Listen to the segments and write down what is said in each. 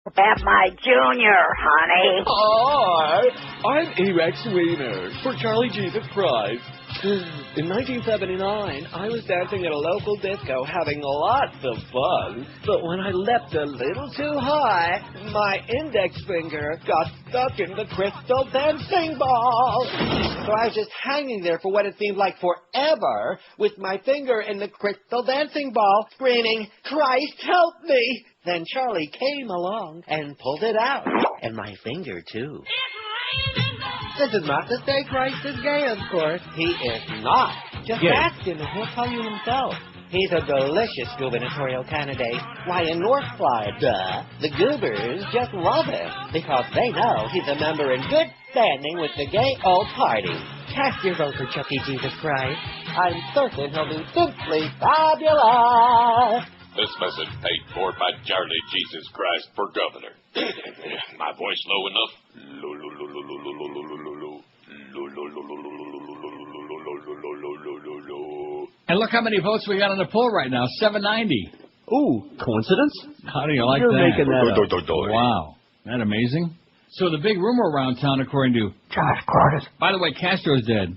Have my junior, honey. Hi, I'm Erex Wiener for Charlie Jesus Christ. In 1979, I was dancing at a local disco having lots of fun. But when I leapt a little too high, my index finger got stuck in the crystal dancing ball. So I was just hanging there for what it seemed like forever with my finger in the crystal dancing ball, screaming, "Christ, help me!" Then Charlie came along and pulled it out. And my finger, too. This is not to say Christ is gay, of course. He is not. Just ask him and he'll tell you himself. He's a delicious gubernatorial candidate. Why, in North Florida, the goobers just love him because they know he's a member in good standing with the gay old party. Cast your vote for Chucky Jesus Christ. I'm certain he'll be simply fabulous. This message paid for by Charlie Jesus Christ for governor. My voice low enough? And look how many votes we got on the poll right now, 790. Ooh, coincidence? How do you like You're that? making that up. Wow. Isn't that amazing? So the big rumor around town, according to Josh Cordes. By the way, Castro's dead.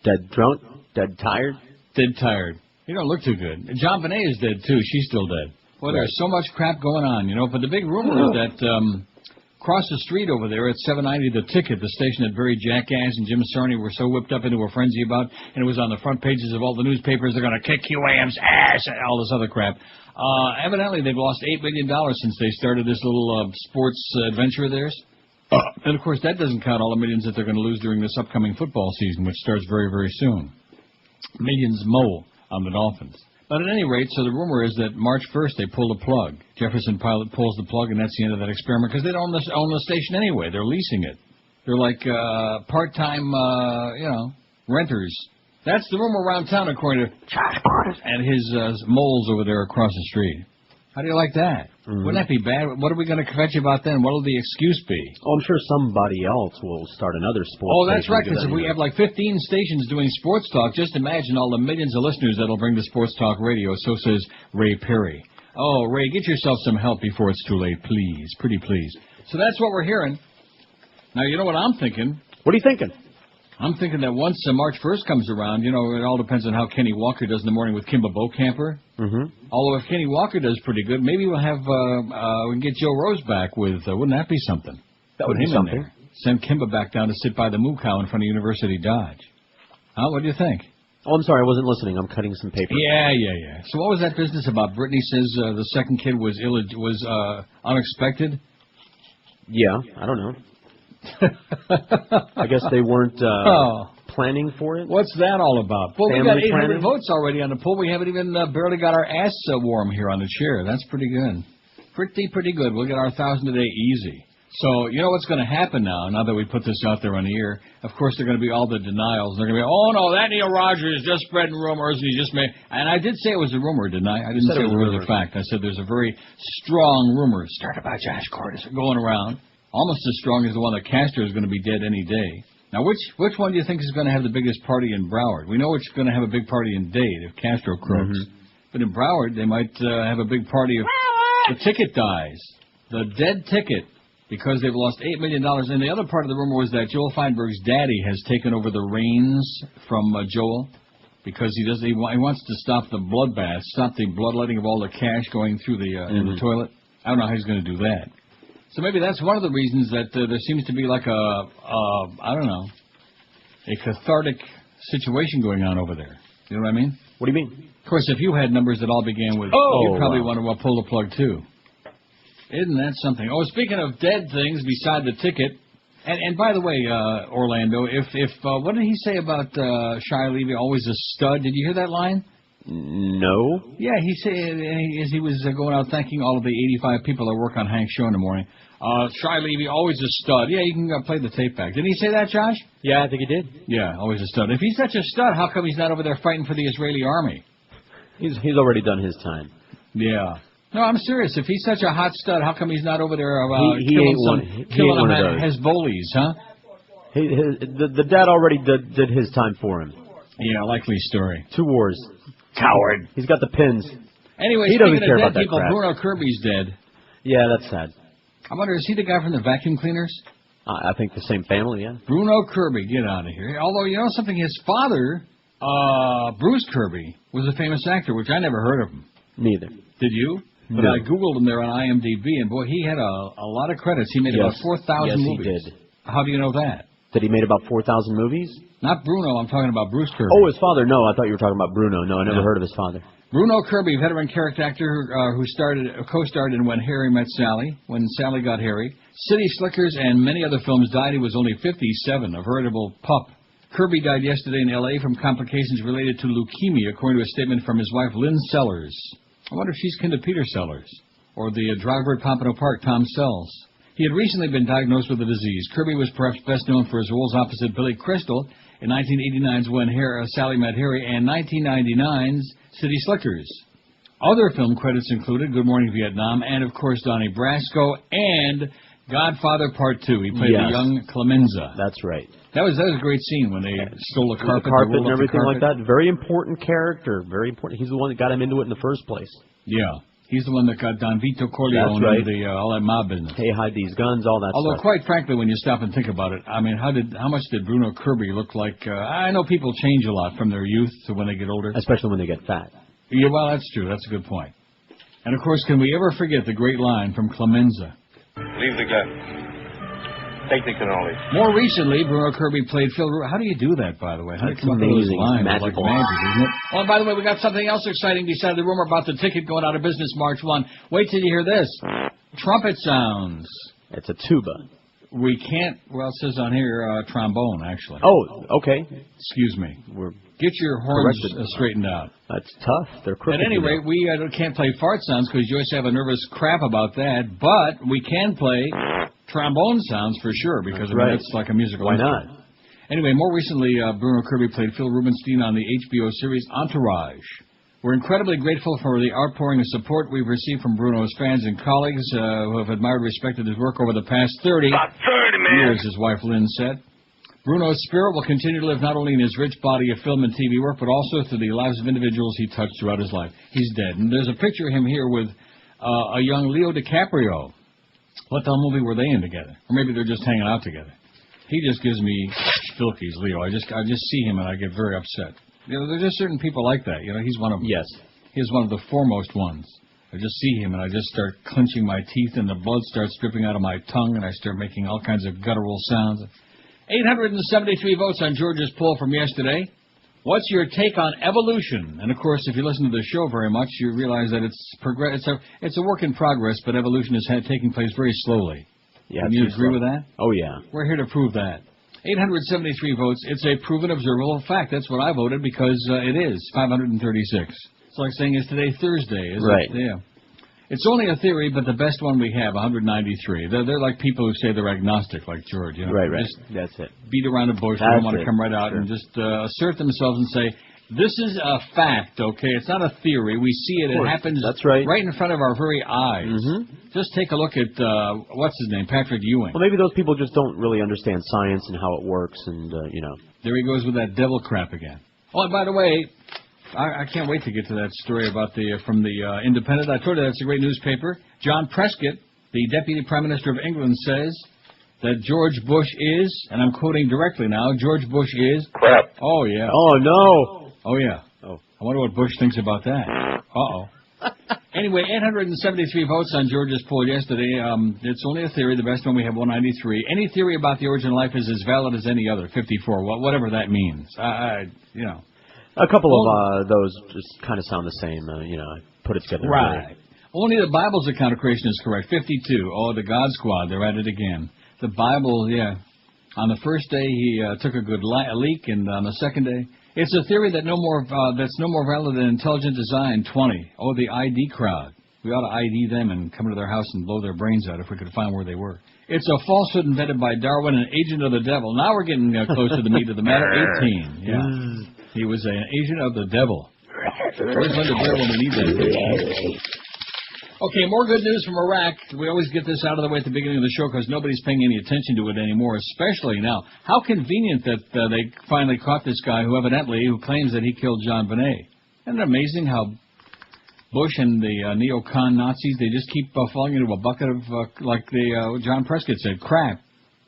Dead drunk? Dead tired? Dead tired. You don't look too good. JonBenét is dead, too. She's still dead. Well, there's so much crap going on, you know. But the big rumor is that across the street over there at 790, The Ticket, the station that very Jackass and Jim Sarney were so whipped up into a frenzy about, and it was on the front pages of all the newspapers, they're going to kick UAM's ass and all this other crap. Evidently, they've lost $8 million since they started this little sports adventure of theirs. And, of course, that doesn't count all the millions that they're going to lose during this upcoming football season, which starts very, very soon. Millions more on the Dolphins. But at any rate, so the rumor is that March 1st they pull the plug. Jefferson Pilot pulls the plug, and that's the end of that experiment because they don't own the station anyway. They're leasing it. They're like part-time, renters. That's the rumor around town, according to Josh Cordes and his moles over there across the street. How do you like that? Mm-hmm. Wouldn't that be bad? What are we going to catch about then? What will the excuse be? Oh, I'm sure somebody else will start another sports station. Oh, that's right, because if anyway. we have like 15 stations doing sports talk, just imagine all the millions of listeners that'll bring to sports talk radio, so says Ray Perry. Oh, Ray, get yourself some help before it's too late, please. Pretty please. So that's what we're hearing. Now, you know what I'm thinking? What are you thinking? I'm thinking that once March 1st comes around, you know, it all depends on how Kenny Walker does in the morning with Kimba Bocamper. Mm-hmm. Although if Kenny Walker does pretty good, maybe we'll have we can get Joe Rose back with. Wouldn't that be something? That would be something. Send Kimba back down to sit by the moo cow in front of University Dodge. Huh? What do you think? Oh, I'm sorry, I wasn't listening. I'm cutting some paper. Yeah. So what was that business about? Brittany says the second kid was unexpected. Yeah, I don't know. I guess they weren't planning for it. What's that all about? Well, we got 800 planning? votes already on the poll. We haven't even barely got our ass warm here on the chair. That's pretty good. Pretty good. We'll get our 1,000 today easy. So, you know what's going to happen now that we put this out there on the air? Of course, they're going to be all the denials. They're going to be, oh, no, that Neil Rogers is just spreading rumors. And he just made... And I did say it was a rumor, didn't I? I didn't say it was a fact. I said there's a very strong rumor started by Josh Cordes going around. Almost as strong as the one that Castro is going to be dead any day. Now, which one do you think is going to have the biggest party in Broward? We know it's going to have a big party in Dade if Castro croaks. Mm-hmm. But in Broward, they might have a big party if the ticket dies. The dead ticket, because they've lost $8 million. And the other part of the rumor was that Joel Feinberg's daddy has taken over the reins from Joel because he wants to stop the bloodbath, stop the bloodletting of all the cash going through the in the toilet. I don't know how he's going to do that. So maybe that's one of the reasons that there seems to be like a cathartic situation going on over there. You know what I mean? What do you mean? Of course, if you had numbers that all began with, you'd probably want to pull the plug too. Isn't that something? Oh, speaking of dead things beside the ticket, and by the way, Orlando, if what did he say about Shia Levy, always a stud? Did you hear that line? No. Yeah, he said as he was going out thanking all of the 85 people that work on Hank's show in the morning. Shia Levy, always a stud. Yeah, you can play the tape back. Didn't he say that, Josh? Yeah, I think he did. Yeah, always a stud. If he's such a stud, how come he's not over there fighting for the Israeli army? He's already done his time. Yeah. No, I'm serious. If he's such a hot stud, how come he's not over there killing them at Hezbollahs, huh? The dad already did his time for him. Yeah, likely story. 2 wars. Coward. He's got the pins. Anyway, he speaking doesn't care of about dead that people, crap. Bruno Kirby's dead. Yeah, that's sad. I wonder, is he the guy from the vacuum cleaners? I think the same family, yeah. Bruno Kirby, get out of here. Although, you know something, his father, Bruce Kirby, was a famous actor, which I never heard of him. Neither. Did you? But no. I Googled him there on IMDb, and boy, he had a lot of credits. He made about 4,000 movies. Yes, he did. How do you know that? That he made about 4,000 movies? Not Bruno, I'm talking about Bruce Kirby. Oh, his father. No, I thought you were talking about Bruno. No, I never heard of his father. Bruno Kirby, veteran character actor who co-starred in When Harry Met Sally, When Sally Got Harry, City Slickers, and many other films, died. He was only 57, a veritable pup. Kirby died yesterday in L.A. from complications related to leukemia, according to a statement from his wife, Lynn Sellers. I wonder if she's kin to Peter Sellers, or the driver at Pompano Park, Tom Sells. He had recently been diagnosed with the disease. Kirby was perhaps best known for his roles opposite Billy Crystal in 1989's When Sally Met Harry and 1999's City Slickers. Other film credits included Good Morning Vietnam and, of course, Donnie Brasco and Godfather Part 2. He played the young Clemenza. That's right. That was a great scene when they stole the carpet. The carpet and everything like that. Very important character. Very important. He's the one that got him into it in the first place. Yeah. He's the one that got Don Vito Corleone into all that mob business. Hey, hide these guns, all that stuff. Although, quite frankly, when you stop and think about it, I mean, how much did Bruno Kirby look like? I know people change a lot from their youth to when they get older. Especially when they get fat. Yeah, well, that's true. That's a good point. And, of course, can we ever forget the great line from Clemenza? Leave the gun. Take the cannoli. More recently, Bruno Kirby played Phil. How do you do that, by the way? How do you come up with those lines? Magical. Like magic, isn't it? Oh, and by the way, we got something else exciting besides the rumor about the ticket going out of business March 1. Wait till you hear this. Trumpet sounds. It's a tuba. We can't, well, it says on here, trombone, actually. Oh, okay. Excuse me. Get your horns straightened out. That's tough. They're crooked. At any rate, we can't play fart sounds because you always have a nervous crap about that, but we can play trombone sounds for sure because it's like a musical instrument. Why not? Anyway, more recently, Bruno Kirby played Phil Rubenstein on the HBO series Entourage. We're incredibly grateful for the outpouring of support we've received from Bruno's fans and colleagues who have admired and respected his work over the past 30 years, his wife Lynn said. Bruno's spirit will continue to live not only in his rich body of film and TV work, but also through the lives of individuals he touched throughout his life. He's dead. And there's a picture of him here with a young Leo DiCaprio. What the hell movie were they in together? Or maybe they're just hanging out together. He just gives me filkies, Leo. I just see him and I get very upset. You know, there's just certain people like that. You know, he's one of them. Yes. He's one of the foremost ones. I just see him and I just start clenching my teeth and the blood starts dripping out of my tongue and I start making all kinds of guttural sounds. 873 votes on George's poll from yesterday. What's your take on evolution? And, of course, if you listen to the show very much, you realize that it's a work in progress, but evolution is taking place very slowly. Yeah, can you agree with that? Oh, yeah. We're here to prove that. 873 votes. It's a proven observable fact. That's what I voted because it is 536. It's like saying, is today Thursday? Is right. It? Yeah. It's only a theory, but the best one we have, 193. They're like people who say they're agnostic, like George. You know? Right. Just that's it. Beat around the bush. They don't want to come right out and just assert themselves and say, this is a fact, okay? It's not a theory. We see it. It happens right in front of our very eyes. Mm-hmm. Just take a look at, what's his name, Patrick Ewing. Well, maybe those people just don't really understand science and how it works and, you know. There he goes with that devil crap again. Oh, and by the way, I can't wait to get to that story about from the Independent. I told you that's a great newspaper. John Prescott, the Deputy Prime Minister of England, says that George Bush is, and I'm quoting directly now, George Bush is... crap. Oh, yeah. Oh, no. Oh, yeah. Oh. I wonder what Bush thinks about that. Uh-oh. Anyway, 873 votes on George's poll yesterday. It's only a theory. The best one we have, 193. Any theory about the origin of life is as valid as any other, 54. Whatever that means. You know. A couple of those just kind of sound the same, you know, put it together. Right. Only the Bible's account of creation is correct. 52. Oh, the God Squad, they're at it again. The Bible, yeah. On the first day, he took a good leak, and on the second day, it's a theory that that's no more valid than intelligent design, 20. Oh, the ID crowd. We ought to ID them and come to their house and blow their brains out if we could find where they were. It's a falsehood invented by Darwin, an agent of the devil. Now we're getting close to the meat of the matter. 18. Yeah. He was an agent of the devil. Where's Linda Blair when we need that? Okay, more good news from Iraq. We always get this out of the way at the beginning of the show because nobody's paying any attention to it anymore, especially now. How convenient that they finally caught this guy who claims that he killed JonBenét. Isn't it amazing how Bush and the neocon Nazis, they just keep falling into a bucket of, like John Prescott said, crap.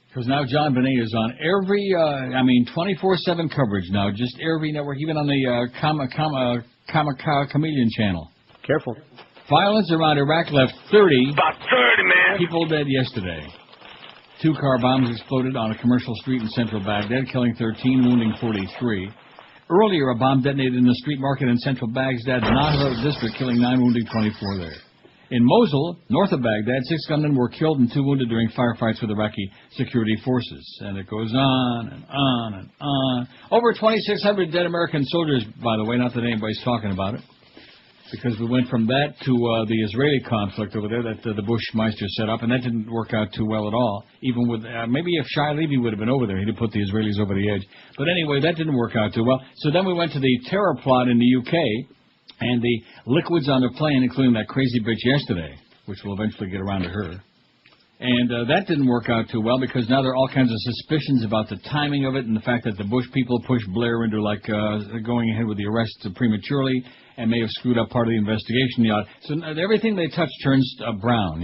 Because now JonBenét is on every, 24/7 coverage now, just every network, even on the Chameleon channel. Careful. Violence around Iraq left 30. About 30, man. People dead yesterday. 2 car bombs exploded on a commercial street in central Baghdad, killing 13, wounding 43. Earlier, a bomb detonated in the street market in central Baghdad's Nahra district, killing 9, wounding 24 there. In Mosul, north of Baghdad, 6 gunmen were killed and 2 wounded during firefights with Iraqi security forces. And it goes on and on and on. Over 2,600 dead American soldiers, by the way, not that anybody's talking about it. Because we went from that to the Israeli conflict over there that the Bushmeister set up, and that didn't work out too well at all. Even with, maybe if Shai Levy would have been over there, he'd have put the Israelis over the edge. But anyway, that didn't work out too well. So then we went to the terror plot in the UK, and the liquids on the plane, including that crazy bitch yesterday, which will eventually get around to her. And that didn't work out too well because now there are all kinds of suspicions about the timing of it and the fact that the Bush people pushed Blair into going ahead with the arrest prematurely and may have screwed up part of the investigation. So everything they touch turns brown,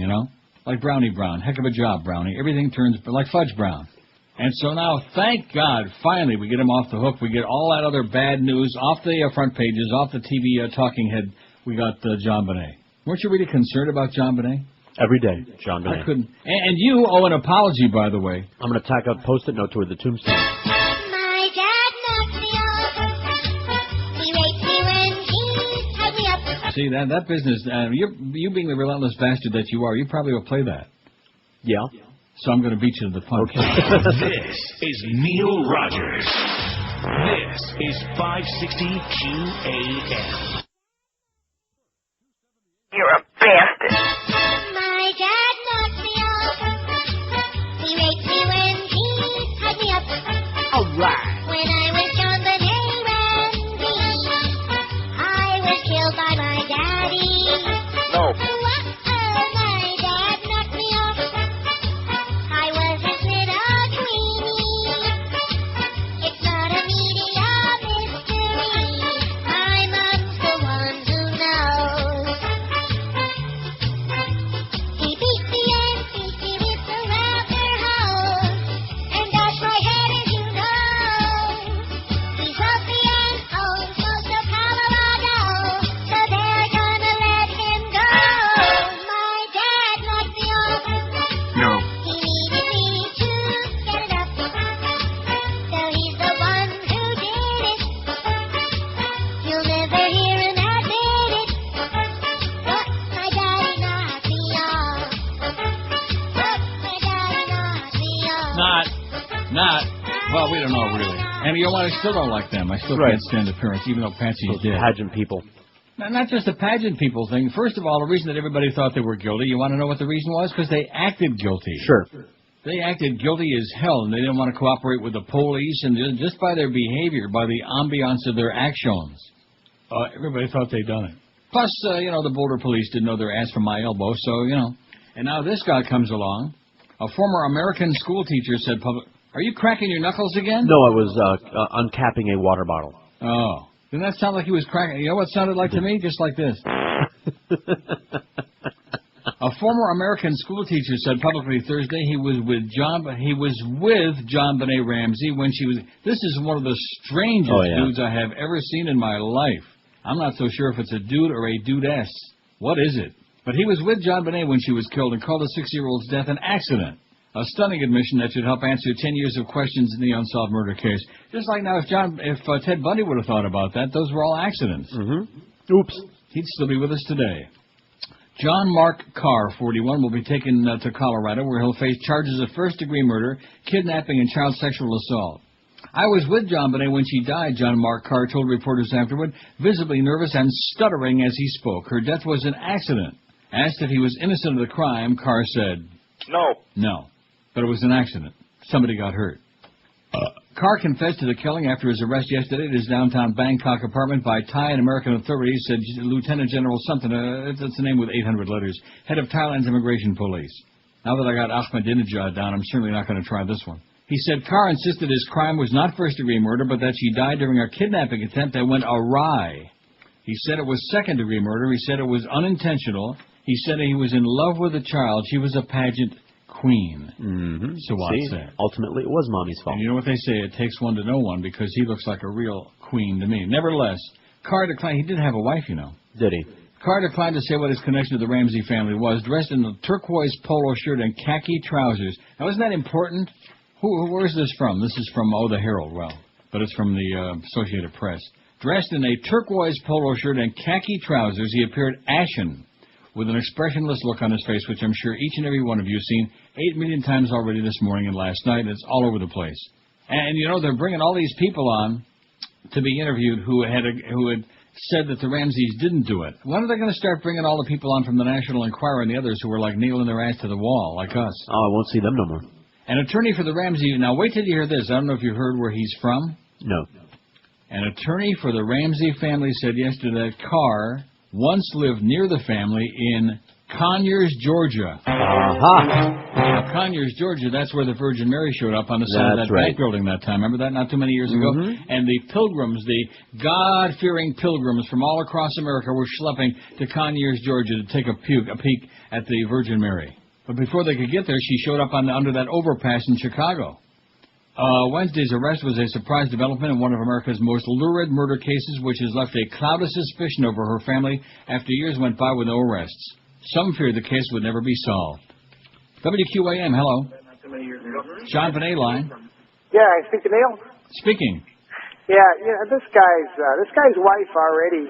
like Brownie Brown. Heck of a job, Brownie. Everything turns like Fudge Brown. And so now, thank God, finally we get him off the hook. We get all that other bad news off the front pages, off the TV talking head. We got JonBenét. Weren't you really concerned about JonBenét? Every day, JonBenét. I couldn't. And you owe an apology, by the way. I'm going to tack a Post-it note toward the tombstone. My dad knocked me off. He raped me when he tied me up. See, that business, you being the relentless bastard that you are, you probably will play that. Yeah. So I'm going to beat you to the punch. Okay. This is Neil Rogers. This is 560 QAM. You're a bastard. My dad knocked me off. He raped me when he tied me up. All right. When I was JonBenét Ramsey, I was killed by my daddy. No. My dad knocked me off. I was his little queenie. It's not a media mystery. My mom's the one who knows. He beat me and beat me with the router hose and dashed my head, as you know. He's wealthy and owns most of Colorado, so they're gonna let him go. My dad knocked me off. No. He needed me to get it up, so he's the one who did it. You'll never hear him admit it, but my daddy knocked me off. But my daddy knocked me off. Not. Well, we don't know, really. And you know what? I still don't like them. I still Right. can't stand appearance, even though Patsy's Those dead. pageant people. Not just the pageant people thing. First of all, the reason that everybody thought they were guilty, you want to know what the reason was? Because they acted guilty. Sure. They acted guilty as hell, and they didn't want to cooperate with the police, and just by their behavior, by the ambiance of their actions, everybody thought they'd done it. Plus, the border police didn't know their ass from my elbow, so, And now this guy comes along. A former American school teacher said Are you cracking your knuckles again? No, I was uncapping a water bottle. Oh. Didn't that sound like he was cracking? You know what it sounded like to me? Just like this. A former American school teacher said publicly Thursday he was with JonBenét Ramsey when she was. This is one of the strangest dudes I have ever seen in my life. I'm not so sure if it's a dude or a dudess. What is it? But he was with JonBenét when she was killed and called the 6-year-old's death an accident. A stunning admission that should help answer 10 years of questions in the unsolved murder case. Just like now, if Ted Bundy would have thought about that, those were all accidents. Mm-hmm. Oops. He'd still be with us today. John Mark Karr, 41, will be taken to Colorado, where he'll face charges of first-degree murder, kidnapping, and child sexual assault. I was with JonBenét when she died, John Mark Karr told reporters afterward, visibly nervous and stuttering as he spoke. Her death was an accident. Asked if he was innocent of the crime, Karr said, No. But it was an accident. Somebody got hurt. Karr confessed to the killing after his arrest yesterday at his downtown Bangkok apartment by Thai and American authorities, said Lieutenant General something, it's a name with 800 letters, head of Thailand's immigration police. Now that I got Ahmadinejad down, I'm certainly not going to try this one. He said Karr insisted his crime was not first-degree murder, but that she died during a kidnapping attempt that went awry. He said it was second-degree murder. He said it was unintentional. He said he was in love with a child. She was a pageant queen. Mm-hmm. So what's that? Ultimately, it was Mommy's fault. And you know what they say? It takes one to know one, because he looks like a real queen to me. Nevertheless, Karr declined. He did have a wife, you know. Did he? Karr declined to say what his connection to the Ramsey family was, dressed in a turquoise polo shirt and khaki trousers. Now, isn't that important? Where's this from? This is from, the Herald, well, but it's from the Associated Press. Dressed in a turquoise polo shirt and khaki trousers, he appeared ashen, with an expressionless look on his face, which I'm sure each and every one of you have seen 8 million times already this morning and last night. It's all over the place. And, you know, they're bringing all these people on to be interviewed who had said that the Ramseys didn't do it. When are they going to start bringing all the people on from the National Enquirer and the others who were like nailing their ass to the wall, like us? Oh, I won't see them no more. An attorney for the Ramsey... Now, wait till you hear this. I don't know if you heard where he's from. No. An attorney for the Ramsey family said yesterday that Karr once lived near the family in Conyers, Georgia. Now, Conyers, Georgia, that's where the Virgin Mary showed up on the side of that bank building that time. Remember that not too many years ago? And the pilgrims, the God-fearing pilgrims from all across America were schlepping to Conyers, Georgia to take a peek at the Virgin Mary. But before they could get there, she showed up under that overpass in Chicago. Wednesday's arrest was a surprise development in one of America's most lurid murder cases, which has left a cloud of suspicion over her family after years went by with no arrests. Some feared the case would never be solved. WQAM, hello. JonBenét line. Yeah, I speak to Neil. Speaking. Yeah, this guy's wife already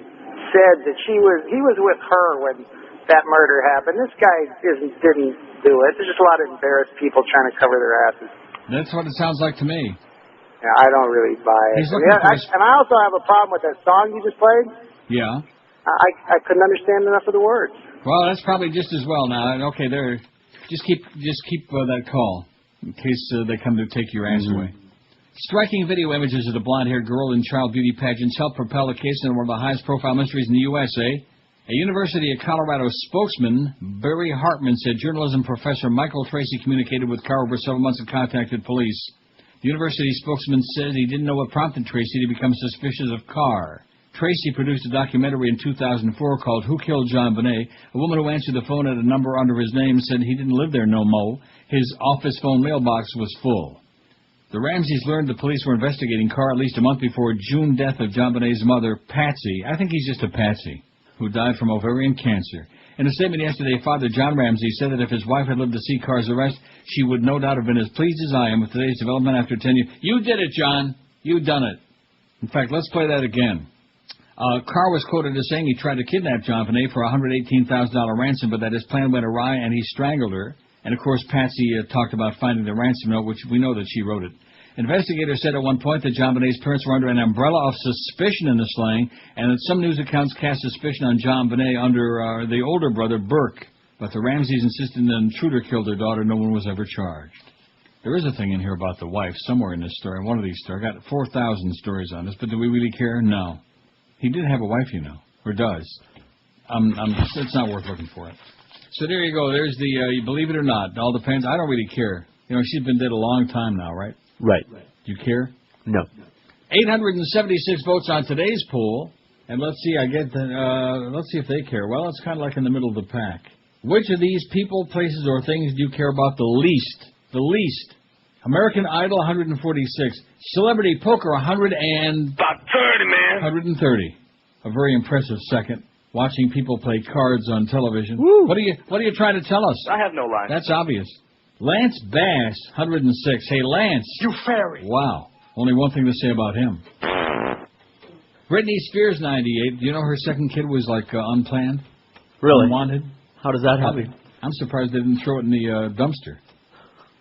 said that he was with her when that murder happened. This guy didn't do it. There's just a lot of embarrassed people trying to cover their asses. That's what it sounds like to me. Yeah, I don't really buy it. And I also have a problem with that song you just played. Yeah. I couldn't understand enough of the words. Well, that's probably just as well now. Okay, there. Just keep that call in case they come to take your ass away. Striking video images of the blonde-haired girl in child beauty pageants helped propel the case into one of the highest-profile mysteries in the USA. A University of Colorado spokesman, Barry Hartman, said journalism professor Michael Tracy communicated with Karr over several months and contacted police. The university spokesman said he didn't know what prompted Tracy to become suspicious of Karr. Tracy produced a documentary in 2004 called Who Killed JonBenét? A woman who answered the phone at a number under his name said he didn't live there no mo. His office phone mailbox was full. The Ramseys learned the police were investigating Karr at least a month before June death of JonBenét's mother, Patsy. I think he's just a patsy, who died from ovarian cancer. In a statement yesterday, Father John Ramsey said that if his wife had lived to see Karr's arrest, she would no doubt have been as pleased as I am with today's development after 10 years. You did it, John. You done it. In fact, let's play that again. Karr was quoted as saying he tried to kidnap JonBenét for a $118,000 ransom, but that his plan went awry and he strangled her. And, of course, Patsy talked about finding the ransom note, which we know that she wrote it. Investigators said at one point that JonBenét's parents were under an umbrella of suspicion in the slaying, and that some news accounts cast suspicion on JonBenet under the older brother, Burke. But the Ramseys insisted an intruder killed their daughter. No one was ever charged. There is a thing in here about the wife somewhere in this story, one of these stories. I got 4,000 stories on this, but do we really care? No. He did have a wife, you know, or does. It's not worth looking for it. So there you go. There's the, you believe it or not, it all depends. I don't really care. You know, she's been dead a long time now, right? Right. Do you care? No. 876 votes on today's poll, and let's see. Let's see if they care. Well, it's kind of like in the middle of the pack. Which of these people, places, or things do you care about the least? The least. American Idol, 146. Celebrity Poker, 100 and... About 30, man. 130. A very impressive second. Watching people play cards on television. Woo. What are you trying to tell us? I have no line. That's obvious. Lance Bass, 106. Hey, Lance. You fairy. Wow. Only one thing to say about him. Britney Spears, 98. Do you know her second kid was, like, unplanned? Really? Unwanted? How does that happen? I'm surprised they didn't throw it in the dumpster.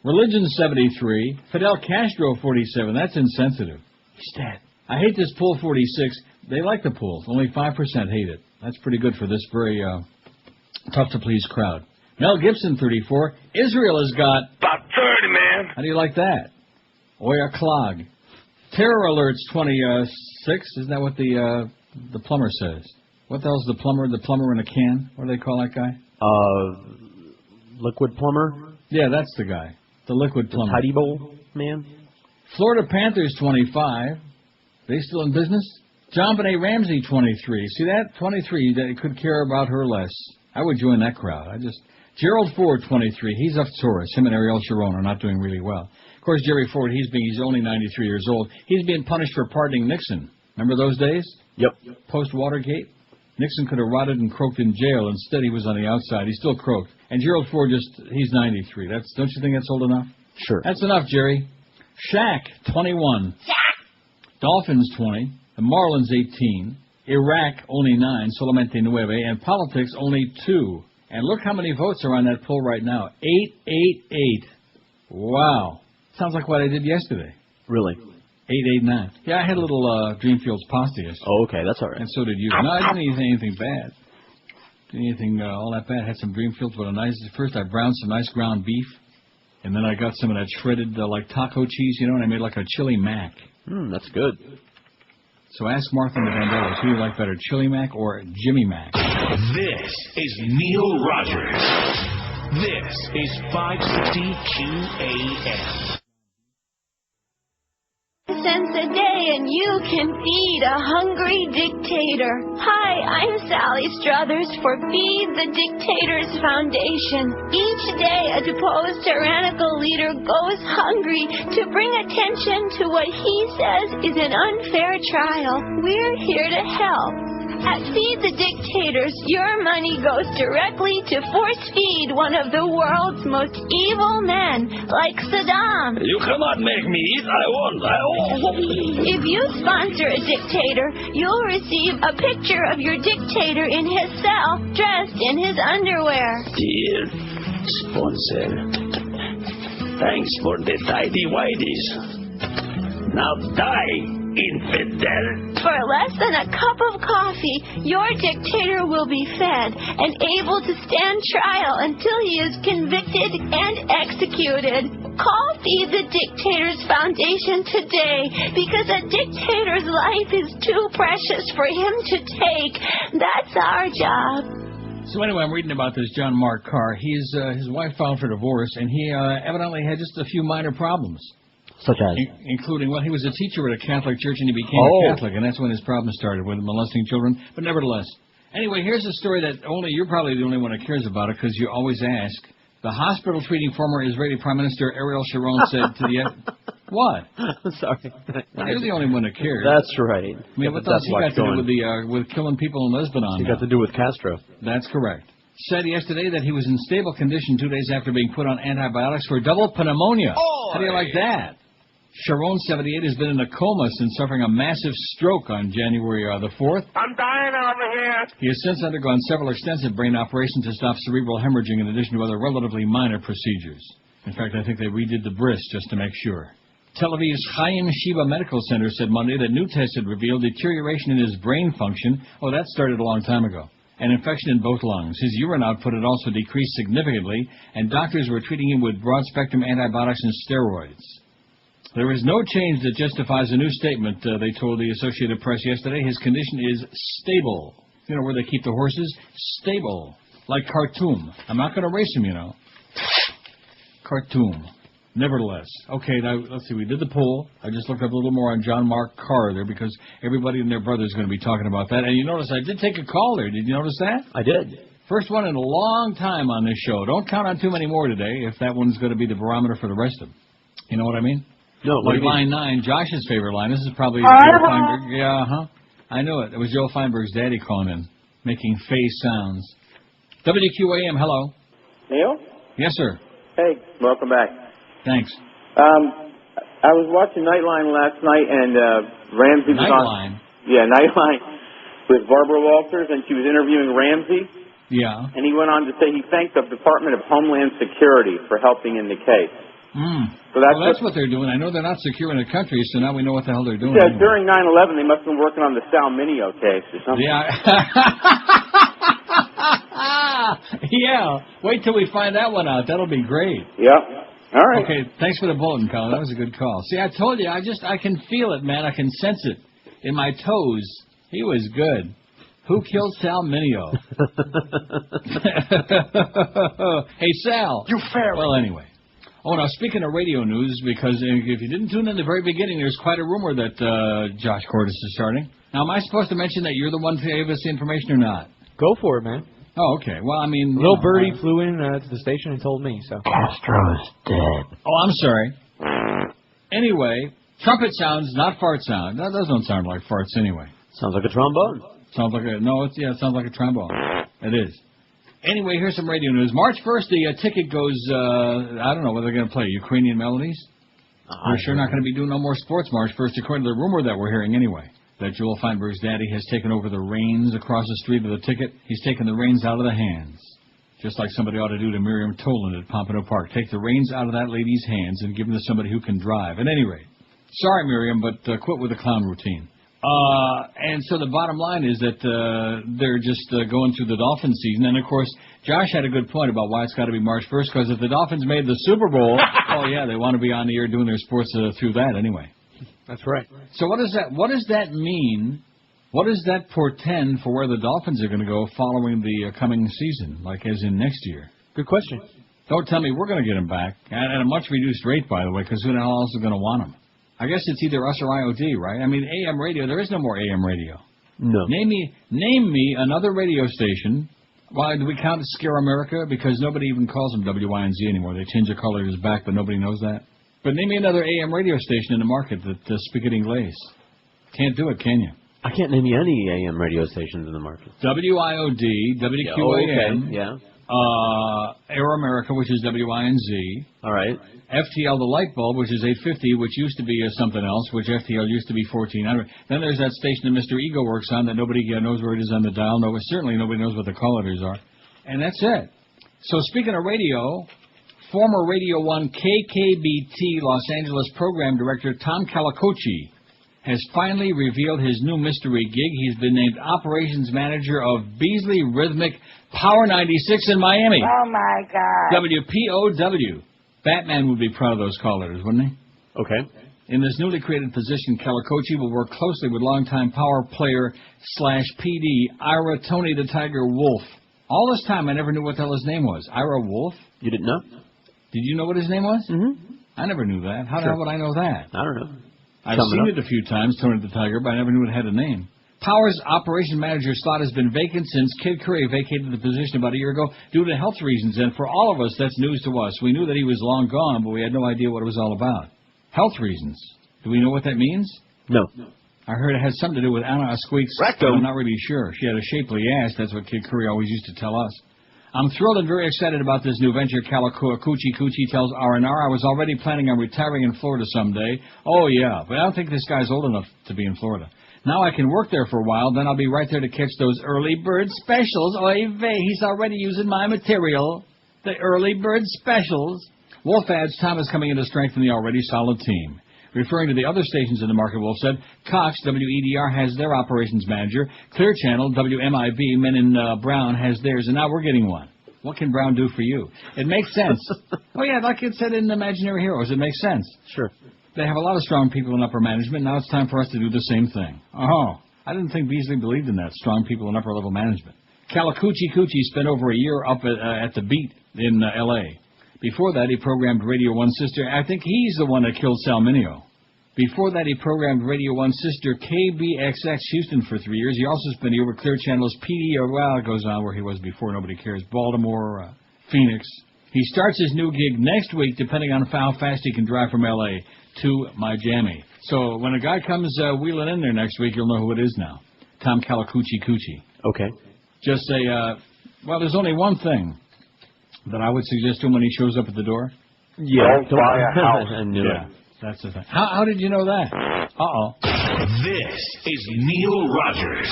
Religion, 73. Fidel Castro, 47. That's insensitive. He's dead. I hate this pool, 46. They like the pool. Only 5% hate it. That's pretty good for this very tough-to-please crowd. Mel Gibson, 34. Israel has got... About 30, man. How do you like that? Oya Clog. Terror Alerts, 26. Isn't that what the plumber says? What the hell's the plumber? The plumber in a can? What do they call that guy? Liquid plumber? Yeah, that's the guy. The liquid plumber. The tidy bowl man? Florida Panthers, 25. They still in business? JonBenét Ramsey, 23. See that? 23, that could care about her less. I would join that crowd. Gerald Ford, 23. He's up Taurus. Him and Ariel Sharon are not doing really well. Of course, Jerry Ford, he's only 93 years old. He's being punished for pardoning Nixon. Remember those days? Yep. Post-Watergate? Nixon could have rotted and croaked in jail. Instead, he was on the outside. He still croaked. And Gerald Ford he's 93. Don't you think that's old enough? Sure. That's enough, Jerry. Shaq, 21. Dolphins, 20. The Marlins, 18. Iraq, only 9. Solamente 9. And politics, only 2. And look how many votes are on that poll right now. 888. Wow. Sounds like what I did yesterday. Really? 889. Yeah, I had a little Dreamfields pasta yesterday. Oh, okay, that's all right. And so did you. No, I didn't eat anything bad. Didn't eat anything all that bad. I had some Dreamfields, but first I browned some nice ground beef, and then I got some of that shredded like taco cheese, and I made like a chili mac. That's good. So ask Martha and the Vandellas, who do you like better, chili mac or Jimmy Mac? This is Neil Rogers. This is 560 QAM. Cents a day and you can feed a hungry dictator. Hi, I'm Sally Struthers for Feed the Dictators Foundation. Each day a deposed tyrannical leader goes hungry to bring attention to what he says is an unfair trial. We're here to help. At Feed the Dictators, your money goes directly to force-feed one of the world's most evil men, like Saddam. You cannot make me eat. I won't. If you sponsor a dictator, you'll receive a picture of your dictator in his cell, dressed in his underwear. Dear sponsor, thanks for the tidy-whities. Now die, infidel. For less than a cup of coffee, your dictator will be fed and able to stand trial until he is convicted and executed. Call Feed the Dictators Foundation today because a dictator's life is too precious for him to take. That's our job. So anyway, I'm reading about this John Mark Karr. His wife filed for divorce, and he evidently had just a few minor problems. Such as? Including, well, he was a teacher at a Catholic church, and he became a Catholic, and that's when his problems started with molesting children. But nevertheless. Anyway, here's a story that you're probably the only one that cares about it, because you always ask. The hospital treating former Israeli Prime Minister Ariel Sharon said to the... What? Sorry. You're the only one that cares. That's right. I mean, what else he got to do with killing people in Lebanon? He got to do with Castro. That's correct. Said yesterday that he was in stable condition 2 days after being put on antibiotics for double pneumonia. Oh, how do you like that? Sharon, 78, has been in a coma since suffering a massive stroke on January the 4th. I'm dying over here. He has since undergone several extensive brain operations to stop cerebral hemorrhaging in addition to other relatively minor procedures. In fact, I think they redid the bris just to make sure. Tel Aviv's Chaim Sheba Medical Center said Monday that new tests had revealed deterioration in his brain function. Oh, that started a long time ago. An infection in both lungs. His urine output had also decreased significantly, and doctors were treating him with broad-spectrum antibiotics and steroids. There is no change that justifies a new statement, they told the Associated Press yesterday. His condition is stable. You know where they keep the horses? Stable. Like Khartoum. I'm not going to race him, Khartoum. Nevertheless. Okay, now, let's see. We did the poll. I just looked up a little more on John Mark Karr there because everybody and their brother is going to be talking about that. And you notice I did take a call there. Did you notice that? I did. First one in a long time on this show. Don't count on too many more today if that one's going to be the barometer for the rest of them. You know what I mean? No, like line 9, Josh's favorite line. This is probably Joe Feinberg. Yeah, I knew it. It was Joe Feinberg's daddy calling in, making face sounds. WQAM, hello. Neil? Yes, sir. Hey, welcome back. Thanks. I was watching Nightline last night, and Ramsey was on. Nightline? Yeah, Nightline with Barbara Walters, and she was interviewing Ramsey. Yeah. And he went on to say he thanked the Department of Homeland Security for helping in the case. So that's what they're doing. I know they're not securing the country, so now we know what the hell they're doing. Yeah, during 9/11, they must have been working on the Sal Mineo case or something. Yeah. Yeah. Wait till we find that one out. That'll be great. Yep. All right. Okay, thanks for the bulletin, Colin. That was a good call. See, I told you, I can feel it, man. I can sense it in my toes. He was good. Who killed Sal Mineo? Hey, Sal. You fair. Well, anyway. Oh, now, speaking of radio news, because if you didn't tune in the very beginning, there's quite a rumor that Josh Cordes is starting. Now, am I supposed to mention that you're the one who gave us the information or not? Go for it, man. Oh, okay. Well, I mean... Little birdie flew in to the station and told me, so... Castro's dead. Oh, I'm sorry. Anyway, trumpet sounds, not fart sound. Those don't sound like farts anyway. Sounds like a trombone. Sounds like a... No, it sounds like a trombone. It is. Anyway, here's some radio news. March 1st, the ticket goes, I don't know what they're going to play, Ukrainian melodies? We're sure not going to be doing no more sports March 1st, according to the rumor that we're hearing anyway, that Joel Feinberg's daddy has taken over the reins across the street of the ticket. He's taken the reins out of the hands, just like somebody ought to do to Miriam Toland at Pompano Park. Take the reins out of that lady's hands and give them to somebody who can drive. At any rate, sorry, Miriam, but quit with the clown routine. And so the bottom line is that they're just going through the Dolphins season. And, of course, Josh had a good point about why it's got to be March 1st, because if the Dolphins made the Super Bowl, oh, yeah, they want to be on the air doing their sports through that anyway. That's right. So what does that mean? What does that portend for where the Dolphins are going to go following the coming season, like as in next year? Good question. Don't tell me we're going to get them back, at a much reduced rate, by the way, because who the hell else is going to want them? I guess it's either us or IOD, right? I mean, AM radio, there is no more AM radio. No. Name me another radio station. Why do we count Scare America? Because nobody even calls them WINZ anymore. They change the colors back, but nobody knows that. But name me another AM radio station in the market that speak it English. Can't do it, can you? I can't name you any AM radio stations in the market. WIOD, WQAM. Yeah. Air America, which is WINZ. All right. FTL, the light bulb, which is 850, which used to be something else, which FTL used to be 1400. Then there's that station that Mr. Ego works on that nobody knows where it is on the dial. No, certainly nobody knows what the call letters are. And that's it. So speaking of radio, former Radio 1 KKBT Los Angeles program director Tom Kalikow has finally revealed his new mystery gig. He's been named operations manager of Beasley Rhythmic Power 96 in Miami. Oh, my God. WPOW. Batman would be proud of those call letters, wouldn't he? Okay. In this newly created position, Kalikow will work closely with longtime power player / PD Ira Tony the Tiger Wolf. All this time, I never knew what the hell his name was. Ira Wolf? You didn't know? Did you know what his name was? Mm-hmm. I never knew that. How the hell would I know that? I don't know. I've seen it a few times, Tony the Tiger, but I never knew it had a name. Power's operation manager slot has been vacant since Kid Curry vacated the position about a year ago due to health reasons, and for all of us, that's news to us. We knew that he was long gone, but we had no idea what it was all about. Health reasons. Do we know what that means? No. I heard it had something to do with Anna Asquith's rectum. I'm not really sure. She had a shapely ass. That's what Kid Curry always used to tell us. I'm thrilled and very excited about this new venture, Kalikow tells R&R. I was already planning on retiring in Florida someday. Oh, yeah, but I don't think this guy's old enough to be in Florida. Now I can work there for a while, then I'll be right there to catch those early bird specials. Oy vey, he's already using my material. The early bird specials. Wolf adds Tom is coming in to strengthen the already solid team. Referring to the other stations in the market, Wolf said, Cox, WEDR, has their operations manager. Clear Channel, WMIV, Men in Brown, has theirs, and now we're getting one. What can Brown do for you? It makes sense. Oh, yeah, like it said in Imaginary Heroes, it makes sense. Sure. They have a lot of strong people in upper management. Now it's time for us to do the same thing. Oh, I didn't think Beasley believed in that, strong people in upper-level management. Kalikow spent over a year up at the Beat in L.A. Before that, he programmed Radio 1 sister. I think he's the one that killed Sal Mineo. Before that, he programmed Radio 1 sister KBXX Houston for 3 years. He also spent over Clear Channel's PD, or well, it goes on where he was before, nobody cares, Baltimore, Phoenix. He starts his new gig next week, depending on how fast he can drive from L.A. to Miami. So when a guy comes wheeling in there next week, you'll know who it is now. Tom Kalikow. Okay. Just say, well, there's only one thing that I would suggest to him when he shows up at the door. Yeah. Don't buy a house. I knew it. That's the thing. How did you know that? Uh-oh. This is Neil Rogers.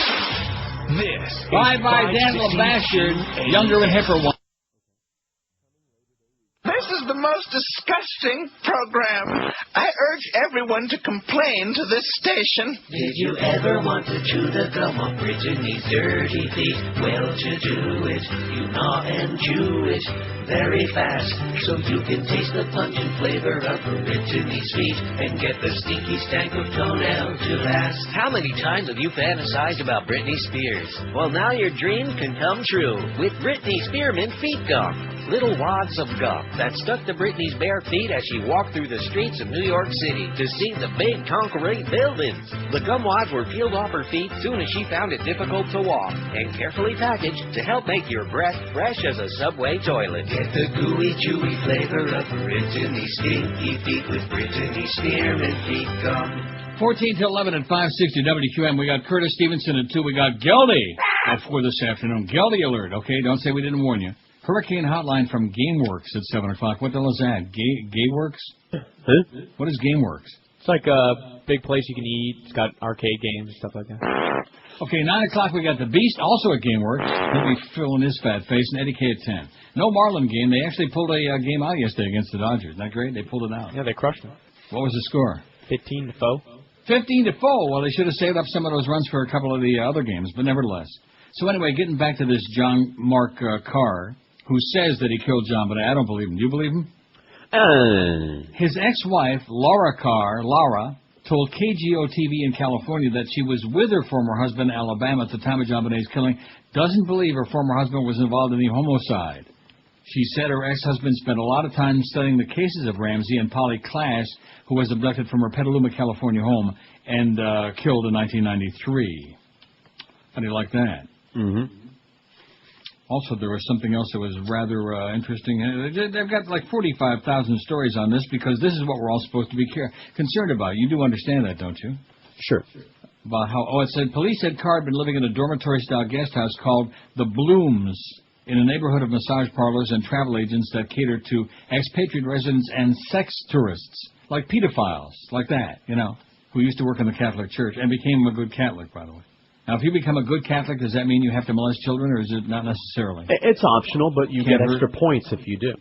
This is Bye-bye, Dan the Bastard, younger and hipper one. This is the most disgusting program. I urge everyone to complain to this station. Did you ever want to chew the gum of Brittany's dirty feet? Well, to do it, you gnaw and chew it very fast, so you can taste the pungent flavor of Brittany's feet and get the stinky stank of toenail to last. How many times have you fantasized about Britney Spears? Well, now your dream can come true with Britney Spearmint Feet Gum. little wads of gum that stuck to Britney's bare feet as she walked through the streets of New York City to see the big concrete buildings. The gum wads were peeled off her feet soon as she found it difficult to walk and carefully packaged to help make your breath fresh as a subway toilet. Get the gooey, chewy flavor of Brittany's stinky feet with Brittany Spearmint Feet Gum. 14 to 11 at 560 WQM. We got Curtis Stevenson at 2. We got Geldy at 4 this afternoon. Geldy alert, okay? Don't say we didn't warn you. Hurricane Hotline from GameWorks at 7 o'clock. What the hell is that? GameWorks? Huh? What is GameWorks? It's like a big place you can eat. It's got arcade games and stuff like that. Okay, 9 o'clock we got The Beast, also at GameWorks. He'll be filling his fat face, and Eddie K at 10. No Marlin game. They actually pulled a game out yesterday against the Dodgers. Isn't that great? They pulled it out. Yeah, they crushed them. What was the score? 15-4. 15-4. Well, they should have saved up some of those runs for a couple of the other games, but nevertheless. So anyway, getting back to this John Mark Karr, who says that he killed JonBenét. I don't believe him. Do you believe him? His ex-wife, Laura Karr, told KGO-TV in California that she was with her former husband in Alabama at the time of JonBenét's killing, doesn't believe her former husband was involved in the homicide. She said her ex-husband spent a lot of time studying the cases of Ramsey and Polly Klaas, who was abducted from her Petaluma, California home and killed in 1993. How do you like that? Mm-hmm. Also, there was something else that was rather interesting. They've got like 45,000 stories on this because this is what we're all supposed to be concerned about. You do understand that, don't you? Sure. About how, it said police said Karr had been living in a dormitory-style guest house called The Blooms in a neighborhood of massage parlors and travel agents that cater to expatriate residents and sex tourists, like pedophiles, like that, who used to work in the Catholic Church and became a good Catholic, by the way. Now, if you become a good Catholic, does that mean you have to molest children, or is it not necessarily? It's optional, but you get extra points if you do.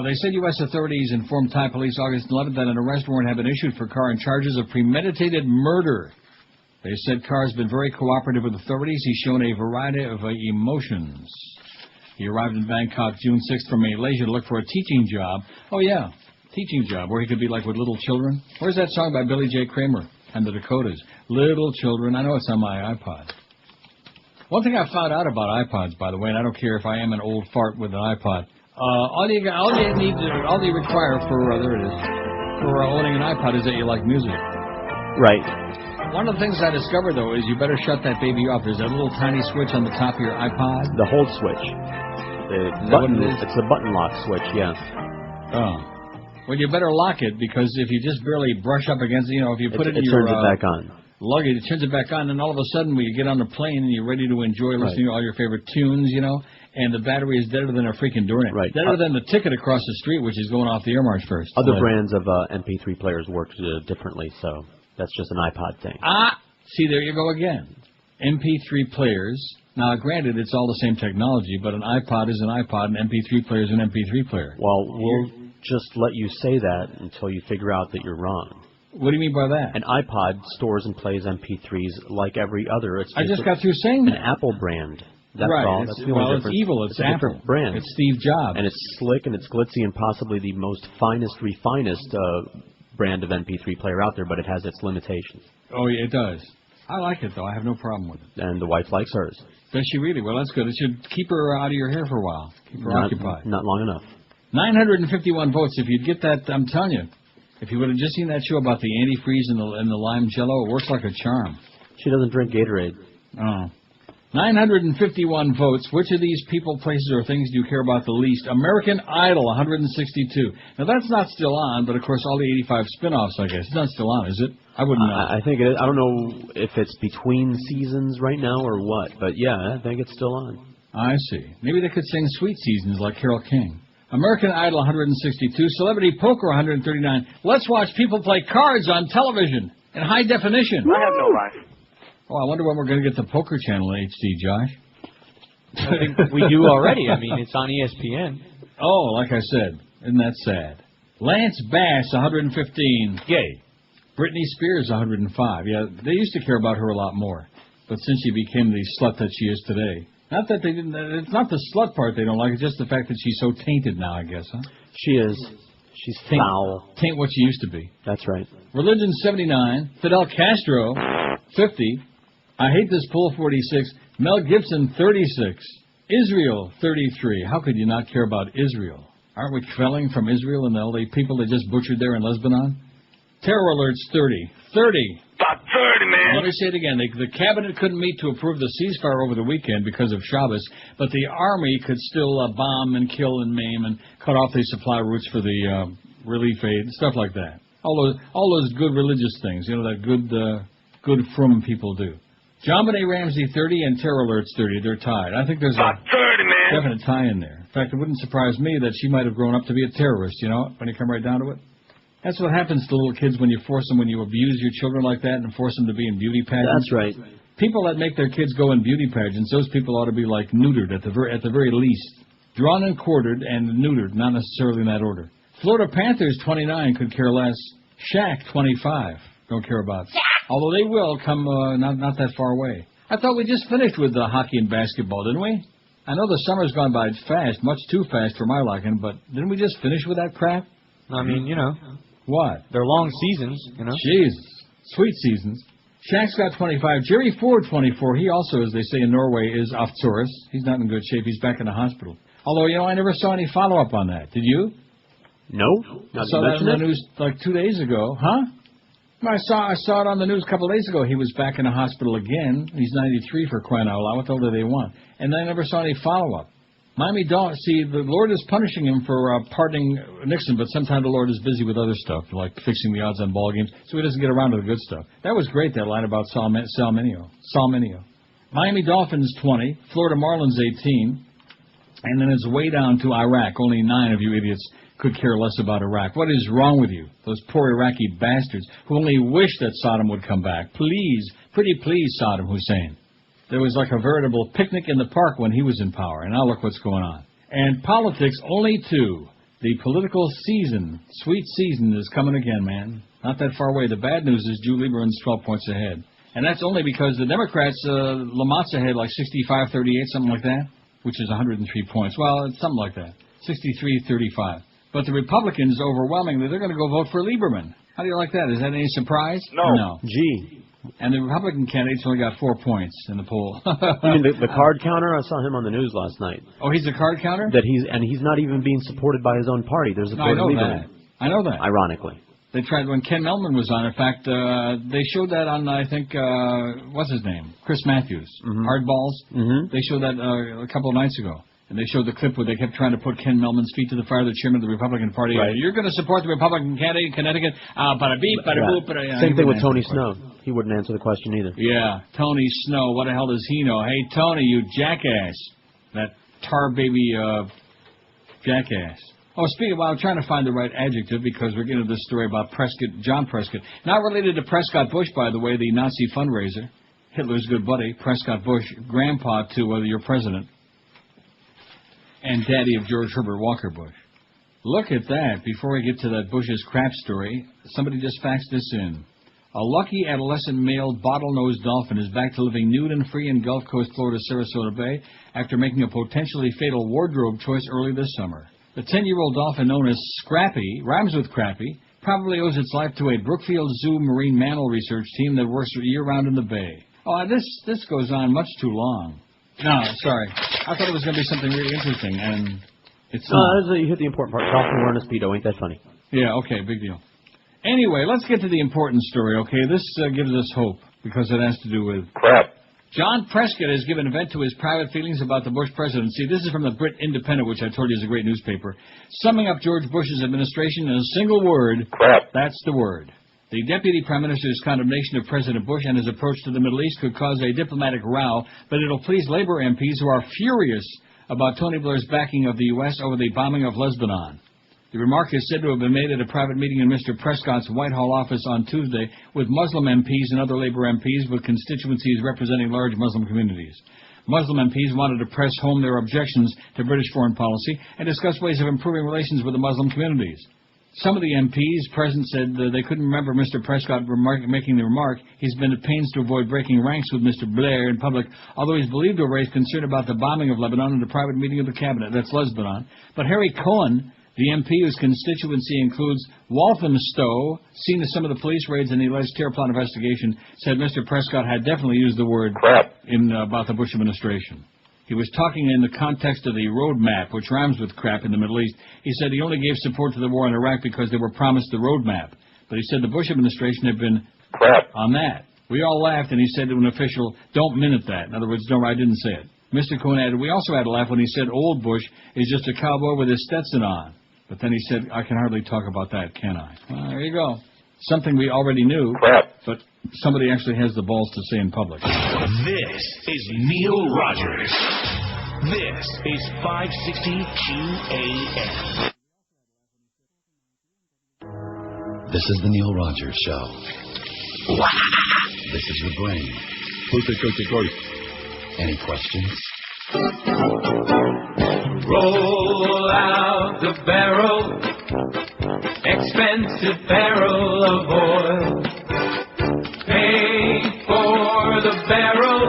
They said U.S. authorities informed Thai police August 11th that an arrest warrant had been issued for Karr on charges of premeditated murder. They said Karr has been very cooperative with authorities. He's shown a variety of emotions. He arrived in Bangkok June 6th from Malaysia to look for a teaching job. Oh, yeah, teaching job, where he could be like with little children. Where's that song by Billy J. Kramer and the Dakotas? Little children. I know it's on my iPod. One thing I found out about iPods, by the way, and I don't care if I am an old fart with an iPod. All you require for owning an iPod is that you like music. Right. One of the things I discovered, though, is you better shut that baby off. There's a little tiny switch on the top of your iPod. The hold switch. It's a button lock switch, yeah. Oh. Well, you better lock it, because if you just barely brush up against it, if you put it in your... It turns it back on. Luggage, it turns it back on, and all of a sudden, when you get on the plane and you're ready to enjoy listening to all your favorite tunes, and the battery is deader than a freaking doorknob. Right. Deader than the ticket across the street, which is going off the air march first. Other brands of MP3 players work differently, so that's just an iPod thing. See, there you go again. MP3 players. Now, granted, it's all the same technology, but an iPod is an iPod, and an MP3 player is an MP3 player. Well, we'll just let you say that until you figure out that you're wrong. What do you mean by that? An iPod stores and plays MP3s like every other. I just got through saying that. An Apple brand. That's right. all. That's the only difference. It's evil. It's a different brand. It's Steve Jobs. And it's slick and it's glitzy and possibly the most refinest brand of MP3 player out there, but it has its limitations. Oh, yeah, it does. I like it, though. I have no problem with it. And the wife likes hers. Does she really? Well, that's good. It should keep her out of your hair for a while. Keep her occupied. Not long enough. 951 votes. If you'd get that, I'm telling you, if you would have just seen that show about the antifreeze and the lime jello, it works like a charm. She doesn't drink Gatorade. Oh. 951 votes. Which of these people, places, or things do you care about the least? American Idol, 162. Now, that's not still on, but, of course, all the 85 spin-offs, I guess. It's not still on, is it? I wouldn't know. I think it is. I don't know if it's between seasons right now or what, but, yeah, I think it's still on. I see. Maybe they could sing Sweet Seasons like Carole King. American Idol, 162. Celebrity Poker, 139. Let's watch people play cards on television in high definition. I have no life. Oh, I wonder when we're going to get the Poker Channel in HD, Josh. I think we do already. I mean, it's on ESPN. Oh, like I said. Isn't that sad? Lance Bass, 115. Gay. Britney Spears, 105. Yeah, they used to care about her a lot more. But since she became the slut that she is today. Not that they didn't... It's not the slut part they don't like. It's just the fact that she's so tainted now, I guess, huh? She is. She's foul. Taint what she used to be. That's right. Religion, 79. Fidel Castro, 50. I Hate This Pool, 46. Mel Gibson, 36. Israel, 33. How could you not care about Israel? Aren't we quelling from Israel and all the people they just butchered there in Lebanon? Terror alerts, 30. 30. About 30, man. Let me say it again. The cabinet couldn't meet to approve the ceasefire over the weekend because of Shabbos, but the army could still bomb and kill and maim and cut off the supply routes for the relief aid, stuff like that. All those good religious things, that good frum people do. JonBenét Ramsey, 30, and Terror Alerts, 30. They're tied. I think there's about 30, man. Definite tie in there. In fact, it wouldn't surprise me that she might have grown up to be a terrorist, when you come right down to it. That's what happens to little kids when you abuse your children like that and force them to be in beauty pageants. That's right. People that make their kids go in beauty pageants, those people ought to be like neutered at the very least. Drawn and quartered and neutered, not necessarily in that order. Florida Panthers, 29, could care less. Shaq, 25, don't care about. Although they will come not that far away. I thought we just finished with hockey and basketball, didn't we? I know the summer's gone by fast, much too fast for my liking, but didn't we just finish with that crap? I mean, What? They're long seasons, Jesus. Sweet seasons. Shaq's got 25. Jerry Ford, 24. He also, as they say in Norway, is Aftoris. He's not in good shape. He's back in the hospital. Although, I never saw any follow-up on that. Did you? No. I saw that in the news like 2 days ago. Huh? I saw it on the news a couple of days ago. He was back in the hospital again. He's 93 for crying out loud. What the hell do they want? And I never saw any follow-up. Miami Dolphins, see, the Lord is punishing him for pardoning Nixon, but sometimes the Lord is busy with other stuff, like fixing the odds on ball games, so he doesn't get around to the good stuff. That was great, that line about Salminio. Miami Dolphins, 20. Florida Marlins, 18. And then it's way down to Iraq. Only 9 of you idiots could care less about Iraq. What is wrong with you? Those poor Iraqi bastards who only wish that Saddam would come back. Please, pretty please, Saddam Hussein. There was like a veritable picnic in the park when he was in power, and now look what's going on. And politics, only 2. The political season, sweet season, is coming again, man. Not that far away. The bad news is Drew Lieberman's 12 points ahead. And that's only because the Democrats, Lamont's ahead like 65-38, something like that, which is 103 points. Well, it's something like that, 63-35. But the Republicans, overwhelmingly, they're going to go vote for Lieberman. How do you like that? Is that any surprise? No. Gee. And the Republican candidates only got 4 points in the poll. You mean the card counter? I saw him on the news last night. Oh, he's a card counter? He's not even being supported by his own party. There's a I know that. I know that. Ironically. They tried when Ken Melman was on. In fact, they showed that on, I think, what's his name? Chris Matthews. Mm-hmm. Hardballs. Mm-hmm. They showed that a couple of nights ago. And they showed the clip where they kept trying to put Ken Melman's feet to the fire, the chairman of the Republican Party. Right. You're going to support the Republican candidate in Connecticut? Bada-beep, bada-boop, bada... Same thing with Tony Snow. He wouldn't answer the question either. Yeah, Tony Snow. What the hell does he know? Hey, Tony, you jackass. That tar baby jackass. Oh, speaking of, I'm trying to find the right adjective because we're getting to this story about John Prescott. Not related to Prescott Bush, by the way, the Nazi fundraiser. Hitler's good buddy, Prescott Bush, grandpa to your president. And daddy of George Herbert Walker Bush. Look at that. Before we get to that Bush's crap story, somebody just faxed this in. A lucky adolescent male bottlenose dolphin is back to living nude and free in Gulf Coast, Florida, Sarasota Bay, after making a potentially fatal wardrobe choice early this summer. The 10-year-old dolphin known as Scrappy, rhymes with Crappy, probably owes its life to a Brookfield Zoo marine mammal research team that works year-round in the bay. Oh, this goes on much too long. No, sorry. I thought it was going to be something really interesting, and it's not. You hit the important part. Dolphin wearing a Speedo. Ain't that funny? Yeah, okay, big deal. Anyway, let's get to the important story, okay? This gives us hope, because it has to do with... crap. John Prescott has given vent to his private feelings about the Bush presidency. This is from the Brit Independent, which I told you is a great newspaper. Summing up George Bush's administration in a single word... crap. That's the word. The Deputy Prime Minister's condemnation of President Bush and his approach to the Middle East could cause a diplomatic row, but it'll please Labour MPs who are furious about Tony Blair's backing of the U.S. over the bombing of Lebanon. The remark is said to have been made at a private meeting in Mr. Prescott's Whitehall office on Tuesday with Muslim MPs and other Labour MPs with constituencies representing large Muslim communities. Muslim MPs wanted to press home their objections to British foreign policy and discuss ways of improving relations with the Muslim communities. Some of the MPs present said they couldn't remember Mr. Prescott making the remark. He's been at pains to avoid breaking ranks with Mr. Blair in public, although he's believed to have raised concern about the bombing of Lebanon at a private meeting of the cabinet. That's Lebanon. But Harry Cohen, the MP whose constituency includes Walthamstow, seen as some of the police raids in the alleged terror plot investigation, said Mr. Prescott had definitely used the word crap about the Bush administration. He was talking in the context of the roadmap, which rhymes with crap in the Middle East. He said he only gave support to the war in Iraq because they were promised the roadmap. But he said the Bush administration had been crap on that. We all laughed, and he said to an official, don't minute that. In other words, no, I didn't say it. Mr. Cohen added, we also had a laugh when he said old Bush is just a cowboy with his Stetson on. But then he said, I can hardly talk about that, can I? Well, there you go. Something we already knew, but somebody actually has the balls to say in public. This is Neil Rogers. This is 560 QAM. This is the Neil Rogers Show. This is your brain. Any questions? Roll out the barrel, expensive barrel of oil. Pay for the barrel,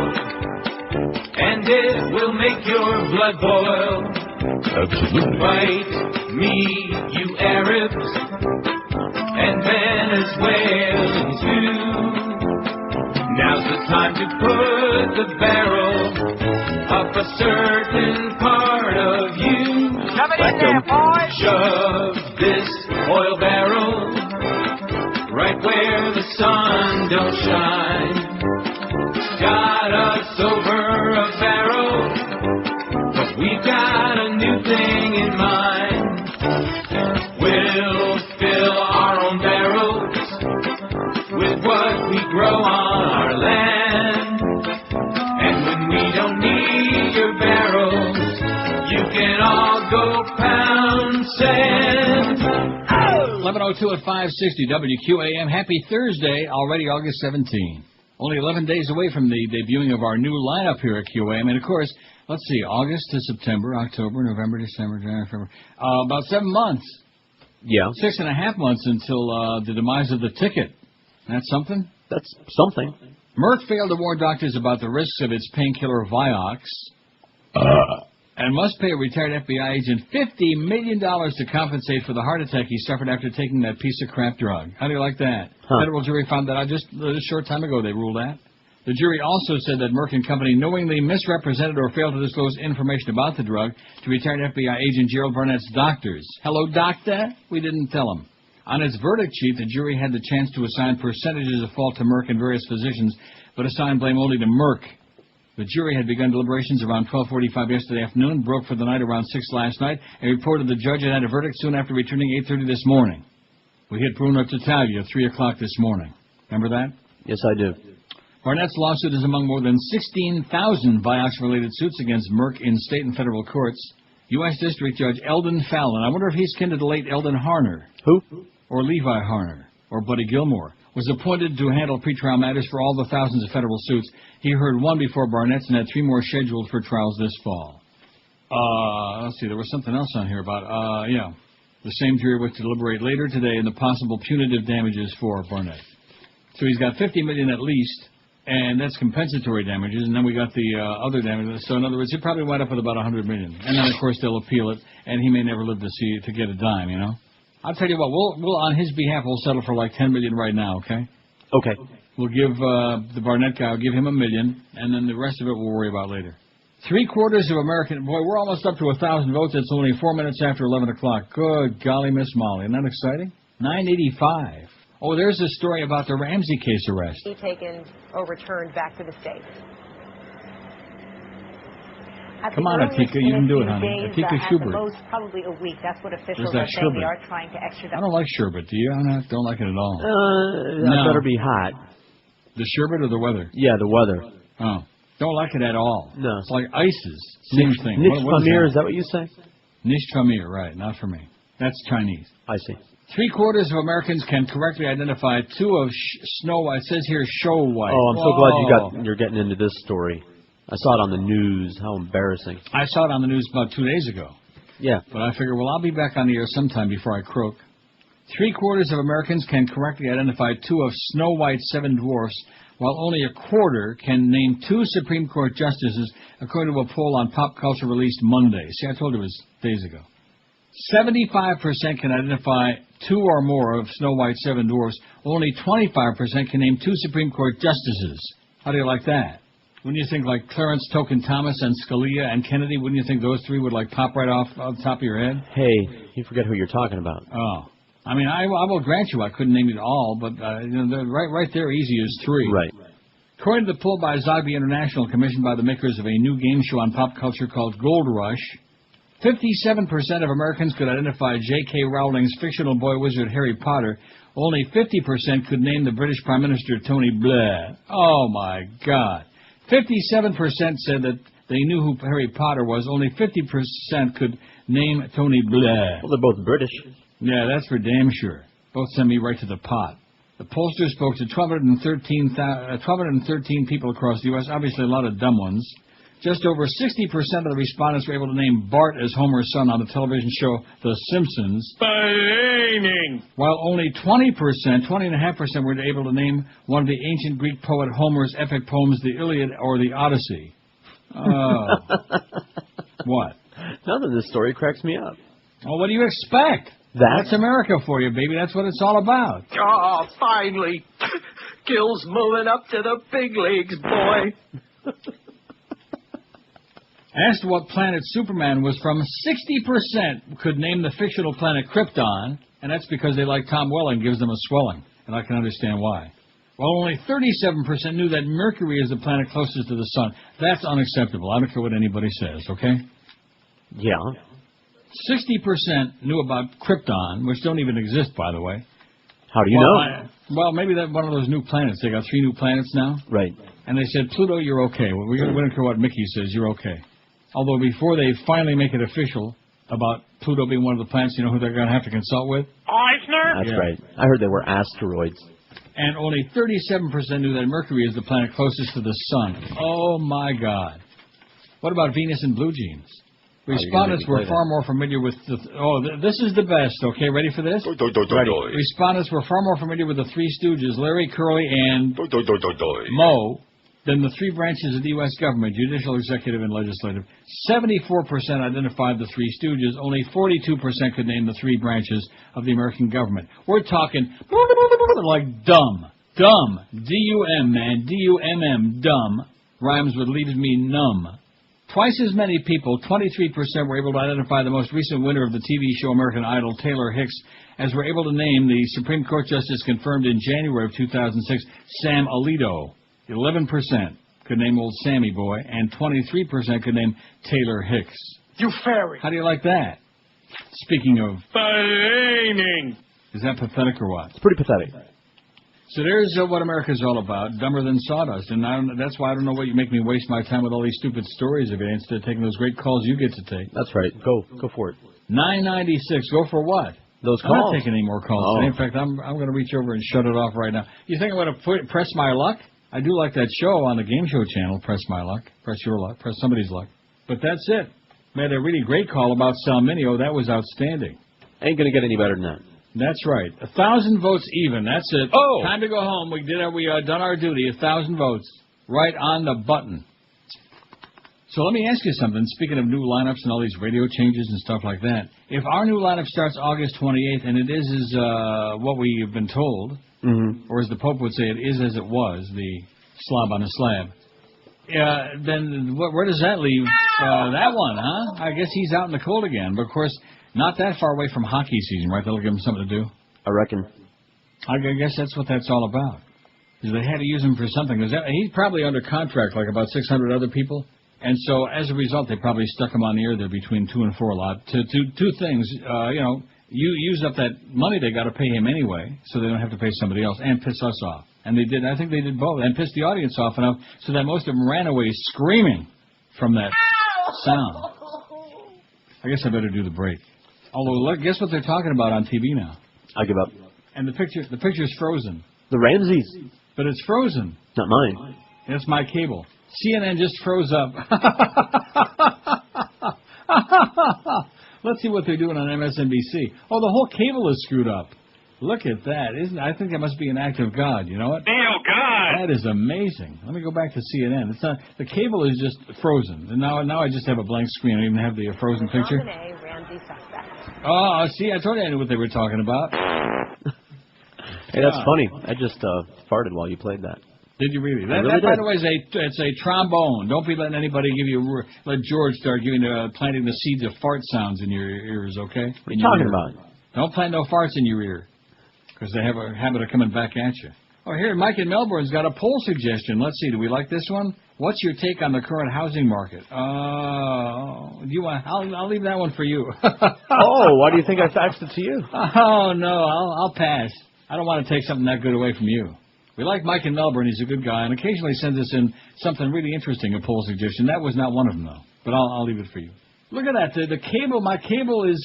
and it will make your blood boil. Absolutely. Fight me, you Arabs, and Venezuelans too. Now's the time to put the barrel up a certain part of you. Shove it in there, boy. Shove this oil barrel right where the sun don't shine. Got us over a barrel, but we've got a new thing in mind. We'll fill our own barrels with what we grow on our land. And when we don't need your barrels, you can all go pound sand. 11:02 at 560 WQAM. Happy Thursday, already August 17. Only 11 days away from the debuting of our new lineup here at QAM. And, of course, let's see, August to September, October, November, December, January, February. About 7 months. Yeah. 6.5 months until the demise of the ticket. That's something? That's something. Merck failed to warn doctors about the risks of its painkiller Vioxx. And must pay a retired FBI agent $50 million to compensate for the heart attack he suffered after taking that piece of crap drug. How do you like that? Federal jury found that out just a short time ago. They ruled that. The jury also said that Merck & Company knowingly misrepresented or failed to disclose information about the drug to retired FBI agent Gerald Barnett's doctors. Hello, doctor? We didn't tell him. On its verdict sheet, the jury had the chance to assign percentages of fault to Merck and various physicians, but assigned blame only to Merck. The jury had begun deliberations around 12:45 yesterday afternoon, broke for the night around 6 last night, and reported the judge had a verdict soon after returning 8:30 this morning. We hit Bruno Tattaglia at 3 o'clock this morning. Remember that? Yes, I do. Barnett's lawsuit is among more than 16,000 Vioxx-related suits against Merck in state and federal courts. U.S. District Judge Eldon Fallon, I wonder if he's kin to the late Eldon Harner. Who? Or Levi Harner. Or Buddy Gilmore. Was appointed to handle pretrial matters for all the thousands of federal suits. He heard one before Barnett's and had 3 more scheduled for trials this fall. Let's see, there was something else on here about, the same jury was to deliberate later today in the possible punitive damages for Barnett. So he's got $50 million at least, and that's compensatory damages, and then we got the other damages. So in other words, he probably wind up with about $100 million. And then, of course, they'll appeal it, and he may never live to get a dime, you know? I'll tell you what, we'll on his behalf, we'll settle for like $10 million right now, okay? Okay. We'll give the Barnett guy, I'll give him $1 million, and then the rest of it we'll worry about later. 3/4 of American, boy, we're almost up to 1,000 votes. It's only 4 minutes after 11 o'clock. Good golly, Miss Molly. Isn't that exciting? 985. Oh, there's a story about the Ramsey case arrest. He taken or returned back to the States. Come on, Atika, you can do it, honey. Atika Schubert. At most, probably a week. That's what officials that are saying. They sherbet? are trying to extradite. I don't like sherbet. Do you? I don't like it at all. That better be hot. The sherbet or the weather? Yeah, the weather. Oh. Don't like it at all. No. It's like ices. Same thing. Nish is that what you say? Nish Tamir, right. Not for me. That's Chinese. I see. 3/4 of Americans can correctly identify 2 of Snow White. It says here Show White. Oh, I'm so glad you're getting into this story. I saw it on the news. How embarrassing. I saw it on the news about 2 days ago. Yeah. But I figure, well, I'll be back on the air sometime before I croak. 3/4 of Americans can correctly identify 2 of Snow White's 7 dwarfs, while only 1/4 can name 2 Supreme Court justices, according to a poll on Pop Culture released Monday. See, I told you it was days ago. 75% can identify 2 or more of Snow White's 7 dwarfs. Only 25% can name 2 Supreme Court justices. How do you like that? Wouldn't you think like Clarence Token Thomas and Scalia and Kennedy? Wouldn't you think those three would like pop right off the top of your head? Hey, you forget who you're talking about. Oh. I mean, I will grant you I couldn't name it all, but right there, easy is three. Right. According to the poll by Zogby International, commissioned by the makers of a new game show on pop culture called Gold Rush, 57% of Americans could identify J.K. Rowling's fictional boy wizard Harry Potter. Only 50% could name the British Prime Minister Tony Blair. Oh, my God. 57% said that they knew who Harry Potter was. Only 50% could name Tony Blair. Well, they're both British. Yeah, that's for damn sure. Both send me right to the pot. The pollster spoke to 1,213 people across the U.S., obviously a lot of dumb ones. Just over 60% of the respondents were able to name Bart as Homer's son on the television show The Simpsons. While only 20.5% were able to name one of the ancient Greek poet Homer's epic poems, the Iliad or the Odyssey. Oh. What? Nothing. This story cracks me up. Well, what do you expect? That's America for you, baby. That's what it's all about. Oh, finally. Gil's moving up to the big leagues, boy. Asked what planet Superman was from, 60% could name the fictional planet Krypton, and that's because they like Tom Welling, gives them a swelling, and I can understand why. While only 37% knew that Mercury is the planet closest to the sun. That's unacceptable. I don't care what anybody says, okay? Yeah. 60% knew about Krypton, which don't even exist, by the way. How do you know? Well, maybe that's one of those new planets. They got 3 new planets now. Right. And they said, Pluto, you're okay. We don't care what Mickey says, you're okay. Although before they finally make it official about Pluto being one of the planets, you know who they're going to have to consult with? Eisner? That's right. I heard they were asteroids. And only 37% knew that Mercury is the planet closest to the sun. Oh, my God. What about Venus and blue jeans? Respondents were far more familiar with this is the best, okay? Ready for this? Ready. Respondents were far more familiar with the Three Stooges, Larry, Curly, and Moe, than the 3 branches of the U.S. government, judicial, executive, and legislative. 74% identified the Three Stooges. Only 42% could name the 3 branches of the American government. We're talking like dumb. Dumb. D-U-M, man. D-U-M-M. Dumb. Rhymes with leaves me numb. Twice as many people, 23%, were able to identify the most recent winner of the TV show American Idol, Taylor Hicks, as were able to name the Supreme Court Justice confirmed in January of 2006, Sam Alito. 11% could name old Sammy Boy, and 23% could name Taylor Hicks. You fairy. How do you like that? Speaking of... Ballooning. Is that pathetic or what? It's pretty pathetic. So there's what America's all about, dumber than sawdust. And that's why I don't know what you make me waste my time with all these stupid stories of it instead of taking those great calls you get to take. That's right. Go for it. 996. Go for what? Those calls. I'm not taking any more calls today. In fact, I'm going to reach over and shut it off right now. You think I'm going to press my luck? I do like that show on the Game Show channel, Press My Luck, Press Your Luck, Press Somebody's Luck. But that's it. Made a really great call about Salminio. That was outstanding. Ain't going to get any better than that. That's right. 1,000 votes even. That's it. Oh! Time to go home. We done our duty. 1,000 votes. Right on the button. So let me ask you something. Speaking of new lineups and all these radio changes and stuff like that, if our new lineup starts August 28th, and it is what we have been told, or as the Pope would say, it is as it was, the slob on a slab, then where does that leave that one, huh? I guess he's out in the cold again. But, of course, not that far away from hockey season, right? That'll give him something to do. I reckon. I guess that's what that's all about. Because they had to use him for something. He's probably under contract like about 600 other people. And so, as a result, they probably stuck him on the air there between 2 and 4 a lot. Two things, you use up that money they got to pay him anyway, so they don't have to pay somebody else, and piss us off. And they did. I think they did both, and pissed the audience off enough so that most of them ran away screaming from that sound. I guess I better do the break. Although, look, guess what they're talking about on TV now? I give up. And the picture's frozen. The Ramseys. But it's frozen. Not mine. That's my cable. CNN just froze up. Let's see what they're doing on MSNBC. Oh, the whole cable is screwed up. Look at that. I think that must be an act of God. You know what? Oh, God. That is amazing. Let me go back to CNN. It's not, the cable is just frozen. And now I just have a blank screen. I don't even have the frozen picture. JonBenét Ramsey suspect. Oh, see, I told you I knew what they were talking about. Hey, that's funny. I just farted while you played that. Did you really? I That, really by did. the way, it's a trombone. Don't be letting anybody let George start planting the seeds of fart sounds in your ears, okay? What are you talking about? Don't plant no farts in your ear, because they have a habit of coming back at you. Oh, here, Mike in Melbourne's got a poll suggestion. Let's see, do we like this one? What's your take on the current housing market? Do you want? I'll leave that one for you. Oh, why do you think I faxed it to you? Oh no, I'll pass. I don't want to take something that good away from you. We like Mike in Melbourne. He's a good guy, and occasionally sends us in something really interesting, a poll suggestion. That was not one of them, though. But I'll leave it for you. Look at that. The cable, my cable is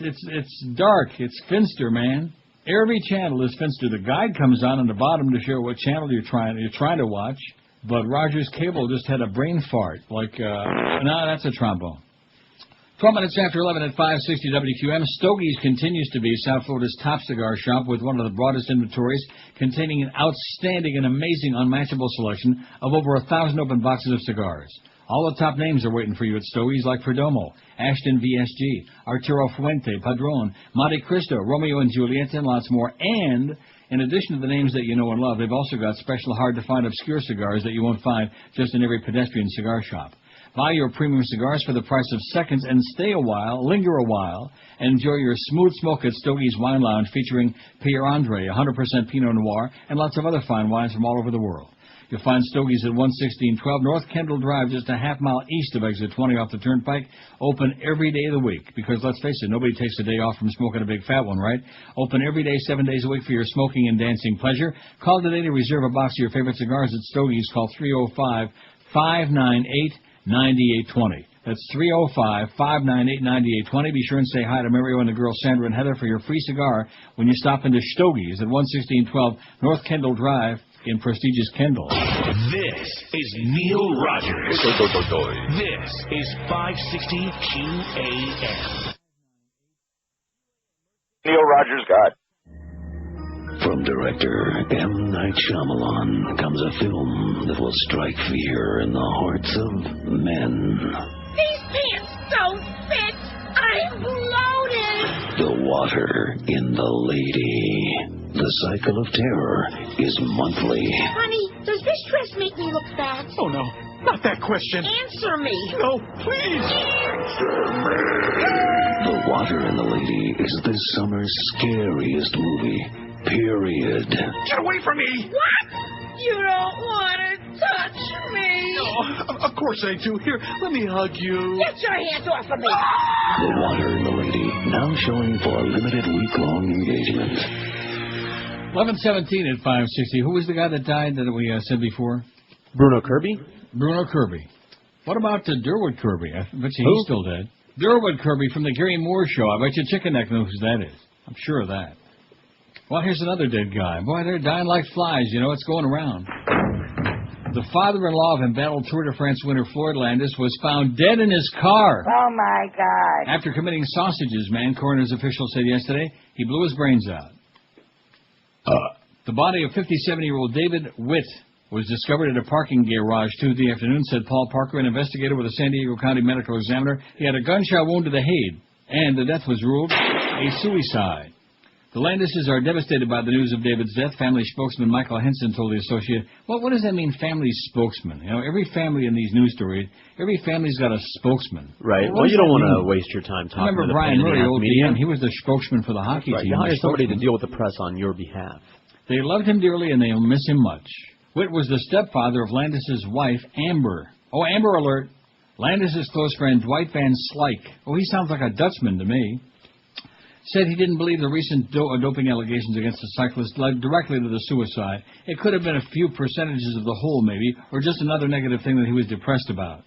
it's dark. It's finster, man. Every channel is finster. The guide comes on the bottom to show what channel you're trying to watch. But Roger's cable just had a brain fart. No, that's a trombone. 12 minutes after 11 at 560 WQM, Stogie's continues to be South Florida's top cigar shop with one of the broadest inventories, containing an outstanding and amazing unmatchable selection of over 1,000 open boxes of cigars. All the top names are waiting for you at Stogie's, like Perdomo, Ashton VSG, Arturo Fuente, Padron, Monte Cristo, Romeo and Juliet, and lots more. And in addition to the names that you know and love, they've also got special, hard-to-find, obscure cigars that you won't find just in every pedestrian cigar shop. Buy your premium cigars for the price of seconds and stay a while, linger a while, and enjoy your smooth smoke at Stogie's Wine Lounge featuring Pierre Andre, 100% Pinot Noir, and lots of other fine wines from all over the world. You'll find Stogie's at 11612 North Kendall Drive, just a half mile east of exit 20 off the Turnpike, open every day of the week. Because let's face it, nobody takes a day off from smoking a big fat one, right? Open every day, 7 days a week for your smoking and dancing pleasure. Call today to reserve a box of your favorite cigars at Stogie's. Call 305-598-9820. That's 305-598-9820. Be sure and say hi to Mario and the girls Sandra and Heather for your free cigar when you stop into Stogie's at 11612 North Kendall Drive in prestigious Kendall. This is Neil Rogers. This is 560 QAM. Neil Rogers God. From director M. Night Shyamalan comes a film that will strike fear in the hearts of men. These pants don't fit. I'm bloated. The water in the lady. The cycle of terror is monthly. Honey, does this dress make me look fat? Oh, no. Not that question. Answer me. No, please. The water in the lady is this summer's scariest movie. Period. Get away from me. What? You don't want to touch me. Oh, of course I do. Here, let me hug you. Get your hands off of me. The water in the lady, now showing for a limited week-long engagement. 11:17 at 560. Who was the guy that died that we said before? Bruno Kirby? Bruno Kirby. What about Durwood Kirby? I bet you Who? he's still dead. Durwood Kirby from the Gary Moore Show. I bet you Chicken Neck knows who that is. I'm sure of that. Well, here's another dead guy. Boy, they're dying like flies. You know, it's going around. The father-in-law of embattled Tour de France winner Floyd Landis was found dead in his car. Oh, my God. After committing sausages, man, coroner's officials said yesterday, he blew his brains out. The body of 57-year-old David Witt was discovered at a parking garage Tuesday afternoon, said Paul Parker, an investigator with the San Diego County Medical Examiner. He had a gunshot wound to the head, and the death was ruled a suicide. The Landises are devastated by the news of David's death. Family spokesman Michael Henson told the Associated. Well, what does that mean, family spokesman? You know, every family in these news stories, every family's got a spokesman. Right. Well, you don't want to waste your time talking Remember to Brian Murray, old media. DM, he was the spokesman for the hockey Right. team. You hire somebody to spokesman. deal with the press on your behalf. They loved him dearly, and they'll miss him much. Witt was the stepfather of Landis' wife, Amber. Oh, Amber alert. Landis' close friend, Dwight Van Slyke. Oh, he sounds like a Dutchman to me. Said he didn't believe the recent doping allegations against the cyclist led directly to the suicide. It could have been a few percentages of the whole, maybe, or just another negative thing that he was depressed about.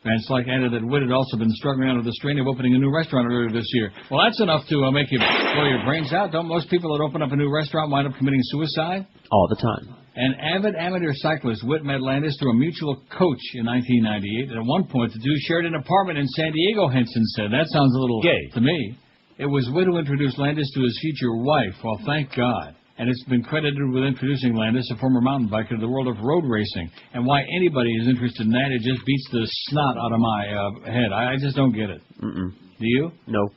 Van Slyke added that Witt had also been struggling under the strain of opening a new restaurant earlier this year. Well, that's enough to make you blow your brains out. Don't most people that open up a new restaurant wind up committing suicide? All the time. An avid amateur cyclist, Witt met Landis through a mutual coach in 1998. And at one point, the two shared an apartment in San Diego, Henson said. That sounds a little gay to me. It was Witt who introduced Landis to his future wife. Well, thank God. And it's been credited with introducing Landis, a former mountain biker, to the world of road racing. And why anybody is interested in that, it just beats the snot out of my head. I just don't get it. Mm-mm. Do you? No.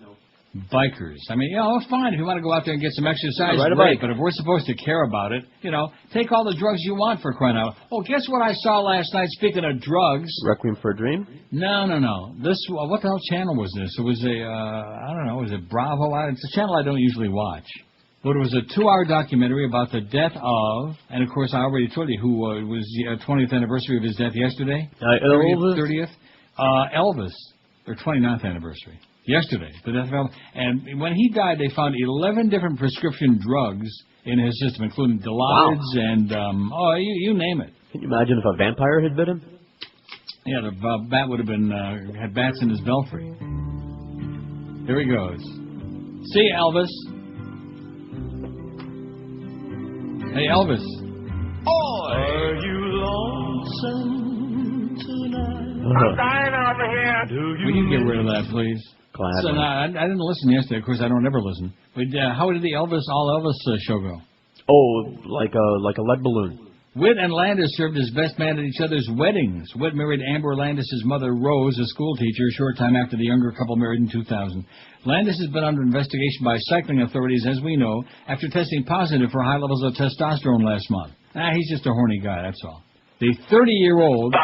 Bikers. I mean, fine if you want to go out there and get some exercise, Ride a great, bike. but if we're supposed to care about it, take all the drugs you want for crying out. Oh, guess what I saw last night, speaking of drugs? Requiem for a Dream? No. What the hell channel was this? It was I don't know, was it Bravo? It's a channel I don't usually watch. But it was a 2-hour documentary about the death of, and of course I already told you who was the 20th anniversary of his death yesterday. Elvis? 30th? Elvis, their 29th anniversary. Yesterday, the death of Elvis. And when he died, they found 11 different prescription drugs in his system, including Dilaudid and, you name it. Can you imagine if a vampire had bit him? Yeah, the bat would have been, had bats in his belfry. Here he goes. See, Elvis. Hey, Elvis. Are you lonesome tonight? I'm dying over here. Will you get rid of that, please? Gladly. So, I didn't listen yesterday. Of course, I don't ever listen. But how did the All Elvis show go? Oh, like a lead balloon. Whit and Landis served as best man at each other's weddings. Whit married Amber Landis' mother, Rose, a school teacher, a short time after the younger couple married in 2000. Landis has been under investigation by cycling authorities, as we know, after testing positive for high levels of testosterone last month. He's just a horny guy, that's all. The 30-year-old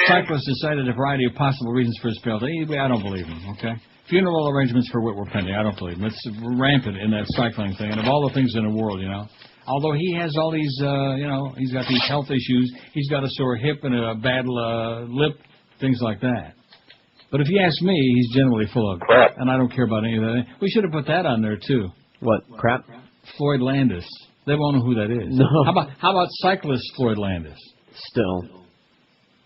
cyclist decided a variety of possible reasons for his failure. I don't believe him, okay? Funeral arrangements for Whit were pending. I don't believe him. It's rampant in that cycling thing. And of all the things in the world, although he has all these, he's got these health issues. He's got a sore hip and a bad lip, things like that. But if you ask me, he's generally full of crap, and I don't care about any of that. We should have put that on there, too. What, crap? Floyd Landis. They won't know who that is. No. How about cyclist Floyd Landis? Still.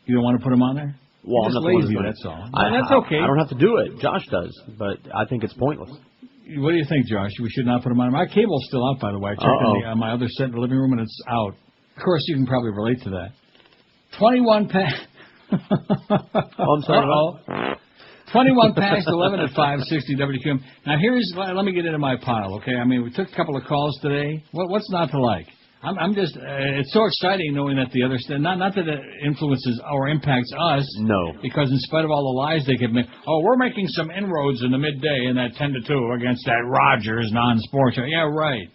You don't want to put him on there? Well, You're I'm just not lazy, the one that's all. That's okay. I don't have to do it. Josh does, but I think it's pointless. What do you think, Josh? We should not put him on. My cable's still out, by the way. I checked on my other set in the living room, and it's out. Of course, you can probably relate to that. 21 past... I'm sorry. 21 past 11 at 560 WQM. Now, let me get into my pile, okay? I mean, we took a couple of calls today. What's not to like? I'm just, it's so exciting knowing that the other, not that it influences or impacts us. No. Because in spite of all the lies they could make, we're making some inroads in the midday in that 10-2 against that Rogers non-sports. Yeah, right.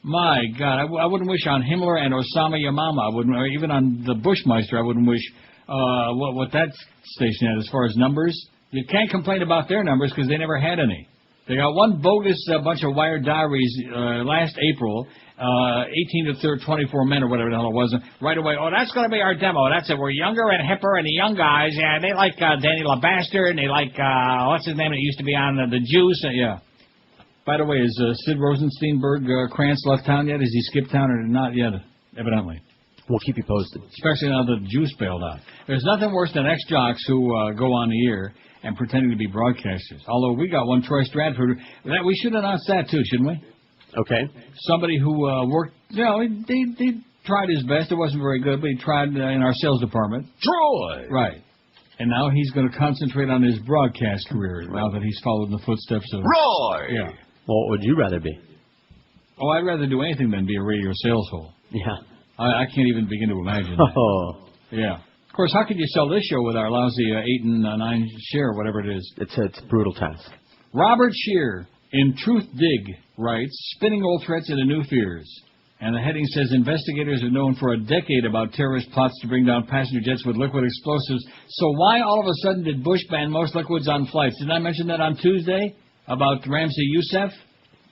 My God, I wouldn't wish on Himmler and Osama Yamama. I wouldn't, or even on the Bushmeister, I wouldn't wish what that station had as far as numbers. You can't complain about their numbers because they never had any. They got one bogus bunch of wired diaries last April, 18 to 24 men or whatever the hell it was. Right away, that's going to be our demo. That's it. We're younger and hipper, and the young guys, they like Danny LaBaster, and they like, what's his name that used to be on the Juice? Yeah. By the way, is Sid Rosensteinberg Krantz left town yet? Has he skipped town or not yet? Evidently. We'll keep you posted. Especially now the Juice bailed out. There's nothing worse than ex-jocks who go on the air and pretending to be broadcasters. Although we got one, Troy Stratford. We should announce that too, shouldn't we? Okay. Somebody who worked, he tried his best. It wasn't very good, but he tried in our sales department. Troy! Right. And now he's going to concentrate on his broadcast career now that he's followed in the footsteps of... Roy! Yeah. Well, what would you rather be? Oh, I'd rather do anything than be a radio sales hole. Yeah. I can't even begin to imagine that. Oh. Yeah. Of course, how could you sell this show with our lousy 8 and 9 share, whatever it is? It's a brutal task. Robert Shear, in Truth Dig, writes, spinning old threats into new fears. And the heading says, investigators have known for a decade about terrorist plots to bring down passenger jets with liquid explosives. So why all of a sudden did Bush ban most liquids on flights? Didn't I mention that on Tuesday about Ramsey Youssef?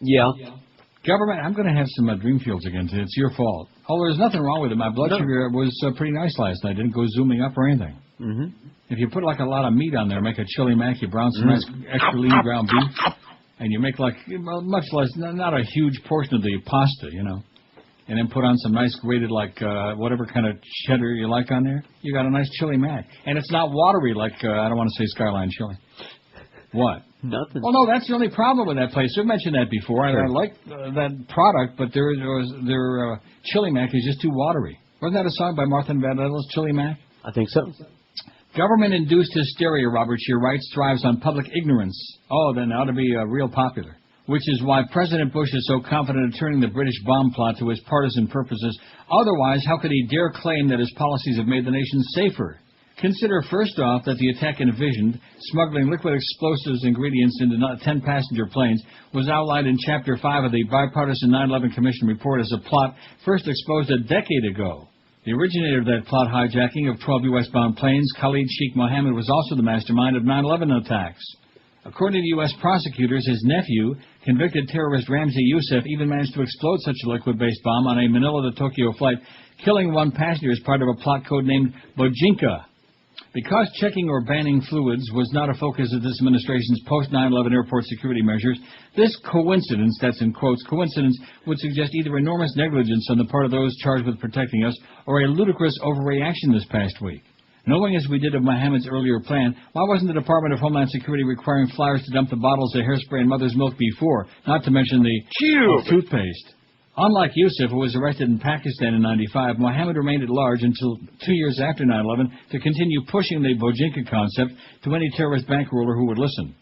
Yeah. Government, I'm going to have some Dreamfields again today. It's your fault. Oh, there's nothing wrong with it. My blood sugar was pretty nice last night. Didn't go zooming up or anything. Mm-hmm. If you put like a lot of meat on there, make a chili mac, you brown some nice extra lean ground beef, and you make like much less, not a huge portion of the pasta, and then put on some nice grated like whatever kind of cheddar you like on there, you got a nice chili mac. And it's not watery like, I don't want to say Skyline chili. What? Nothing. Well, no, that's the only problem with that place. We've mentioned that before. Sure. I like that product, but their chili mac is just too watery. Wasn't that a song by Martha Vandellas, Chili Mac? I think so. Government-induced hysteria, Robert Shear writes, thrives on public ignorance. Oh, then it ought to be real popular. Which is why President Bush is so confident in turning the British bomb plot to his partisan purposes. Otherwise, how could he dare claim that his policies have made the nation safer? Consider first off that the attack envisioned, smuggling liquid explosives ingredients into 10 passenger planes, was outlined in Chapter 5 of the bipartisan 9/11 Commission report as a plot first exposed a decade ago. The originator of that plot hijacking of 12 U.S.-bound planes, Khalid Sheikh Mohammed, was also the mastermind of 9/11 attacks. According to U.S. prosecutors, his nephew, convicted terrorist Ramsey Youssef, even managed to explode such a liquid-based bomb on a Manila to Tokyo flight, killing one passenger as part of a plot codenamed Bojinka. Because checking or banning fluids was not a focus of this administration's post-9/11 airport security measures, this coincidence, that's in quotes, coincidence, would suggest either enormous negligence on the part of those charged with protecting us or a ludicrous overreaction this past week. Knowing as we did of Mohammed's earlier plan, why wasn't the Department of Homeland Security requiring flyers to dump the bottles of hairspray and mother's milk before, not to mention the toothpaste? Unlike Yusuf, who was arrested in Pakistan in '95, Mohammed remained at large until 2 years after 9/11 to continue pushing the Bojinka concept to any terrorist bankroller who would listen.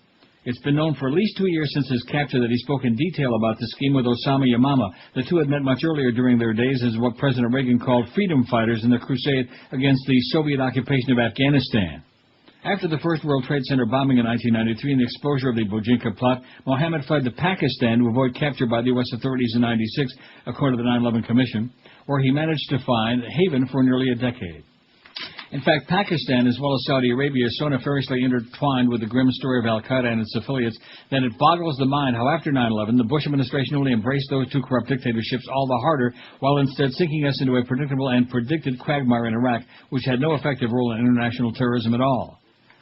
It's been known for at least 2 years since his capture that he spoke in detail about the scheme with Osama Yamama. The two had met much earlier during their days as what President Reagan called freedom fighters in the crusade against the Soviet occupation of Afghanistan. After the First World Trade Center bombing in 1993 and the exposure of the Bojinka plot, Mohammed fled to Pakistan to avoid capture by the U.S. authorities in '96, according to the 9/11 Commission, where he managed to find a haven for nearly a decade. In fact, Pakistan, as well as Saudi Arabia, is so nefariously intertwined with the grim story of al-Qaeda and its affiliates that it boggles the mind how after 9/11 the Bush administration only embraced those two corrupt dictatorships all the harder, while instead sinking us into a predictable and predicted quagmire in Iraq, which had no effective role in international terrorism at all.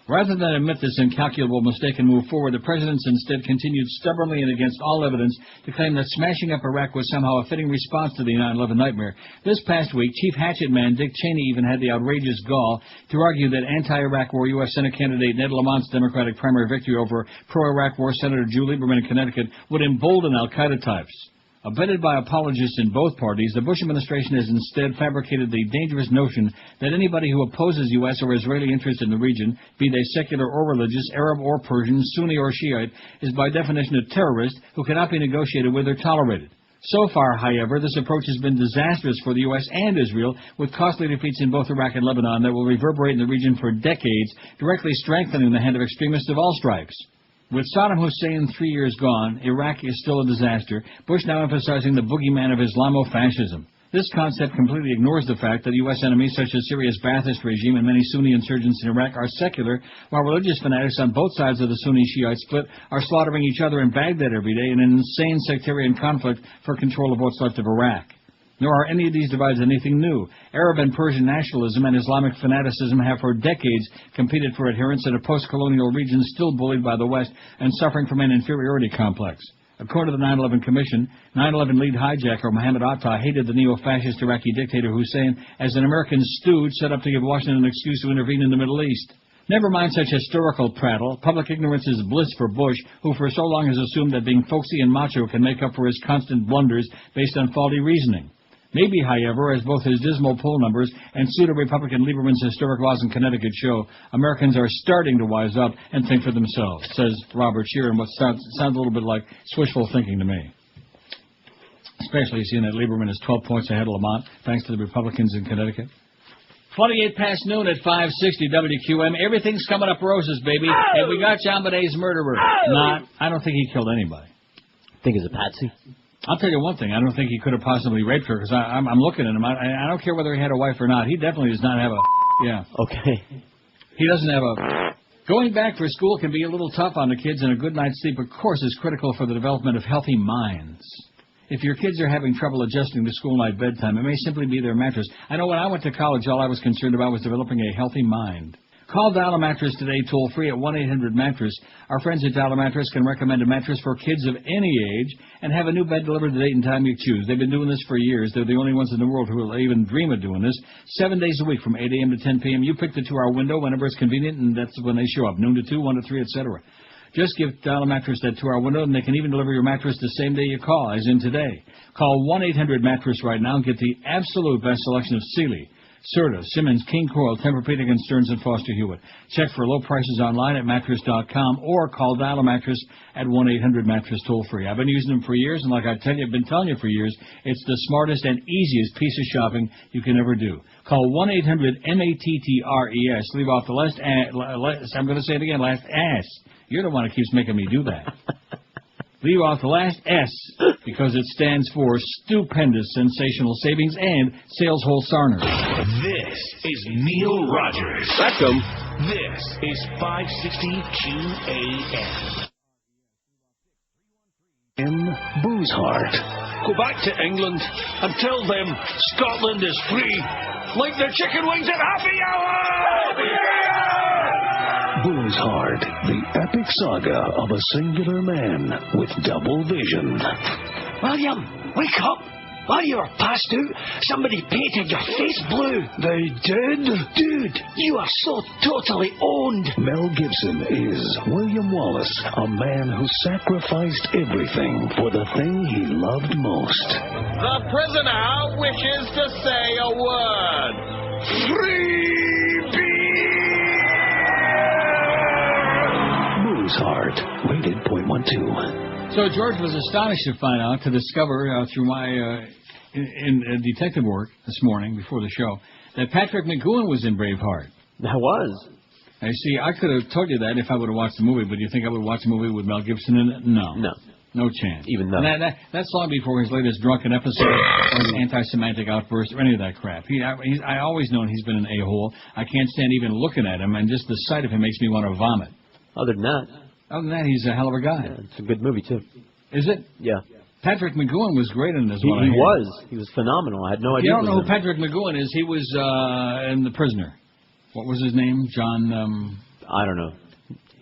Rather than admit this incalculable mistake and move forward, the presidents instead continued stubbornly and against all evidence to claim that smashing up Iraq was somehow a fitting response to the 9/11 nightmare. This past week, Chief Hatchet Man Dick Cheney even had the outrageous gall to argue that anti-Iraq war U.S. Senate candidate Ned Lamont's Democratic primary victory over pro-Iraq war Senator Drew Lieberman in Connecticut would embolden al-Qaeda types. Abetted by apologists in both parties, the Bush administration has instead fabricated the dangerous notion that anybody who opposes U.S. or Israeli interests in the region, be they secular or religious, Arab or Persian, Sunni or Shiite, is by definition a terrorist who cannot be negotiated with or tolerated. So far, however, this approach has been disastrous for the U.S. and Israel, with costly defeats in both Iraq and Lebanon that will reverberate in the region for decades, directly strengthening the hand of extremists of all stripes. With Saddam Hussein 3 years gone, Iraq is still a disaster, Bush now emphasizing the boogeyman of Islamofascism. This concept completely ignores the fact that U.S. enemies such as Syria's Ba'athist regime and many Sunni insurgents in Iraq are secular, while religious fanatics on both sides of the Sunni-Shiite split are slaughtering each other in Baghdad every day in an insane sectarian conflict for control of what's left of Iraq. Nor are any of these divides anything new. Arab and Persian nationalism and Islamic fanaticism have for decades competed for adherence in a post-colonial region still bullied by the West and suffering from an inferiority complex. According to the 9/11 Commission, 9/11 lead hijacker Mohammed Atta hated the neo-fascist Iraqi dictator Hussein as an American stooge set up to give Washington an excuse to intervene in the Middle East. Never mind such historical prattle. Public ignorance is bliss for Bush, who for so long has assumed that being folksy and macho can make up for his constant blunders based on faulty reasoning. Maybe, however, as both his dismal poll numbers and pseudo-Republican Lieberman's historic laws in Connecticut show, Americans are starting to wise up and think for themselves, says Robert Scheer, in what sounds a little bit like wishful thinking to me. Especially seeing that Lieberman is 12 points ahead of Lamont, thanks to the Republicans in Connecticut. 28 past noon at 560 WQM. Everything's coming up roses, baby. And we got JonBenét's murderer. I don't think he killed anybody. Think he's a patsy? I'll tell you one thing. I don't think he could have possibly raped her, because I'm looking at him. I don't care whether he had a wife or not. He definitely does not have a... Yeah. Okay. He doesn't have a... Going back for school can be a little tough on the kids, and a good night's sleep, of course, is critical for the development of healthy minds. If your kids are having trouble adjusting to school night bedtime, it may simply be their mattress. I know when I went to college, all I was concerned about was developing a healthy mind. Call Dollar Mattress today, toll-free at 1-800-MATTRESS. Our friends at Dollar Mattress can recommend a mattress for kids of any age and have a new bed delivered the date and time you choose. They've been doing this for years. They're the only ones in the world who will even dream of doing this. 7 days a week from 8 a.m. to 10 p.m. You pick the 2-hour window whenever it's convenient, and that's when they show up, noon to 2, 1 to 3, etc. Just give Dollar Mattress that 2-hour window, and they can even deliver your mattress the same day you call, as in today. Call 1-800-MATTRESS right now and get the absolute best selection of Sealy, Serta, Simmons, King Coil, Tempur-Pedic, and Stearns & Foster Hewitt. Check for low prices online at mattress.com or call Dial a Mattress at 1-800-MATTRESS toll-free. I've been using them for years, and like I've been telling you for years, it's the smartest and easiest piece of shopping you can ever do. Call 1-800-MATTRES. Leave off the last I'm going to say it again, last ass. You're the one that keeps making me do that. Leave off the last S because it stands for stupendous, sensational savings and sales whole sarners. This is Neil Rogers. Beckham. This is 560 QAM. Boozeheart. Go back to England and tell them Scotland is free, like their chicken wings at happy hour! Happy hour! Boozeheart, the epic saga of a singular man with double vision. William, wake up! While you were passed out, somebody painted your face blue. They did? Dude, you are so totally owned. Mel Gibson is William Wallace, a man who sacrificed everything for the thing he loved most. The prisoner wishes to say a word. Free Boozeheart, rated .12. So George was astonished to find out, to discover through my in detective work this morning before the show, that Patrick McGowan was in Braveheart. That was. I see. I could have told you that if I would have watched the movie, but do you think I would watch a movie with Mel Gibson in it? No. No. No chance. Even though. That's long before his latest drunken episode or his anti-Semitic outburst or any of that crap. I always known he's been an a-hole. I can't stand even looking at him, and just the sight of him makes me want to vomit. Other than that, he's a hell of a guy. Yeah, it's a good movie, too. Is it? Yeah. Patrick McGowan was great in this one. He was. He was phenomenal. I had no idea. You don't know who Patrick McGowan is? He was in The Prisoner. What was his name? John... I don't know.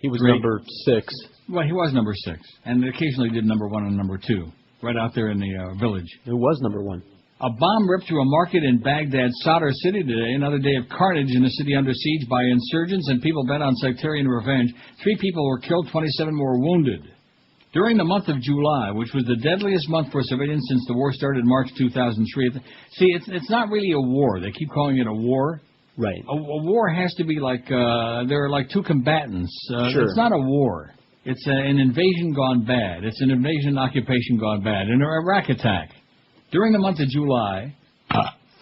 He was great. number 6. Well, he was number 6. And occasionally did number 1 and number 2. Right out there in the village. Who was number 1? A bomb ripped through a market in Baghdad's Sadr city today. Another day of carnage in a city under siege by insurgents and people bent on sectarian revenge. 3 people were killed, 27 more wounded. During the month of July, which was the deadliest month for civilians since the war started in March 2003. See, it's not really a war. They keep calling it a war. Right. A war has to be like, there are like 2 combatants. Sure. It's not a war. It's an invasion gone bad. It's an invasion occupation gone bad. An Iraq attack. During the month of July,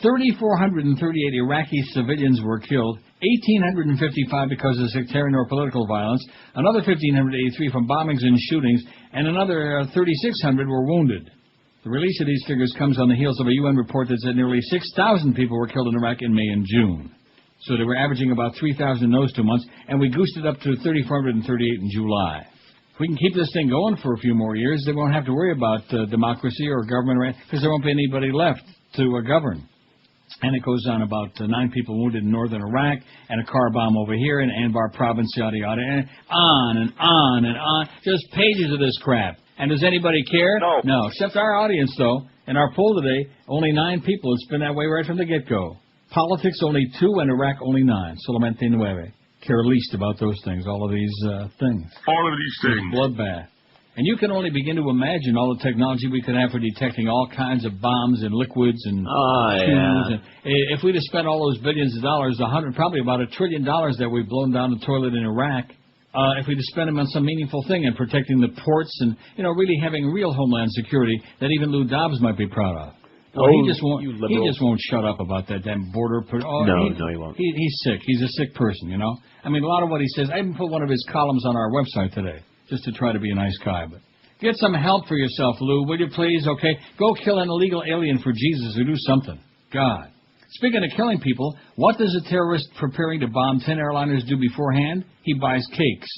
3,438 Iraqi civilians were killed, 1,855 because of sectarian or political violence, another 1,583 from bombings and shootings, and another 3,600 were wounded. The release of these figures comes on the heels of a UN report that said nearly 6,000 people were killed in Iraq in May and June. So they were averaging about 3,000 in those 2 months, and we goosed it up to 3,438 in July. If we can keep this thing going for a few more years, they won't have to worry about democracy or government, because there won't be anybody left to govern. And it goes on about 9 people wounded in northern Iraq, and a car bomb over here in Anbar province, yada, yada, and on and on and on. Just pages of this crap. And does anybody care? No. No, except our audience, though. In our poll today, only 9 people. It's been that way right from the get-go. Politics, only 2, and Iraq, only 9. Solamente 9. Care least about those things, all of these things. All of these things. Bloodbath. And you can only begin to imagine all the technology we could have for detecting all kinds of bombs and liquids and fumes. And if we'd have spent all those billions of dollars, probably about $1 trillion that we've blown down the toilet in Iraq, if we'd have spent them on some meaningful thing and protecting the ports and, really having real homeland security that even Lou Dobbs might be proud of. Well, he just won't shut up about that damn border. No, he won't. He's sick. He's a sick person, I mean, a lot of what he says. I even put one of his columns on our website today, just to try to be a nice guy. But get some help for yourself, Lou, will you please? Okay, go kill an illegal alien for Jesus or do something. God. Speaking of killing people, what does a terrorist preparing to bomb 10 airliners do beforehand? He buys cakes.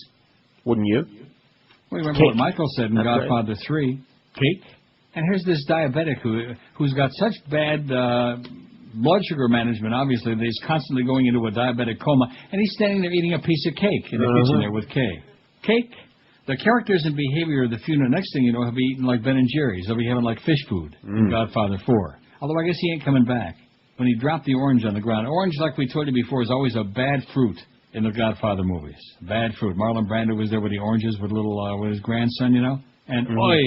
Wouldn't you? Well, remember what Michael said in Godfather 3. Cake. And here's this diabetic who's got such bad blood sugar management, obviously, that he's constantly going into a diabetic coma, and he's standing there eating a piece of cake in the kitchen there with Kay. Cake? The characters and behavior of the funeral, next thing you know, he'll be eating like Ben and Jerry's. He'll be having like fish food in Godfather 4. Although I guess he ain't coming back. When he dropped the orange on the ground. Orange, like we told you before, is always a bad fruit in the Godfather movies. Bad fruit. Marlon Brando was there with the oranges with his grandson, And oi!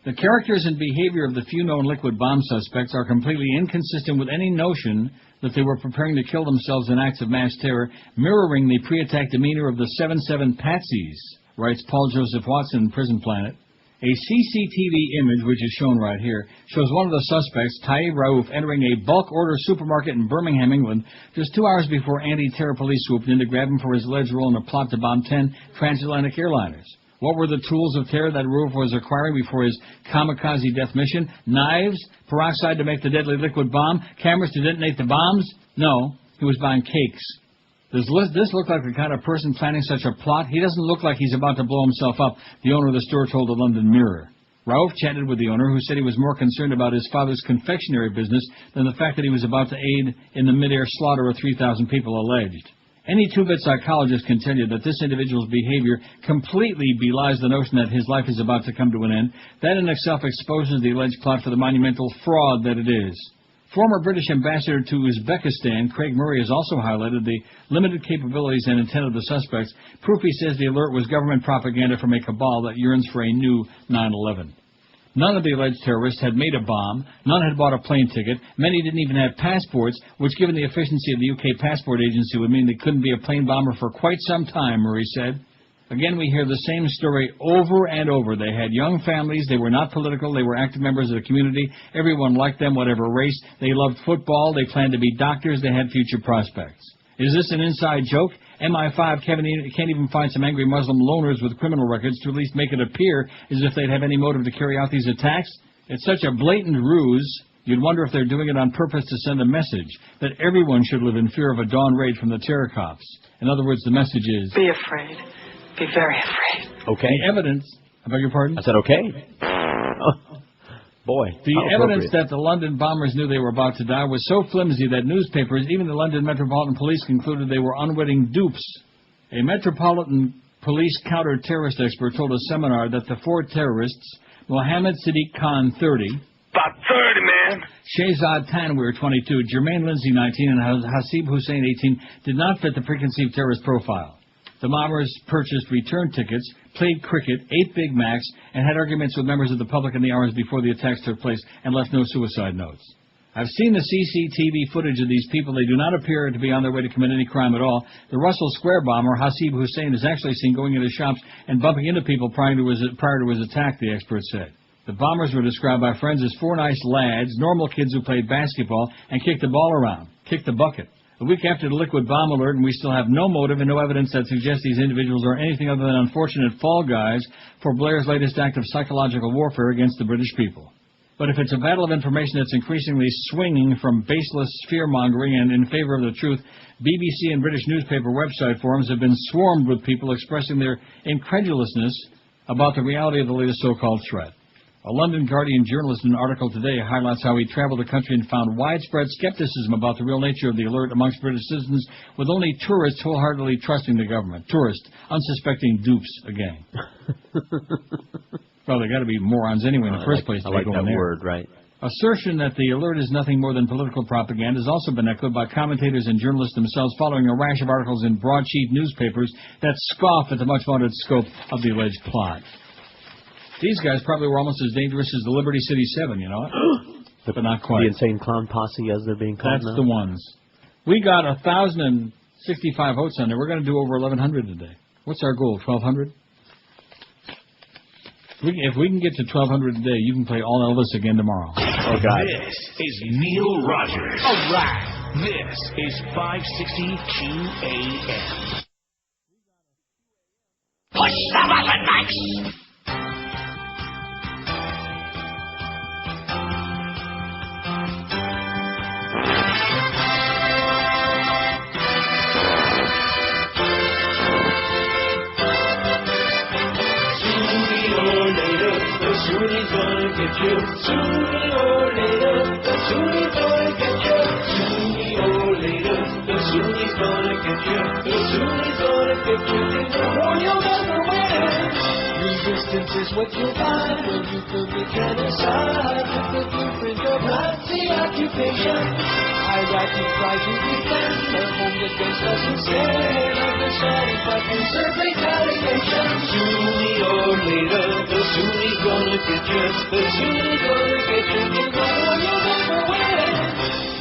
The characters and behavior of the few known liquid bomb suspects are completely inconsistent with any notion that they were preparing to kill themselves in acts of mass terror, mirroring the pre-attack demeanor of the 7-7 Patsies, writes Paul Joseph Watson in Prison Planet. A CCTV image, which is shown right here, shows one of the suspects, Taib Raouf, entering a bulk order supermarket in Birmingham, England, just 2 hours before anti-terror police swooped in to grab him for his alleged role in a plot to bomb 10 transatlantic airliners. What were the tools of terror that Raouf was acquiring before his kamikaze death mission? Knives? Peroxide to make the deadly liquid bomb? Cameras to detonate the bombs? No, he was buying cakes. Does this look like the kind of person planning such a plot? He doesn't look like he's about to blow himself up, the owner of the store told the London Mirror. Raouf chatted with the owner, who said he was more concerned about his father's confectionery business than the fact that he was about to aid in the mid-air slaughter of 3,000 people alleged. Any two-bit psychologist can tell you that this individual's behavior completely belies the notion that his life is about to come to an end. That in itself exposes the alleged plot for the monumental fraud that it is. Former British ambassador to Uzbekistan, Craig Murray, has also highlighted the limited capabilities and intent of the suspects. Proof, he says, the alert was government propaganda from a cabal that yearns for a new 9/11. None of the alleged terrorists had made a bomb. None had bought a plane ticket. Many didn't even have passports, which, given the efficiency of the UK passport agency, would mean they couldn't be a plane bomber for quite some time, Murray said. Again, we hear the same story over and over. They had young families. They were not political. They were active members of the community. Everyone liked them, whatever race. They loved football. They planned to be doctors. They had future prospects. Is this an inside joke? MI5 can't even find some angry Muslim loners with criminal records to at least make it appear as if they'd have any motive to carry out these attacks? It's such a blatant ruse, you'd wonder if they're doing it on purpose to send a message that everyone should live in fear of a dawn raid from the terror cops. In other words, the message is... Be afraid. Be very afraid. Okay. The evidence... I beg your pardon? I said okay. Boy. The evidence that the London bombers knew they were about to die was so flimsy that newspapers, even the London Metropolitan Police, concluded they were unwitting dupes. A Metropolitan Police counter-terrorist expert told a seminar that the 4 terrorists, Mohammed Sadiq Khan, 30, about 30, man, Shehzad Tanweer, 22, Jermaine Lindsay, 19, and Hasib Hussein, 18, did not fit the preconceived terrorist profile. The bombers purchased return tickets, played cricket, ate Big Macs, and had arguments with members of the public in the hours before the attacks took place, and left no suicide notes. I've seen the CCTV footage of these people. They do not appear to be on their way to commit any crime at all. The Russell Square bomber, Hasib Hussein, is actually seen going into shops and bumping into people prior to his attack, the expert said. The bombers were described by friends as 4 nice lads, normal kids who played basketball and kicked the ball around, kicked the bucket. A week after the liquid bomb alert, and we still have no motive and no evidence that suggests these individuals are anything other than unfortunate fall guys for Blair's latest act of psychological warfare against the British people. But if it's a battle of information that's increasingly swinging from baseless fear-mongering and in favor of the truth, BBC and British newspaper website forums have been swarmed with people expressing their incredulousness about the reality of the latest so-called threat. A London Guardian journalist in an article today highlights how he traveled the country and found widespread skepticism about the real nature of the alert amongst British citizens, with only tourists wholeheartedly trusting the government. Tourists, unsuspecting dupes again. Well, they got to be morons anyway in the first place. I like that word, right. Assertion that the alert is nothing more than political propaganda has also been echoed by commentators and journalists themselves, following a rash of articles in broadsheet newspapers that scoff at the much-vaunted scope of the alleged plot. These guys probably were almost as dangerous as the Liberty City 7, you know? But not quite. The insane clown posse, as they're being called. That's now. the ones. We got 1,065 votes on there. We're going to do over 1,100 today. What's our goal, 1,200? If we can get to 1,200 today, you can play all Elvis again tomorrow. Oh, God. This is Neil Rogers. All right. This is 560 QAM. Push the button, Max! Soonie's gonna get you. Soonie or later, the Soonie's gonna get you. Soonie or later, the Soonie's gonna get you. The Soonie's gonna get you. In the war you'll never win. Resistance is what you'll find when you commit genocide. With the blueprint of Nazi occupation. I that you try to defend the home that based us instead of deciding but deserve retaliation. Sooner or later, the Sunni's gonna get you. The Sunni's gonna get you. You know you'll never win.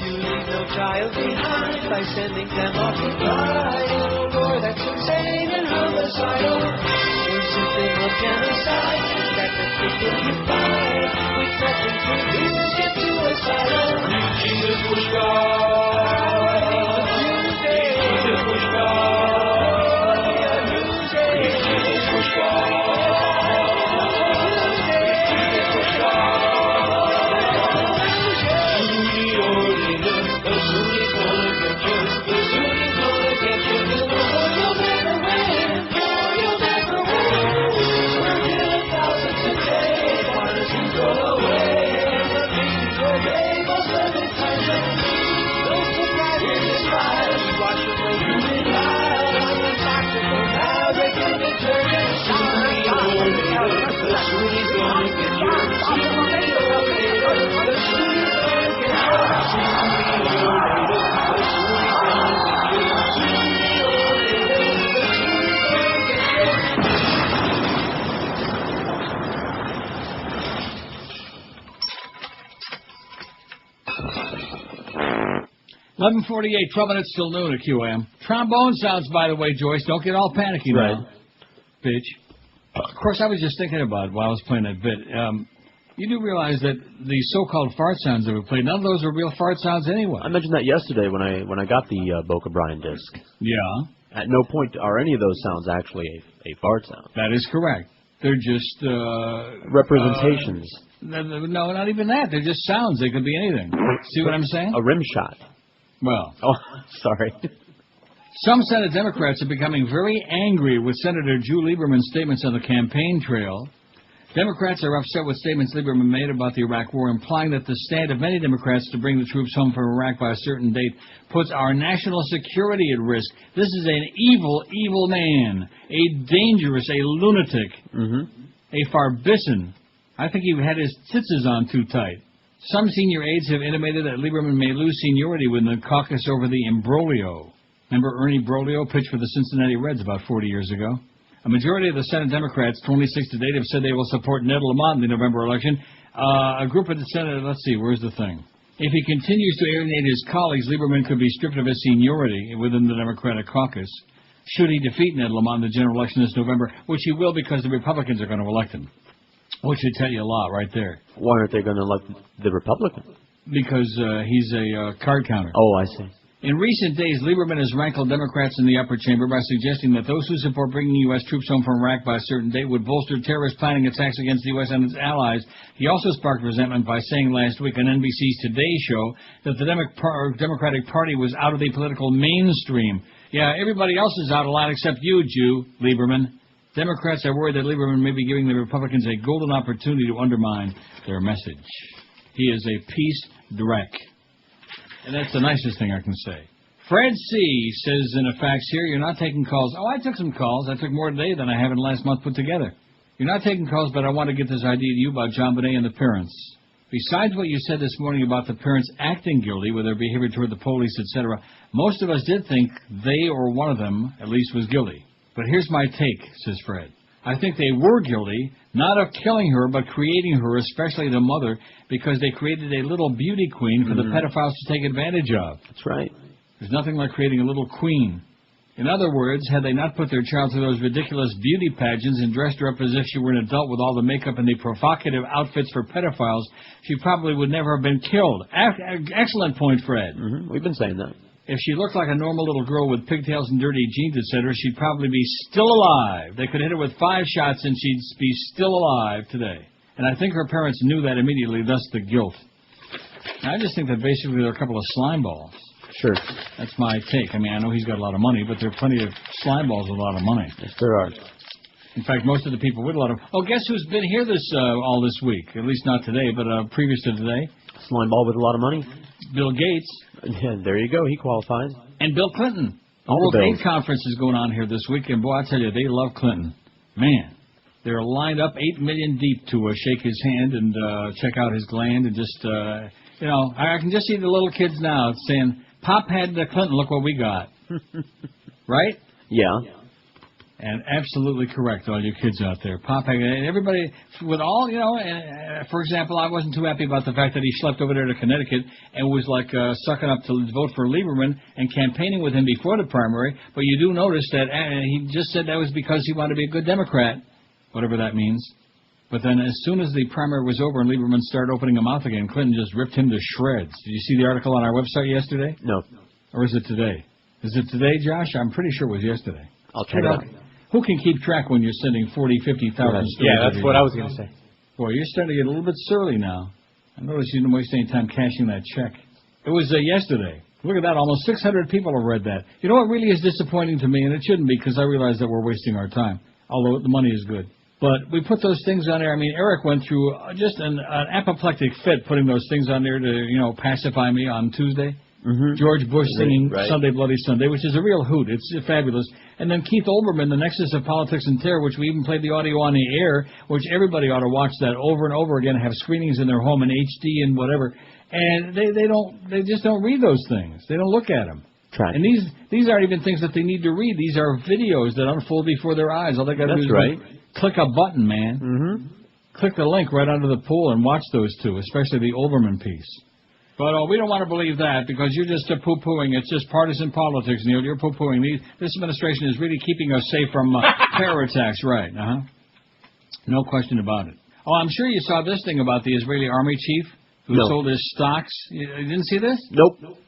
You leave no child behind by sending them off to die in a war that's insane and homicidal. We're something of genocide, and that the people you find with nothing to lose yet suicidal. Jesus was God. Jesus was God. Jesus was God. $11:48, 12 minutes till noon at QAM. Trombone sounds, by the way, Joyce. Don't get all panicky now. Bitch. Of course, I was just thinking about it while I was playing that bit. You do realize that the so-called fart sounds that we played, none of those are real fart sounds anyway. I mentioned that yesterday when I got the Boca Brian disc. Yeah. At no point are any of those sounds actually a fart sound. That is correct. They're just... representations. No, not even that. They're just sounds. They could be anything. See what I'm saying? A rim shot. Well. Oh, sorry. Some Senate Democrats are becoming very angry with Senator Drew Lieberman's statements on the campaign trail. Democrats are upset with statements Lieberman made about the Iraq War, implying that the stand of many Democrats to bring the troops home from Iraq by a certain date puts our national security at risk. This is an evil, evil man, a dangerous, a lunatic, a Farbissen. I think he had his tzitzes on too tight. Some senior aides have intimated that Lieberman may lose seniority within the caucus over the imbroglio. Remember Ernie Broglio pitched for the Cincinnati Reds about 40 years ago? A majority of the Senate Democrats, 26 to date, have said they will support Ned Lamont in the November election. A group of the Senate, let's see, where's the thing? If he continues to alienate his colleagues, Lieberman could be stripped of his seniority within the Democratic caucus. Should he defeat Ned Lamont in the general election this November, which he will because the Republicans are going to elect him. Which should tell you a lot right there. Why aren't they going to elect the Republican? Because he's a card counter. Oh, I see. In recent days, Lieberman has rankled Democrats in the upper chamber by suggesting that those who support bringing U.S. troops home from Iraq by a certain date would bolster terrorist planning attacks against the U.S. and its allies. He also sparked resentment by saying last week on NBC's Today Show that the Democratic Party was out of the political mainstream. Yeah, everybody else is out of line except you, Jew, Lieberman. Democrats are worried that Lieberman may be giving the Republicans a golden opportunity to undermine their message. He is a peace dreck. And that's the nicest thing I can say. Fred C. says in a fax here, you're not taking calls. Oh, I took some calls. I took more today than I have in last month put together. You're not taking calls, but I want to get this idea to you about JonBenét and the parents. Besides what you said this morning about the parents acting guilty with their behavior toward the police, etc., most of us did think they or one of them, at least, was guilty. But here's my take, says Fred. I think they were guilty, not of killing her, but creating her, especially the mother, because they created a little beauty queen for the pedophiles to take advantage of. That's right. There's nothing like creating a little queen. In other words, had they not put their child through those ridiculous beauty pageants and dressed her up as if she were an adult with all the makeup and the provocative outfits for pedophiles, she probably would never have been killed. Excellent point, Fred. We've been saying that. If she looked like a normal little girl with pigtails and dirty jeans, etc., she'd probably be still alive. They could hit her with 5 shots and she'd be still alive today. And I think her parents knew that immediately, thus the guilt. I just think that basically they're a couple of slime balls. Sure. That's my take. I mean, I know he's got a lot of money, but there are plenty of slime balls with a lot of money. Yes, there are. In fact, most of the people with a lot of... Oh, guess who's been here all this week? At least not today, but previous to today. Slime ball with a lot of money? Bill Gates. Yeah, there you go. He qualifies. And Bill Clinton. The World AIDS Conference is going on here this week, and boy, I tell you, they love Clinton. Man, they're lined up 8 million deep to shake his hand and check out his gland and just... You know, I can just see the little kids now saying, Pop had Clinton, look what we got. Right? Yeah. And absolutely correct, all you kids out there. Pop had, and everybody, with all, you know, for example, I wasn't too happy about the fact that he schlepped over there to Connecticut and was like sucking up to vote for Lieberman and campaigning with him before the primary. But you do notice that he just said that was because he wanted to be a good Democrat, whatever that means. But then as soon as the primary was over and Lieberman started opening his mouth again, Clinton just ripped him to shreds. Did you see the article on our website yesterday? No. Or is it today? Is it today, Josh? I'm pretty sure it was yesterday. I'll check it out. Who can keep track when you're sending 40, 50,000 stories? Yeah, that's what I was going to say. Boy, you're starting to get a little bit surly now. I noticed you didn't waste any time cashing that check. It was yesterday. Look at that. Almost 600 people have read that. You know what really is disappointing to me, and it shouldn't be because I realize that we're wasting our time, although the money is good. But we put those things on there. I mean, Eric went through just an apoplectic fit putting those things on there to, you know, pacify me on Tuesday. Mm-hmm. George Bush singing right. Sunday Bloody Sunday, which is a real hoot. It's fabulous. And then Keith Olbermann, The Nexus of Politics and Terror, which we even played the audio on the air, which everybody ought to watch that over and over again, have screenings in their home in HD and whatever. And they just don't read those things. They don't look at them. Right. And these aren't even things that they need to read. These are videos that unfold before their eyes. All they got to do is click a button, man. Mm-hmm. Click the link right under the pool and watch those two, especially the Olbermann piece. But we don't want to believe that because you're just poo-pooing. It's just partisan politics, Neil. You're poo-pooing. This administration is really keeping us safe from terror attacks, right? No question about it. Oh, I'm sure you saw this thing about the Israeli army chief who sold his stocks. You didn't see this? Nope.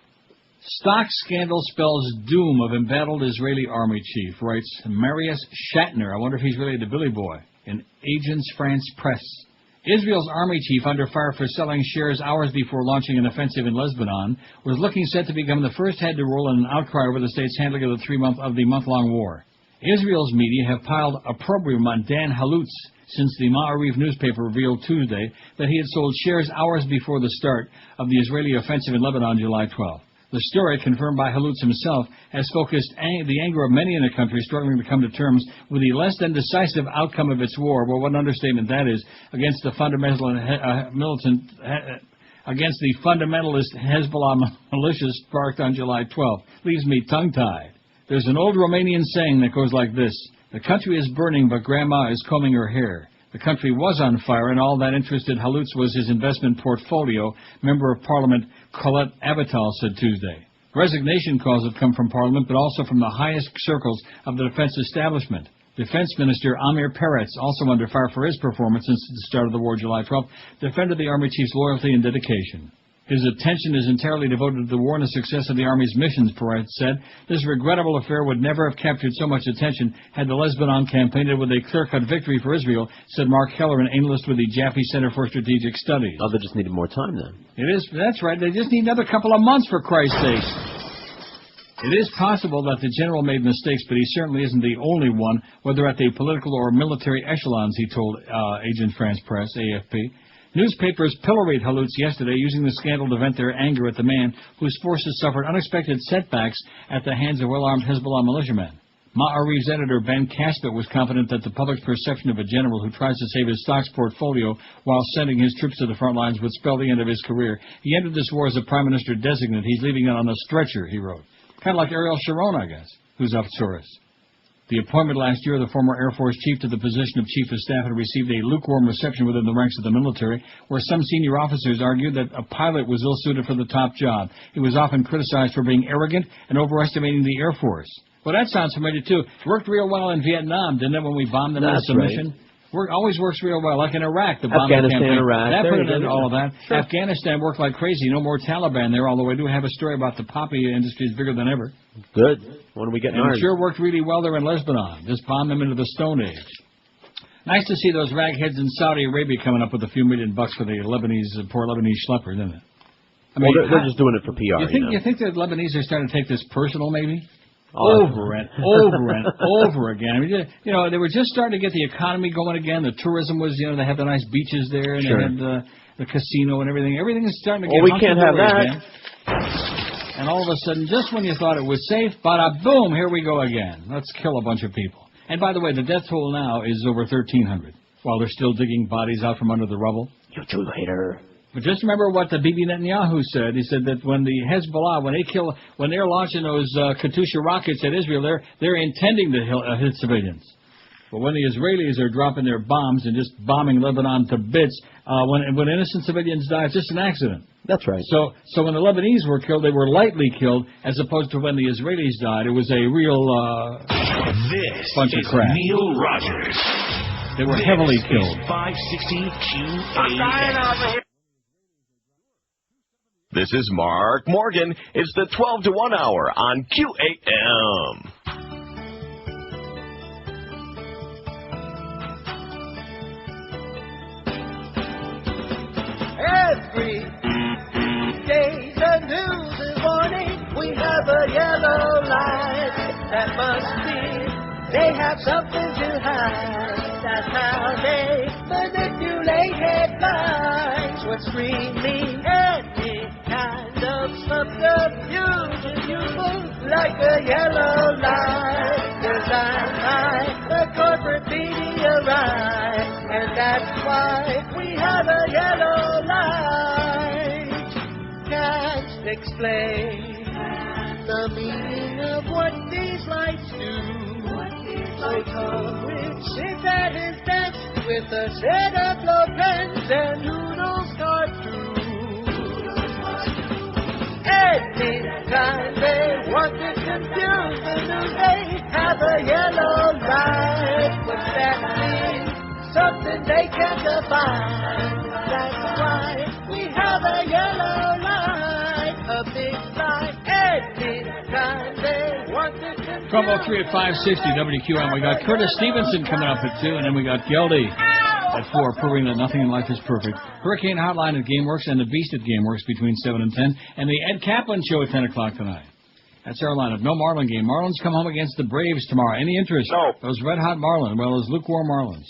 Stock scandal spells doom of embattled Israeli army chief, writes Marius Shatner. I wonder if he's really the Billy Boy in Agence France Presse. Israel's army chief, under fire for selling shares hours before launching an offensive in Lebanon, was looking set to become the first head to roll in an outcry over the state's handling of the month-long war. Israel's media have piled opprobrium on Dan Halutz since the Ma'ariv newspaper revealed Tuesday that he had sold shares hours before the start of the Israeli offensive in Lebanon July 12. The story, confirmed by Halutz himself, has focused the anger of many in the country struggling to come to terms with the less than decisive outcome of its war. Well, what an understatement that is, against the fundamentalist Hezbollah militias sparked on July 12th. Leaves me tongue-tied. There's an old Romanian saying that goes like this: the country is burning, but Grandma is combing her hair. The country was on fire, and all that interested Halutz was his investment portfolio, Member of Parliament Colette Avital said Tuesday. Resignation calls have come from Parliament, but also from the highest circles of the defense establishment. Defense Minister Amir Peretz, also under fire for his performance since the start of the war July 12th, defended the Army Chief's loyalty and dedication. His attention is entirely devoted to the war and the success of the Army's missions, Peretz said. This regrettable affair would never have captured so much attention had the Lebanon campaign with a clear-cut victory for Israel, said Mark Keller, an analyst with the Jaffe Center for Strategic Studies. Oh, they just needed more time then. That's right. They just need another couple of months, for Christ's sake. It is possible that the general made mistakes, but he certainly isn't the only one, whether at the political or military echelons, he told Agence France Presse, AFP. Newspapers pilloried Halutz yesterday, using the scandal to vent their anger at the man whose forces suffered unexpected setbacks at the hands of well-armed Hezbollah militiamen. Ma'ariv's editor Ben Caspit was confident that the public's perception of a general who tries to save his stocks portfolio while sending his troops to the front lines would spell the end of his career. He entered this war as a prime minister designate. He's leaving it on a stretcher, he wrote. Kind of like Ariel Sharon, I guess, who's up Soros. The appointment last year of the former Air Force chief to the position of chief of staff had received a lukewarm reception within the ranks of the military, where some senior officers argued that a pilot was ill-suited for the top job. He was often criticized for being arrogant and overestimating the Air Force. Well, that sounds familiar, too. It worked real well in Vietnam, didn't it, when we bombed them into submission? Right. Always works real well, like in Iraq, the bombing Afghanistan, campaign. Iraq. That There put you an go. end to all of that. Sure. Afghanistan worked like crazy. No more Taliban there, although I do have a story about the poppy industry is bigger than ever. Good. When are we getting And ours? it sure worked really well there in Lebanon. Just bombed them into the Stone Age. Nice to see those ragheads in Saudi Arabia coming up with a few $1 million for the poor Lebanese schlepper, isn't it? I mean, they're just doing it for PR. You think the Lebanese are starting to take this personal, maybe? Over and over again. I mean, they were just starting to get the economy going again. The tourism was, they have the nice beaches there, and they had the casino and everything. Everything is starting to get we can't have that. Again. And all of a sudden, just when you thought it was safe, bada boom, here we go again. Let's kill a bunch of people. And by the way, the death toll now is over 1,300, while they're still digging bodies out from under the rubble. You two hater. But just remember what the Bibi Netanyahu said. He said that when the Hezbollah, when they're launching those Katyusha rockets at Israel, they're intending to hit civilians. But when the Israelis are dropping their bombs and just bombing Lebanon to bits, when innocent civilians die, it's just an accident. That's right. So when the Lebanese were killed, they were lightly killed, as opposed to when the Israelis died. It was a real bunch of crap. Neil Rogers. They were heavily killed. 560 QAM. This is Mark Morgan. It's the 12 to 1 hour on QAM. Every day the news is warning we have a yellow light. That must be they have something to hide. That's how they manipulate headlines. What's screaming any kind of subterfuge is useful like a yellow light. Designed by the corporate media right. And that's why we have a yellow light. Can't explain the meaning of what these lights do. So coverage is at its best with a set of blow pens and noodles cartoons. Anytime they want to confuse the news, they have a yellow light. What's that mean? Something they can't define. That's why we have a yellow light, a big light. Anytime they want to confuse. 1203 at 560 WQM. We got Curtis Stevenson coming up at 2, and then we got Geldy at 4, proving that nothing in life is perfect. Hurricane Hotline at GameWorks and the Beast at GameWorks between 7 and 10, and the Ed Kaplan Show at 10 o'clock tonight. That's our lineup. No Marlin game. Marlins come home against the Braves tomorrow. Any interest? No. Those red-hot Marlins, well, those lukewarm Marlins.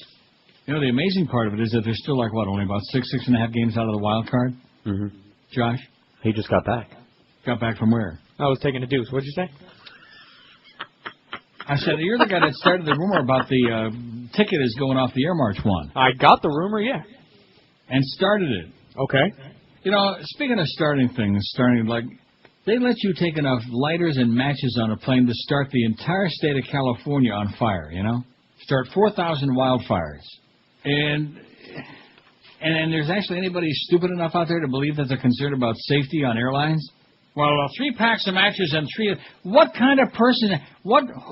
You know, the amazing part of it is that they're still like, what, only about 6.5 games out of the wild card? Mm-hmm. Josh? He just got back. Got back from where? I was taking a deuce. What'd you say? I said, you're the guy that started the rumor about the ticket is going off the Air March 1. I got the rumor, yeah. And started it. Okay. You know, speaking of starting things, like, they let you take enough lighters and matches on a plane to start the entire state of California on fire, you know? Start 4,000 wildfires. And there's actually anybody stupid enough out there to believe that they're concerned about safety on airlines? Well, 3 packs of matches and 3... What kind of person...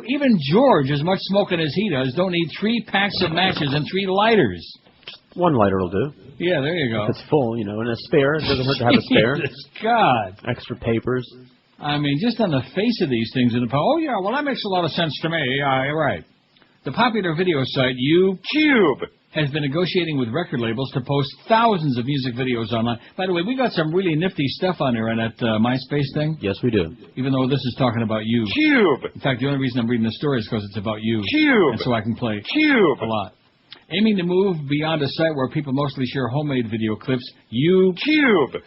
Even George, as much smoking as he does, don't need 3 packs of matches and 3 lighters. Just 1 lighter will do. Yeah, there you go. If it's full, you know, and a spare. It doesn't hurt to have a spare. God. Extra papers. I mean, just on the face of these things, oh, yeah, well, that makes a lot of sense to me. You're right. The popular video site YouTube has been negotiating with record labels to post thousands of music videos online. By the way, we got some really nifty stuff on there on that MySpace thing. Yes, we do. Even though this is talking about you. In fact, the only reason I'm reading the story is because it's about you. And so I can play a lot. Aiming to move beyond a site where people mostly share homemade video clips,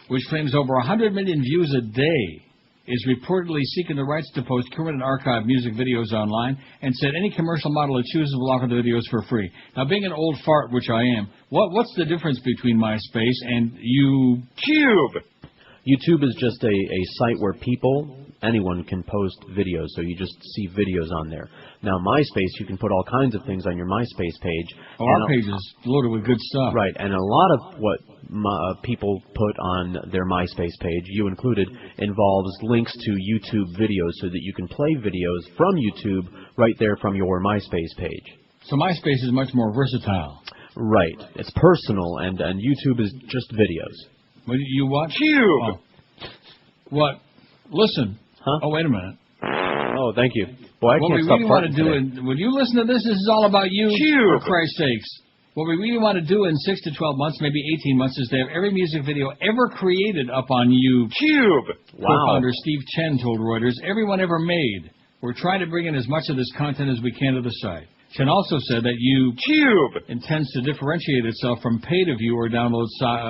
which claims over 100 million views a day, is reportedly seeking the rights to post current and archived music videos online, and said any commercial model it chooses will offer the videos for free. Now, being an old fart, which I am, what's the difference between MySpace and YouTube? YouTube is just a site where anyone can post videos, so you just see videos on there. Now, MySpace, you can put all kinds of things on your MySpace page. Oh, our page is loaded with good stuff. Right, and a lot of what people put on their MySpace page, you included, involves links to YouTube videos so that you can play videos from YouTube right there from your MySpace page. So MySpace is much more versatile. Right. It's personal, and YouTube is just videos. What, you watch? YouTube! Oh. What? Listen. Huh? Oh, wait a minute. Oh, thank you. Boy, I what can't we stop really want to do, today. when you listen to this is all about you, for Christ's sakes. What we really want to do in 6 to 12 months, maybe 18 months, is to have every music video ever created up on YouTube. Wow. Co-founder Steve Chen told Reuters, everyone ever made. We're trying to bring in as much of this content as we can to the site. Chen also said that YouTube intends to differentiate itself from pay-to-view or download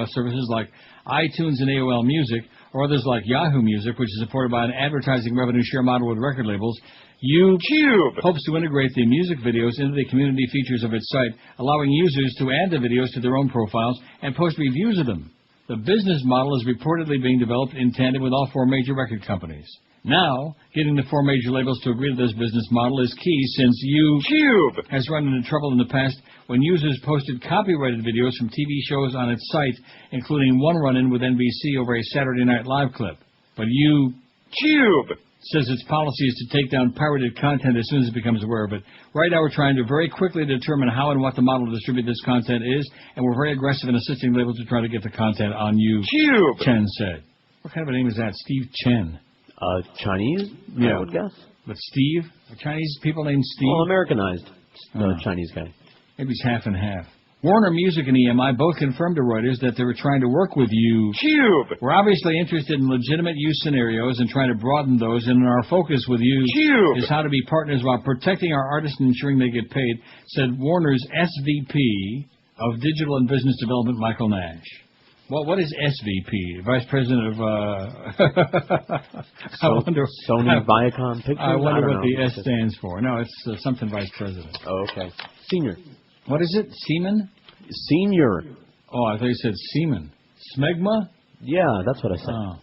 services like iTunes and AOL Music, or others like Yahoo Music, which is supported by an advertising revenue share model with record labels. YouTube hopes to integrate the music videos into the community features of its site, allowing users to add the videos to their own profiles and post reviews of them. The business model is reportedly being developed in tandem with all 4 major record companies. Now, getting the 4 major labels to agree to this business model is key since YouTube has run into trouble in the past when users posted copyrighted videos from TV shows on its site, including one run-in with NBC over a Saturday Night Live clip. But YouTube says its policy is to take down pirated content as soon as it becomes aware of it. Right now we're trying to very quickly determine how and what the model to distribute this content is, and we're very aggressive in assisting labels to try to get the content on YouTube, Chen said. What kind of a name is that? Steve Chen. Chinese? Yeah. I would guess. But Steve? Are Chinese people named Steve? Well, Americanized. Chinese guy. Maybe it's half and half. Warner Music and EMI both confirmed to Reuters that they were trying to work with YouTube. We're obviously interested in legitimate use scenarios and trying to broaden those, and our focus with YouTube is how to be partners while protecting our artists and ensuring they get paid, said Warner's SVP of Digital and Business Development, Michael Nash. Well, what is SVP? Vice President of, Sony Viacom Pictures? I wonder what the S stands for. No, it's something Vice President. Oh, okay. Senior. What is it? Seaman? Senior. Oh, I thought you said Seaman. Smegma? Yeah, that's what I said. Oh.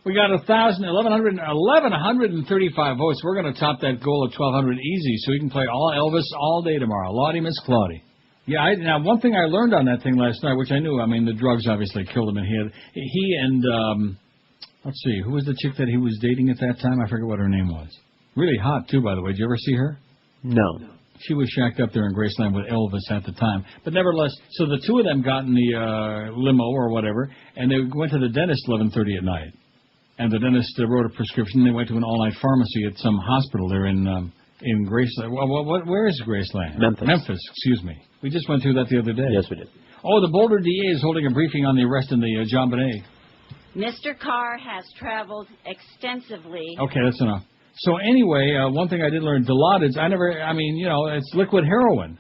We got 1,135 votes. We're going to top that goal of 1,200 easy, so we can play all Elvis all day tomorrow. Lottie, Miss Claudie. Yeah, now one thing I learned on that thing last night, which I knew, I mean, the drugs obviously killed him, and he and let's see, who was the chick that he was dating at that time? I forget what her name was. Really hot, too, by the way. Did you ever see her? No. She was shacked up there in Graceland with Elvis at the time. But nevertheless, so the two of them got in the limo or whatever, and they went to the dentist 11:30 at night. And the dentist wrote a prescription. They went to an all-night pharmacy at some hospital there in Graceland. Where is Graceland? Memphis, excuse me. We just went through that the other day. Yes, we did. Oh, the Boulder DA is holding a briefing on the arrest in the JonBenét. Mr. Karr has traveled extensively. Okay, that's enough. So anyway, one thing I did learn, Dilaudid's, it's liquid heroin.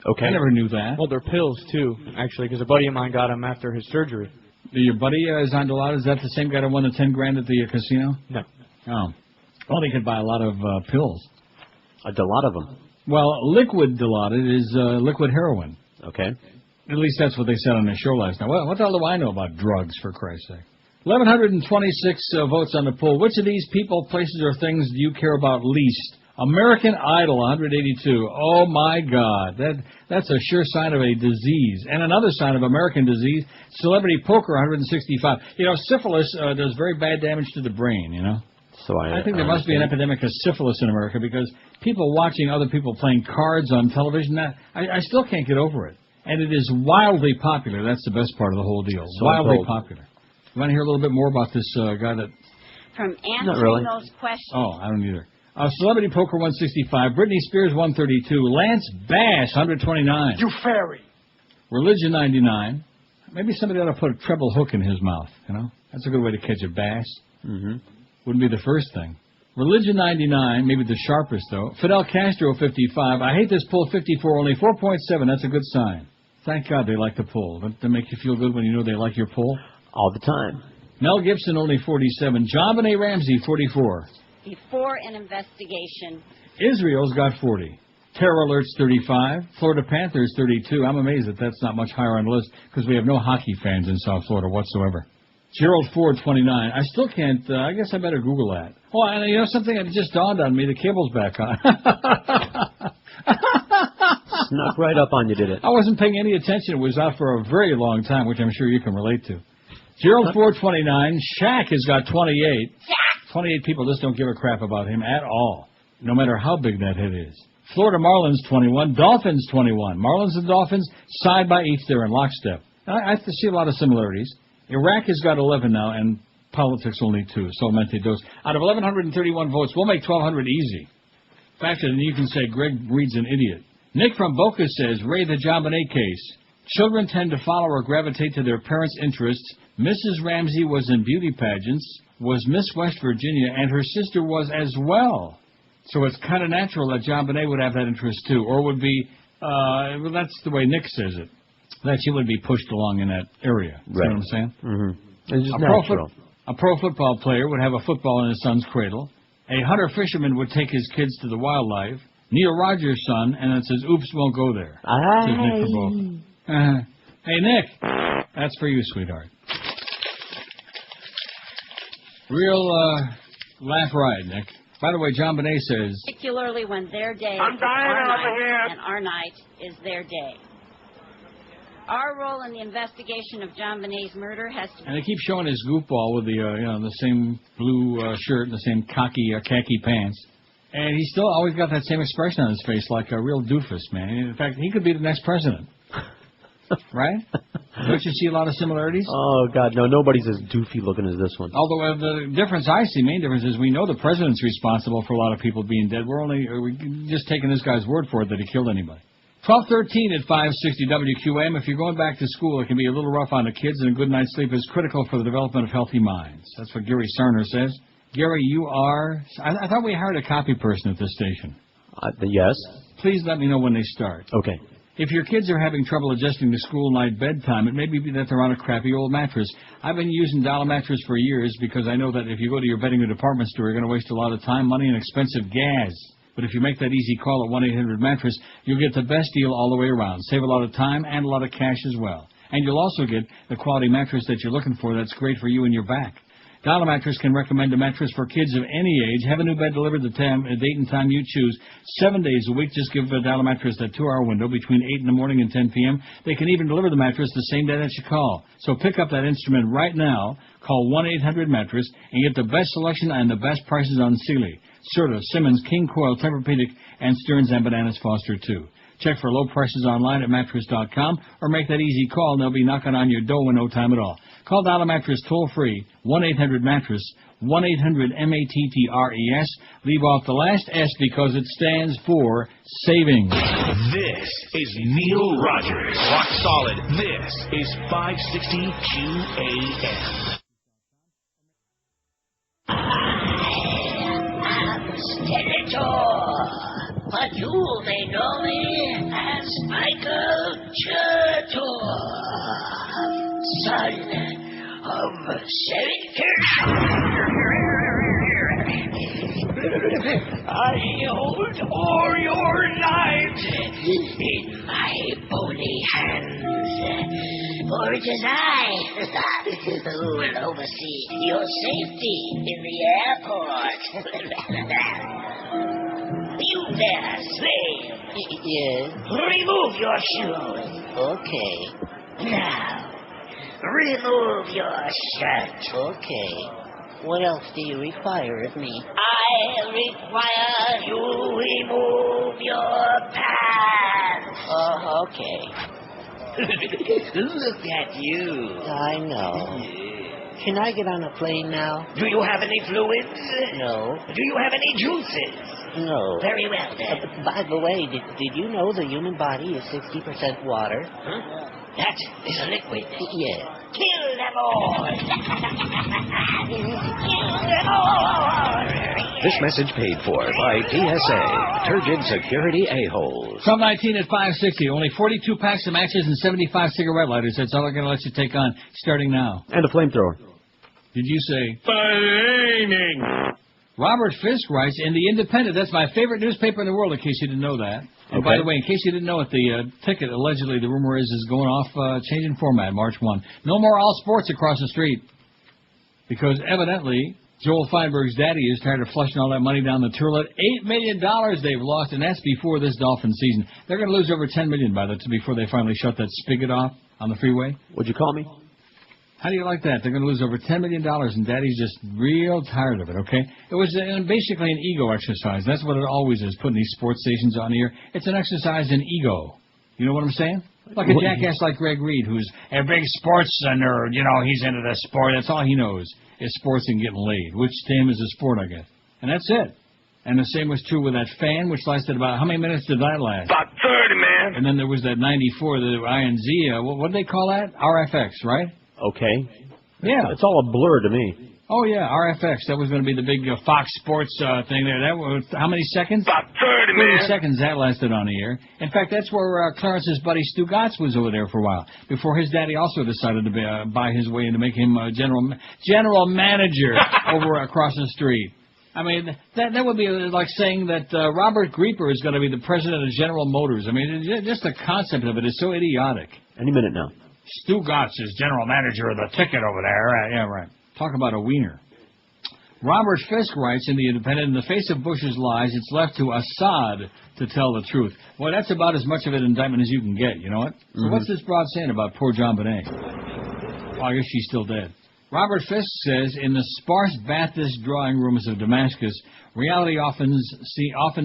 Okay. I never knew that. Well, they're pills, too, actually, because a buddy of mine got them after his surgery. Your buddy is on Dilaudid? Is that the same guy that won the $10,000 at the casino? No. Oh. Well, they could buy a lot of pills. A lot of them. Well, liquid Dilaudid is liquid heroin. Okay. At least that's what they said on the show last night. What the hell do I know about drugs, for Christ's sake? 1,126 votes on the poll. Which of these people, places, or things do you care about least? American Idol, 182. Oh, my God. That's a sure sign of a disease. And another sign of American disease, celebrity poker, 165. Syphilis does very bad damage to the brain, So I think there must be an epidemic of syphilis in America because people watching other people playing cards on television, I still can't get over it. And it is wildly popular. That's the best part of the whole deal. So wildly popular. You want to hear a little bit more about this guy that... From answering those questions. Oh, I don't either. Celebrity Poker, 165. Britney Spears, 132. Lance Bass, 129. You fairy. Religion, 99. Maybe somebody ought to put a treble hook in his mouth, That's a good way to catch a bass. Mm-hmm. Wouldn't be the first thing. Religion, 99. Maybe the sharpest, though. Fidel Castro, 55. I hate this poll, 54. Only 4.7. That's a good sign. Thank God they like the poll. Doesn't that make you feel good when you know they like your poll? All the time. Mel Gibson, only 47. JonBenét Ramsey, 44. Before an investigation. Israel's got 40. Terror Alert's 35. Florida Panthers, 32. I'm amazed that that's not much higher on the list because we have no hockey fans in South Florida whatsoever. Gerald Ford, 29. I still can't, I guess I better Google that. Oh, and something that just dawned on me, the cable's back on. Snuck right up on you, did it? I wasn't paying any attention. It was out for a very long time, which I'm sure you can relate to. Gerald Ford, 29. Shaq has got 28. 28 people just don't give a crap about him at all, no matter how big that hit is. Florida Marlins, 21. Dolphins, 21. Marlins and Dolphins, side by each there in lockstep. I see a lot of similarities. Iraq has got 11 now, and politics only 2. Solamente dos. Out of 1,131 votes, we'll make 1,200 easy. Faster than you can say Greg Reed's an idiot. Nick from Boca says, Ray, the JonBenét case. Children tend to follow or gravitate to their parents' interests. Mrs. Ramsey was in beauty pageants, was Miss West Virginia, and her sister was as well. So it's kind of natural that JonBenét would have that interest too, or would be, well, that's the way Nick says it, that she would be pushed along in that area. Right. See what I'm saying? Mm-hmm. It's just a pro football player would have a football in his son's cradle. A hunter-fisherman would take his kids to the wildlife. Neil Rogers' son, and it says, oops, won't go there. Says Nick for both. Hey, Nick, that's for you, sweetheart. Real laugh ride, Nick. By the way, JonBenét says... Particularly when their day I'm is dying our over night here. and our night is their day. Our role in the investigation of JonBenét's murder has to be... And they keep showing his goofball with the, the same blue shirt and the same khaki pants. And he's still always got that same expression on his face, like a real doofus, man. In fact, he could be the next president. Right? Don't you see a lot of similarities? Oh, God, no. Nobody's as doofy looking as this one. Although the difference I see, main difference, is we know the president's responsible for a lot of people being dead. We're just taking this guy's word for it that he killed anybody. 12:13 at 560 WQAM. If you're going back to school, it can be a little rough on the kids, and a good night's sleep is critical for the development of healthy minds. That's what Gary Sarner says. Gary, you are... I thought we hired a copy person at this station. Yes. Please let me know when they start. Okay. If your kids are having trouble adjusting to school night bedtime, it may be that they're on a crappy old mattress. I've been using Dollar Mattress for years because I know that if you go to your bedding or department store, you're going to waste a lot of time, money, and expensive gas. But if you make that easy call at 1-800-MATTRESS, you'll get the best deal all the way around. Save a lot of time and a lot of cash as well. And you'll also get the quality mattress that you're looking for that's great for you and your back. Dollar Mattress can recommend a mattress for kids of any age. Have a new bed delivered the date and time you choose. 7 days a week. Just give a Dollar Mattress that 2-hour window between 8 in the morning and 10 p.m. They can even deliver the mattress the same day that you call. So pick up that instrument right now. Call 1-800-MATTRESS and get the best selection and the best prices on Sealy, Serta, Simmons, King Coil, Tempur-Pedic, and Stearns and Bananas Foster too. Check for low prices online at mattress.com or make that easy call and they'll be knocking on your door in no time at all. Call Dollar Mattress toll-free, 1-800-MATTRESS, 1-800-MATTRES. Leave off the last S because it stands for savings. This is Neil Rogers. Rock solid. This is 560 QAM. Senator, but you may know me as Michael Churchill, son of Senator. I hold all your lives in my bony hands, for it is I who will oversee your safety in the airport. You there, slave. Yes. Remove your shoes. Okay. Now, remove your shirt. Okay. What else do you require of me? I require you remove your pants. Okay. Look at you. I know. Can I get on a plane now? Do you have any fluids? No. Do you have any juices? No. Very well, then. By the way, did you know the human body is 60% water? Huh? That is a liquid. Yes. Kill them all! Kill them all! This message paid for by PSA, Turgid Security A-Holes. From 19 at 560, only 42 packs of matches and 75 cigarette lighters. That's all I'm going to let you take on, starting now. And a flamethrower. Did you say? Flaming. Robert Fisk writes, in The Independent, that's my favorite newspaper in the world, in case you didn't know that. And by the way, in case you didn't know it, the ticket, allegedly, the rumor is going off, changing format, March 1. No more all sports across the street. Because evidently, Joel Feinberg's daddy is tired of flushing all that money down the toilet. $8 million they've lost, and that's before this Dolphin season. They're going to lose over $10 million before they finally shut that spigot off on the freeway. Would you call me? How do you like that? They're going to lose over $10 million, and Daddy's just real tired of it, okay? It was basically an ego exercise. That's what it always is, putting these sports stations on here. It's an exercise in ego. You know what I'm saying? Like a jackass like Greg Reed, who's a big sports nerd. You know, he's into the sport. That's all he knows is sports and getting laid, which to him is a sport, I guess. And that's it. And the same was true with that fan, which lasted about, how many minutes did that last? About 30, man. And then there was that 94, the INZ, what did they call that? RFX, right? Okay. Yeah. It's all a blur to me. Oh, yeah, RFX. That was going to be the big Fox Sports thing there. That was, how many seconds? About 30, man. 30 seconds that lasted on the air. In fact, that's where Clarence's buddy Stu Gatz was over there for a while, before his daddy also decided to buy his way and to make him general manager over across the street. I mean, that would be like saying that Robert Grieper is going to be the president of General Motors. I mean, just the concept of it is so idiotic. Any minute now. Stu Gatz is general manager of the ticket over there. Yeah, right. Talk about a wiener. Robert Fisk writes in The Independent, in the face of Bush's lies, it's left to Assad to tell the truth. Well, that's about as much of an indictment as you can get, you know what? So what's this broad saying about poor JonBenét? Well, I guess she's still dead. Robert Fisk says, in the sparse Baathist drawing rooms of Damascus, reality often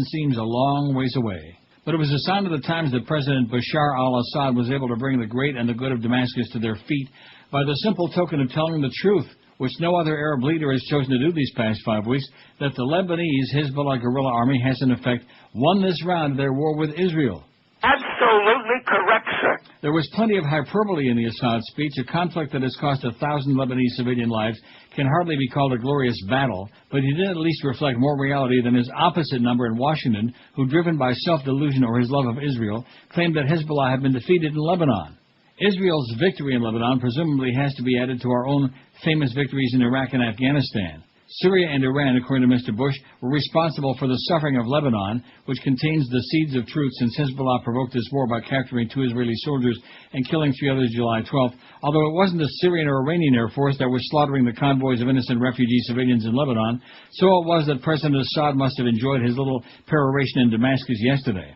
seems a long ways away. But it was a sign of the times that President Bashar al-Assad was able to bring the great and the good of Damascus to their feet by the simple token of telling the truth, which no other Arab leader has chosen to do these past 5 weeks, that the Lebanese Hezbollah guerrilla army has in effect won this round of their war with Israel. Absolutely correct, sir. There was plenty of hyperbole in the Assad speech. A conflict that has cost 1,000 Lebanese civilian lives can hardly be called a glorious battle, but he did at least reflect more reality than his opposite number in Washington, who, driven by self-delusion or his love of Israel, claimed that Hezbollah had been defeated in Lebanon. Israel's victory in Lebanon presumably has to be added to our own famous victories in Iraq and Afghanistan. Syria and Iran, according to Mr. Bush, were responsible for the suffering of Lebanon, which contains the seeds of truth since Hezbollah provoked this war by capturing 2 Israeli soldiers and killing 3 others July 12th, although it wasn't the Syrian or Iranian Air Force that was slaughtering the convoys of innocent refugee civilians in Lebanon, so it was that President Assad must have enjoyed his little peroration in Damascus yesterday.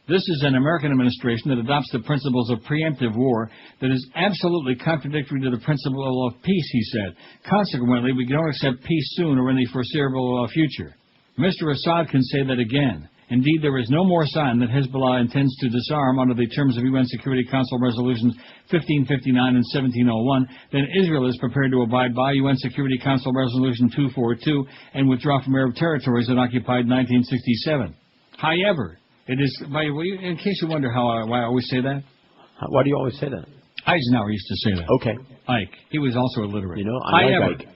This is an American administration that adopts the principles of preemptive war that is absolutely contradictory to the principle of peace, he said. Consequently, we don't accept peace soon or in the foreseeable future. Mr. Assad can say that again. Indeed, there is no more sign that Hezbollah intends to disarm under the terms of UN Security Council Resolutions 1559 and 1701 than Israel is prepared to abide by UN Security Council Resolution 242 and withdraw from Arab territories that occupied 1967. However, it is, in case you wonder why I always say that. Why do you always say that? Eisenhower used to say that. Okay. Ike. He was also illiterate. You know, I like Ike.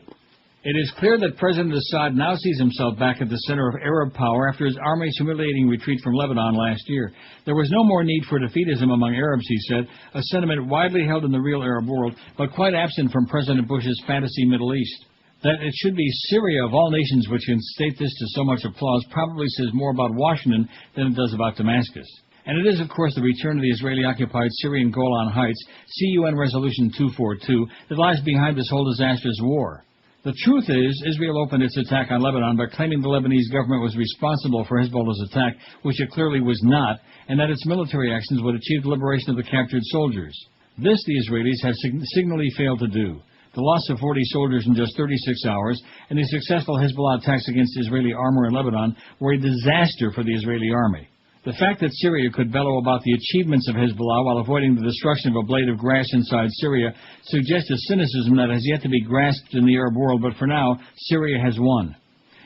It is clear that President Assad now sees himself back at the center of Arab power after his army's humiliating retreat from Lebanon last year. There was no more need for defeatism among Arabs, he said, a sentiment widely held in the real Arab world, but quite absent from President Bush's fantasy Middle East. That it should be Syria of all nations which can state this to so much applause probably says more about Washington than it does about Damascus. And it is, of course, the return of the Israeli-occupied Syrian Golan Heights, CUN Resolution 242, that lies behind this whole disastrous war. The truth is, Israel opened its attack on Lebanon by claiming the Lebanese government was responsible for Hezbollah's attack, which it clearly was not, and that its military actions would achieve the liberation of the captured soldiers. This the Israelis have signally failed to do. The loss of 40 soldiers in just 36 hours and the successful Hezbollah attacks against Israeli armor in Lebanon were a disaster for the Israeli army. The fact that Syria could bellow about the achievements of Hezbollah while avoiding the destruction of a blade of grass inside Syria suggests a cynicism that has yet to be grasped in the Arab world, but for now, Syria has won.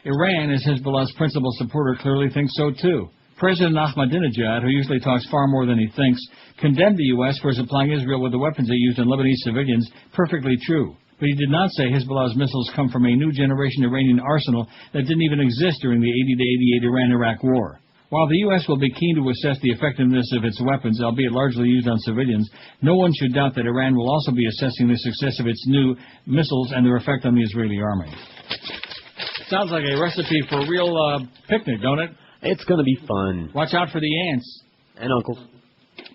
Iran, as Hezbollah's principal supporter, clearly thinks so too. President Ahmadinejad, who usually talks far more than he thinks, condemned the U.S. for supplying Israel with the weapons it used on Lebanese civilians, perfectly true. But he did not say Hezbollah's missiles come from a new generation Iranian arsenal that didn't even exist during the 80 to 88 Iran-Iraq war. While the U.S. will be keen to assess the effectiveness of its weapons, albeit largely used on civilians, no one should doubt that Iran will also be assessing the success of its new missiles and their effect on the Israeli army. Sounds like a recipe for a real picnic, don't it? It's going to be fun. Watch out for the ants. And uncles.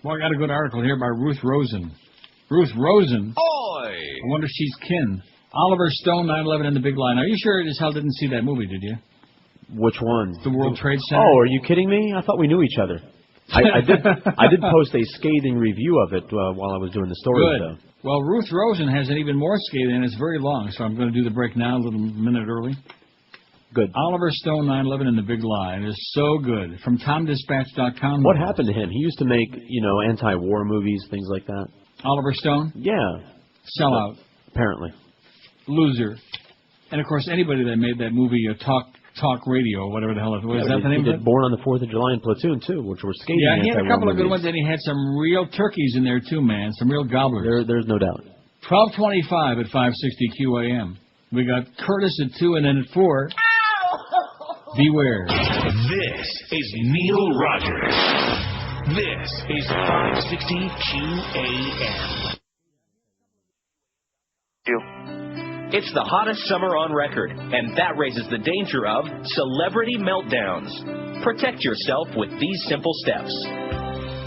Well, I got a good article here by Ruth Rosen. Ruth Rosen? Oi! I wonder if she's kin. Oliver Stone, 9/11 and the Big Lie. Are you sure as hell didn't see that movie, did you? Which one? The World Trade Center. Oh, are you kidding me? I thought we knew each other. I did post a scathing review of it while I was doing the story. Good. Well, Ruth Rosen has an even more scathing, and it's very long, so I'm going to do the break now, a little minute early. Good. Oliver Stone, 9/11 and the Big Lie. It is so good. From TomDispatch.com. What happened to him? He used to make, anti-war movies, things like that. Oliver Stone? Yeah. Sellout. Apparently. Loser. And, of course, anybody that made that movie, Talk Radio, whatever the hell it was. Yeah, Is that the name he of did it? Born on the 4th of July and Platoon, too, which were scathing Yeah, he had a couple of good movies. ones, and he had some real turkeys in there, too, man. Some real gobblers. There's no doubt. 12:25 at 560 QAM. We got Curtis at 2 and then at 4. Beware. This is Neil Rogers. This is 560 QAM. It's the hottest summer on record, and that raises the danger of celebrity meltdowns. Protect yourself with these simple steps.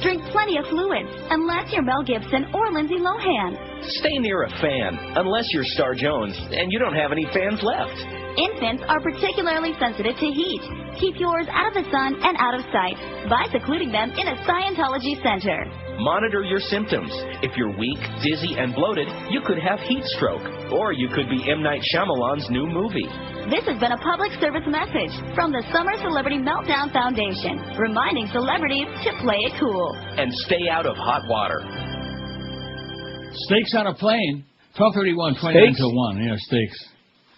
Drink plenty of fluids, unless you're Mel Gibson or Lindsay Lohan. Stay near a fan, unless you're Star Jones and you don't have any fans left. Infants are particularly sensitive to heat. Keep yours out of the sun and out of sight by secluding them in a Scientology center. Monitor your symptoms. If you're weak, dizzy, and bloated, you could have heat stroke. Or you could be M. Night Shyamalan's new movie. This has been a public service message from the Summer Celebrity Meltdown Foundation, reminding celebrities to play it cool. And stay out of hot water. Steaks on a Plane. 12:31, 29 till 1. Yeah, steaks.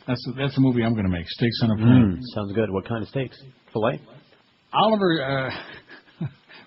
That's the movie I'm going to make. Steaks on a Plane. Sounds good. What kind of steaks? Filet?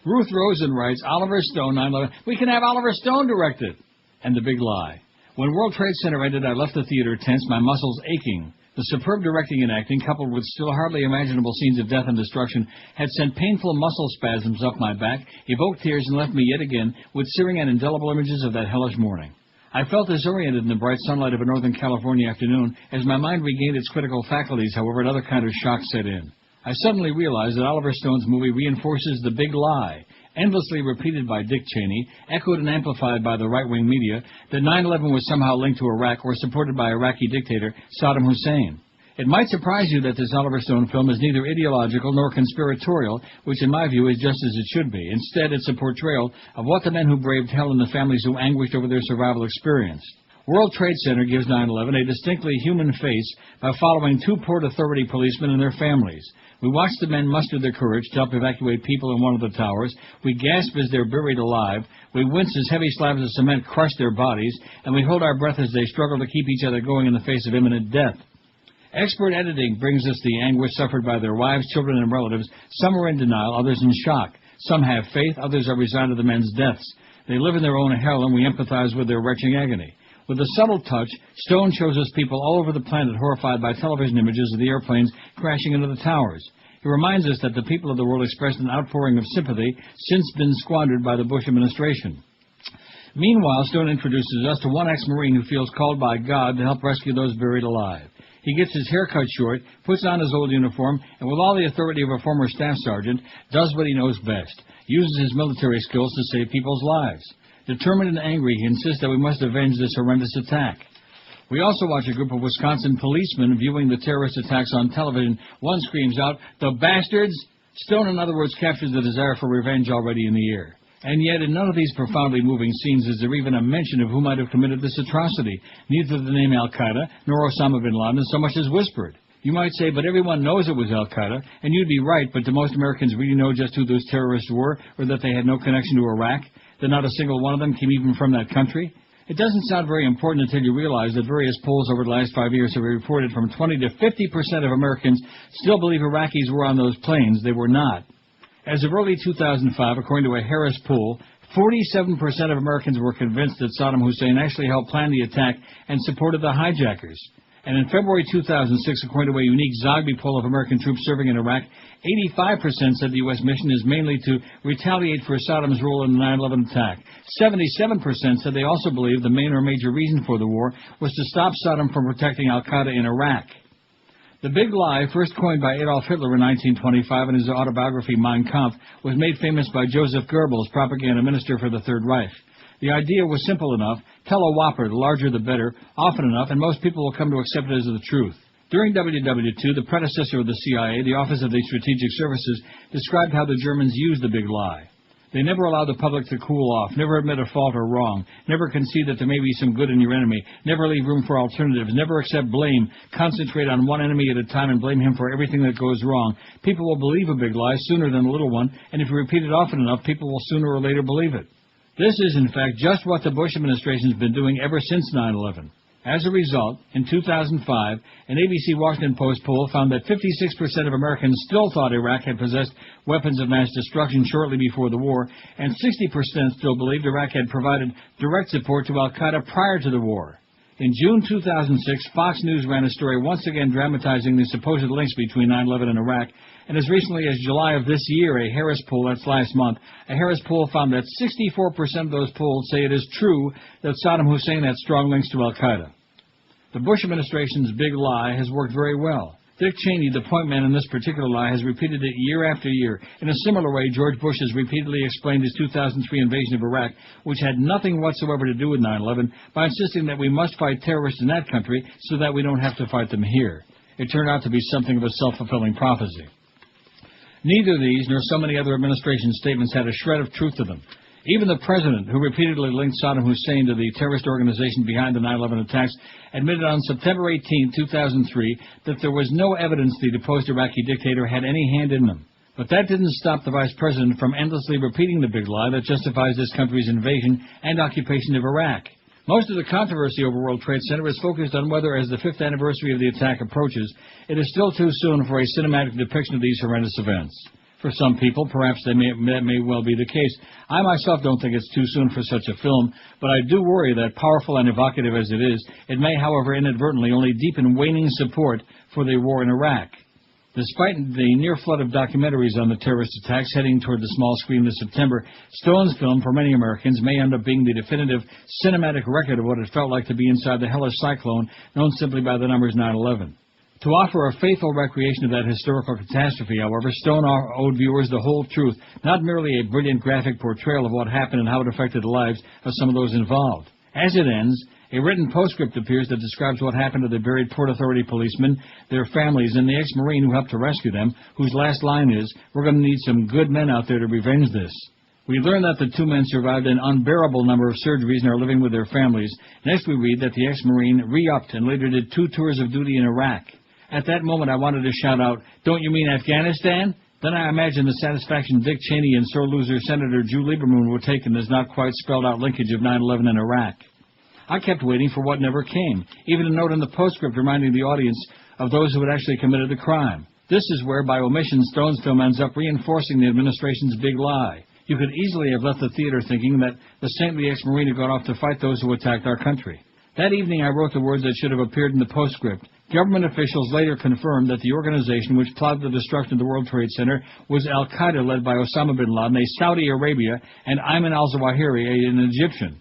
Ruth Rosen writes, Oliver Stone, 9/11. We can have Oliver Stone direct it. And The Big Lie. When World Trade Center ended, I left the theater tense, my muscles aching. The superb directing and acting, coupled with still hardly imaginable scenes of death and destruction, had sent painful muscle spasms up my back, evoked tears, and left me yet again with searing and indelible images of that hellish morning. I felt disoriented in the bright sunlight of a Northern California afternoon. As my mind regained its critical faculties, however, another kind of shock set in. I suddenly realized that Oliver Stone's movie reinforces the big lie, endlessly repeated by Dick Cheney, echoed and amplified by the right-wing media, that 9/11 was somehow linked to Iraq or supported by Iraqi dictator Saddam Hussein. It might surprise you that this Oliver Stone film is neither ideological nor conspiratorial, which in my view is just as it should be. Instead, it's a portrayal of what the men who braved hell and the families who anguished over their survival experienced. World Trade Center gives 9/11 a distinctly human face by following two Port Authority policemen and their families. We watch the men muster their courage to help evacuate people in one of the towers. We gasp as they're buried alive. We wince as heavy slabs of cement crush their bodies. And we hold our breath as they struggle to keep each other going in the face of imminent death. Expert editing brings us the anguish suffered by their wives, children, and relatives. Some are in denial, others in shock. Some have faith, others are resigned to the men's deaths. They live in their own hell, and we empathize with their wretching agony. With a subtle touch, Stone shows us people all over the planet horrified by television images of the airplanes crashing into the towers. He reminds us that the people of the world expressed an outpouring of sympathy since been squandered by the Bush administration. Meanwhile, Stone introduces us to one ex-Marine who feels called by God to help rescue those buried alive. He gets his hair cut short, puts on his old uniform, and with all the authority of a former staff sergeant, does what he knows best, uses his military skills to save people's lives. Determined and angry, he insists that we must avenge this horrendous attack. We also watch a group of Wisconsin policemen viewing the terrorist attacks on television. One screams out, "The bastards!" Stone, in other words, captures the desire for revenge already in the air. And yet, in none of these profoundly moving scenes is there even a mention of who might have committed this atrocity. Neither the name Al-Qaeda nor Osama bin Laden is so much as whispered. You might say, but everyone knows it was Al-Qaeda, and you'd be right, but do most Americans really know just who those terrorists were, or that they had no connection to Iraq? That not a single one of them came even from that country? It doesn't sound very important until you realize that various polls over the last 5 years have reported from 20 to 50% of Americans still believe Iraqis were on those planes. They were not. As of early 2005, according to a Harris poll, 47% of Americans were convinced that Saddam Hussein actually helped plan the attack and supported the hijackers. And in February 2006, according to a unique Zogby poll of American troops serving in Iraq, 85% said the U.S. mission is mainly to retaliate for Saddam's role in the 9/11 attack. 77% said they also believed the main or major reason for the war was to stop Saddam from protecting Al-Qaeda in Iraq. The big lie, first coined by Adolf Hitler in 1925 in his autobiography Mein Kampf, was made famous by Joseph Goebbels, propaganda minister for the Third Reich. The idea was simple enough: tell a whopper, the larger the better, often enough, and most people will come to accept it as the truth. During WW2, the predecessor of the CIA, the Office of the Strategic Services, described how the Germans used the big lie. They never allow the public to cool off, never admit a fault or wrong, never concede that there may be some good in your enemy, never leave room for alternatives, never accept blame, concentrate on one enemy at a time and blame him for everything that goes wrong. People will believe a big lie sooner than a little one, and if you repeat it often enough, people will sooner or later believe it. This is, in fact, just what the Bush administration has been doing ever since 9/11. As a result, in 2005, an ABC Washington Post poll found that 56% of Americans still thought Iraq had possessed weapons of mass destruction shortly before the war, and 60% still believed Iraq had provided direct support to Al-Qaeda prior to the war. In June 2006, Fox News ran a story once again dramatizing the supposed links between 9/11 and Iraq, and as recently as July of this year, a Harris poll, that's last month, a Harris poll found that 64% of those polled say it is true that Saddam Hussein had strong links to Al-Qaeda. The Bush administration's big lie has worked very well. Dick Cheney, the point man in this particular lie, has repeated it year after year. In a similar way, George Bush has repeatedly explained his 2003 invasion of Iraq, which had nothing whatsoever to do with 9/11, by insisting that we must fight terrorists in that country so that we don't have to fight them here. it turned out to be something of a self-fulfilling prophecy. Neither these nor so many other administration statements had a shred of truth to them. Even the president, who repeatedly linked Saddam Hussein to the terrorist organization behind the 9/11 attacks, admitted on September 18, 2003, that there was no evidence the deposed Iraqi dictator had any hand in them. But that didn't stop the vice president from endlessly repeating the big lie that justifies this country's invasion and occupation of Iraq. Most of the controversy over World Trade Center is focused on whether, as the 5th anniversary of the attack approaches, it is still too soon for a cinematic depiction of these horrendous events. For some people, perhaps that may well be the case. I myself don't think it's too soon for such a film, but I do worry that, powerful and evocative as it is, it may, however, inadvertently only deepen waning support for the war in Iraq. Despite the near flood of documentaries on the terrorist attacks heading toward the small screen this September, Stone's film, for many Americans, may end up being the definitive cinematic record of what it felt like to be inside the hellish cyclone known simply by the numbers 9/11. To offer a faithful recreation of that historical catastrophe, however, Stone owed viewers the whole truth, not merely a brilliant graphic portrayal of what happened and how it affected the lives of some of those involved. As it ends, a written postscript appears that describes what happened to the buried Port Authority policemen, their families, and the ex-Marine who helped to rescue them, whose last line is, "We're going to need some good men out there to revenge this." We learn that the two men survived an unbearable number of surgeries and are living with their families. Next we read that the ex-Marine re-upped and later did 2 tours of duty in Iraq. At that moment I wanted to shout out, "Don't you mean Afghanistan?" Then I imagine the satisfaction Dick Cheney and sore loser Senator Drew Lieberman would take in this not quite spelled out linkage of 9/11 and Iraq. I kept waiting for what never came, even a note in the postscript reminding the audience of those who had actually committed the crime. This is where, by omission, Stone's film ends up reinforcing the administration's big lie. You could easily have left the theater thinking that the saintly ex-Marine had gone off to fight those who attacked our country. That evening I wrote the words that should have appeared in the postscript. Government officials later confirmed that the organization which plotted the destruction of the World Trade Center was Al-Qaeda, led by Osama bin Laden, a Saudi Arabia, and Ayman al-Zawahiri, an Egyptian.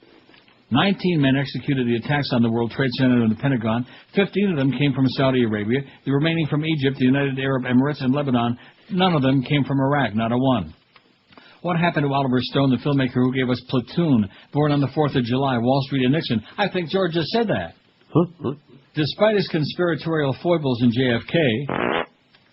19 men executed the attacks on the World Trade Center and the Pentagon. 15 of them came from Saudi Arabia, the remaining from Egypt, the United Arab Emirates, and Lebanon. None of them came from Iraq, not a one. What happened to Oliver Stone, the filmmaker who gave us Platoon, Born on the 4th of July, Wall Street and Nixon? I think George just said that. Despite his conspiratorial foibles in JFK,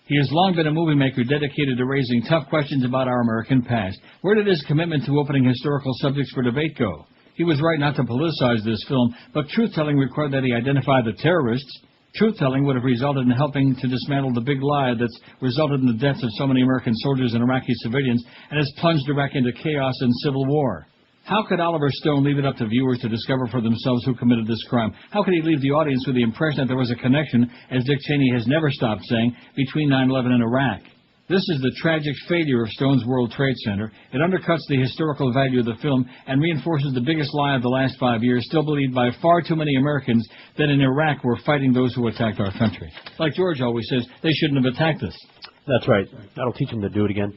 he has long been a movie maker dedicated to raising tough questions about our American past. Where did his commitment to opening historical subjects for debate go? He was right not to politicize this film, but truth-telling required that he identify the terrorists. Truth-telling would have resulted in helping to dismantle the big lie that's resulted in the deaths of so many American soldiers and Iraqi civilians and has plunged Iraq into chaos and civil war. How could Oliver Stone leave it up to viewers to discover for themselves who committed this crime? How could he leave the audience with the impression that there was a connection, as Dick Cheney has never stopped saying, between 9/11 and Iraq? This is the tragic failure of Stone's World Trade Center. It undercuts the historical value of the film and reinforces the biggest lie of the last 5 years, still believed by far too many Americans, that in Iraq we're fighting those who attacked our country. Like George always says, they shouldn't have attacked us. That's right. That'll teach them to do it again.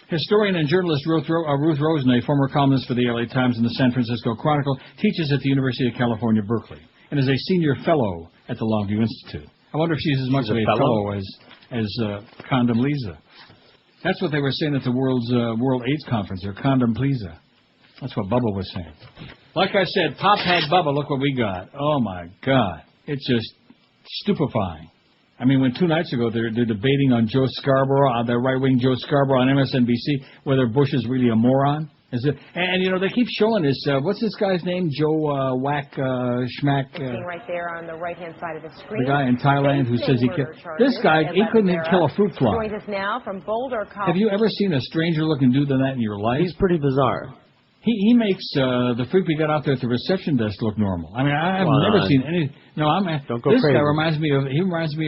Historian and journalist Ruth Rosen, a former columnist for the LA Times and the San Francisco Chronicle, teaches at the University of California, Berkeley, and is a senior fellow at the Longview Institute. I wonder if she's as much of a fellow as Condoleezza. That's what they were saying at the World AIDS Conference, or Condoleezza. That's what Bubba was saying. Like I said, Pop had Bubba. Look what we got. Oh, my God. It's just stupefying. I mean, when 2 nights ago they're debating on Joe Scarborough, the right-wing Joe Scarborough on MSNBC, whether Bush is really a moron. And you know, they keep showing this, what's this guy's name? Joe Schmack. Right there on the right-hand side of the screen. The guy in Thailand who says he killed. This guy, he couldn't kill a fruit fly. Joins us now from Boulder, Colorado. Have you ever seen a stranger-looking dude than that in your life? He's pretty bizarre. He makes the freak we got out there at the reception desk look normal. I mean, I've never seen any. No, Don't go this crazy. Guy reminds me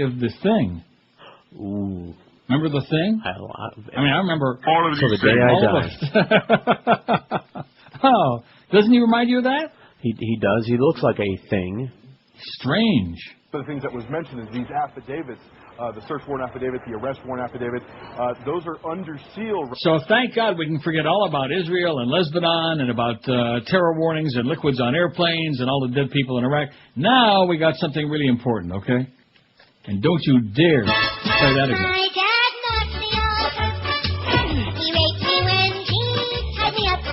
of The Thing. Ooh. Remember The Thing? I remember all of the day I died. Oh, doesn't he remind you of that? He does. He looks like a thing. Strange. One of the things that was mentioned is these affidavits, the search warrant affidavit, the arrest warrant affidavit, those are under seal. So thank God we can forget all about Israel and Lebanon and about terror warnings and liquids on airplanes and all the dead people in Iraq. Now we got something really important, okay? And don't you dare play that again.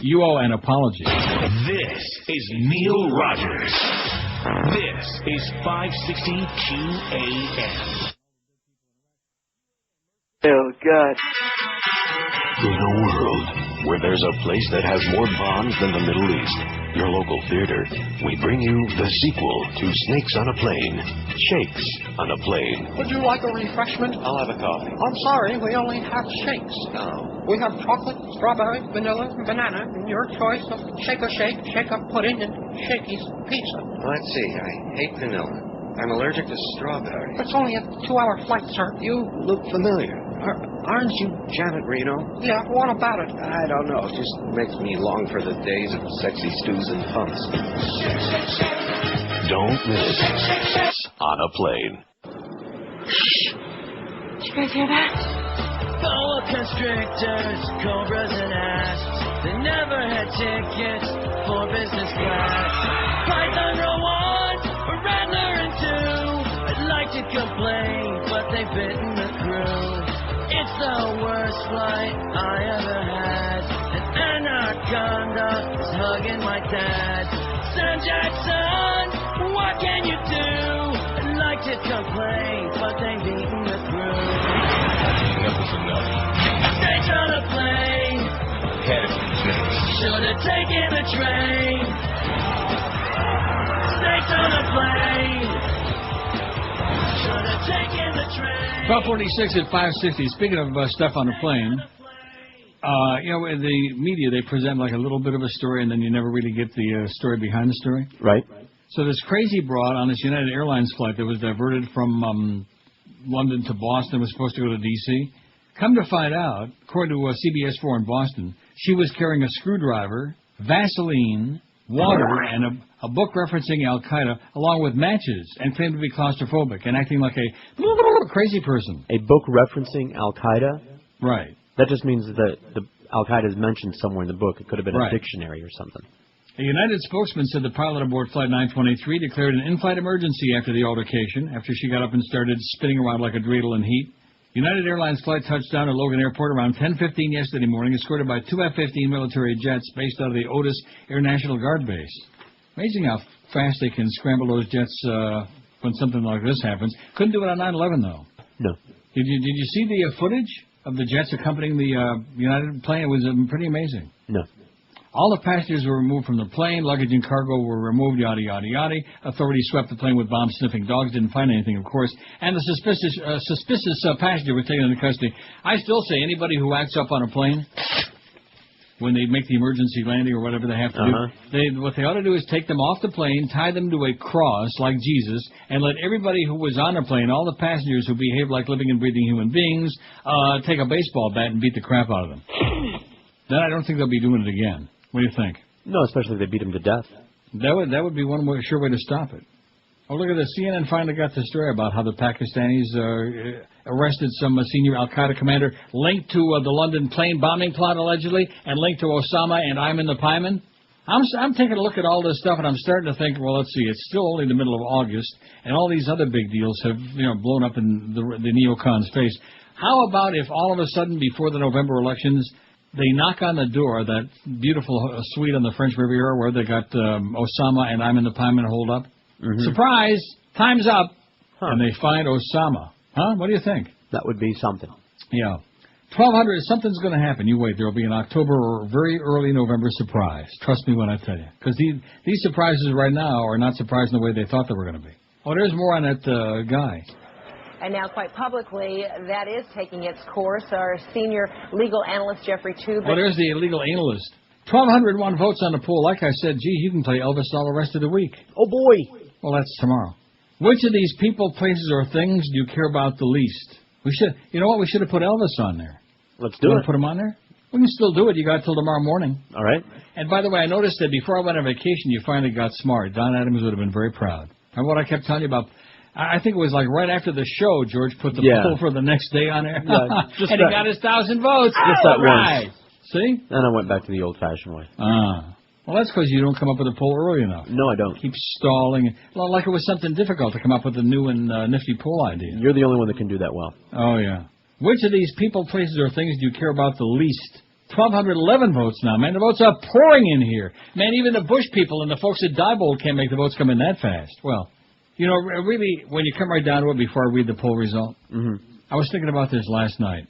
You owe an apology. This is Neil Rogers. This is 560 QAM. Oh, God. In a world where there's a place that has more bombs than the Middle East, your local theater, we bring you the sequel to Snakes on a Plane, Shakes on a Plane. Would you like a refreshment? I'll have a coffee. I'm sorry, we only have shakes. Oh. We have chocolate, strawberry, vanilla, banana, and your choice of Shaker Shake, Shake-Up Pudding, and Shakey's Pizza. Let's see, I hate vanilla. I'm allergic to strawberry. It's only a 2-hour flight, sir. You look familiar. Aren't you Janet Reno? Yeah, what about it? I don't know. It just makes me long for the days of sexy stews and humps. Don't miss On a Plane. Did you guys hear that? Boa constrictors, cobras and asps. They never had tickets for business class. Python row 1, a rattler and 2. I'd like to complain, but they've bitten the crew. It's the worst flight I ever had. An anaconda is hugging my dad. Sam Jackson, what can you do? I'd like to complain, but they've eaten the crew. Enough is enough. Snakes on a plane. Had it for drinks. Should have taken the train. Snakes on a plane. Should have taken the train. 1246 at 560. Speaking of stuff on a plane, in the media they present like a little bit of a story, and then you never really get the story behind the story. Right. So this crazy broad on this United Airlines flight that was diverted from London to Boston was supposed to go to D.C. Come to find out, according to CBS 4 in Boston, she was carrying a screwdriver, Vaseline, water, and a book referencing Al-Qaeda, along with matches, and claimed to be claustrophobic and acting like a crazy person. A book referencing Al-Qaeda? Right. That just means that the Al-Qaeda is mentioned somewhere in the book. It could have been a dictionary or something. A United spokesman said the pilot aboard Flight 923 declared an in-flight emergency after the altercation, after she got up and started spinning around like a dreidel in heat. United Airlines flight touched down at Logan Airport around 10:15 yesterday morning, escorted by 2 F-15 military jets based out of the Otis Air National Guard base. Amazing how fast they can scramble those jets when something like this happens. Couldn't do it on 9/11 though. No. Did you see the footage of the jets accompanying the United plane? It was pretty amazing. No. All the passengers were removed from the plane. Luggage and cargo were removed, yada, yada, yada. Authorities swept the plane with bomb-sniffing dogs. Didn't find anything, of course. And the suspicious passenger was taken into custody. I still say anybody who acts up on a plane, when they make the emergency landing or whatever they have to do, what they ought to do is take them off the plane, tie them to a cross like Jesus, and let everybody who was on the plane, all the passengers who behave like living and breathing human beings, take a baseball bat and beat the crap out of them. Then I don't think they'll be doing it again. What do you think? No, especially if they beat him to death. That would be one sure way to stop it. Oh, look at this. CNN finally got the story about how the Pakistanis arrested some senior Al-Qaeda commander linked to the London plane bombing plot, allegedly, and linked to Osama and Ayman the Pieman. I'm taking a look at all this stuff, and I'm starting to think, well, let's see, it's still only the middle of August, and all these other big deals have blown up in the neocon's face. How about if all of a sudden, before the November elections, they knock on the door, that beautiful suite on the French Riviera where they got Osama and Ayman the Pieman holed up? Surprise! Time's up! And they find Osama. Huh? What do you think? That would be something. Yeah. 1200, something's going to happen. You wait. There will be an October or very early November surprise. Trust me when I tell you. Because these surprises right now are not surprising the way they thought they were going to be. Oh, there's more on that guy. And now, quite publicly, that is taking its course. Our senior legal analyst, Jeffrey Tube. Oh, there's the illegal analyst. 1,201 votes on the poll. Like I said, gee, you can play Elvis all the rest of the week. Oh, boy. Well, that's tomorrow. Which of these people, places, or things do you care about the least? You know what? We should have put Elvis on there. Let's do it. Want to put him on there? We can still do it. You got till tomorrow morning. All right. And by the way, I noticed that before I went on vacation, you finally got smart. Don Adams would have been very proud. Remember what I kept telling you about? I think it was like right after the show, George put the poll for the next day on there. Yeah, and he got his 1,000 votes. Just that right. once. See? Then I went back to the old-fashioned way. Well, that's because you don't come up with a poll early enough. No, I don't. Keep stalling. Well, like it was something difficult to come up with a new and nifty poll idea. You're the only one that can do that well. Oh, yeah. Which of these people, places, or things do you care about the least? 1,211 votes now, man. The votes are pouring in here. Man, even the Bush people and the folks at Diebold can't make the votes come in that fast. Well, really, when you come right down to it before I read the poll result, I was thinking about this last night.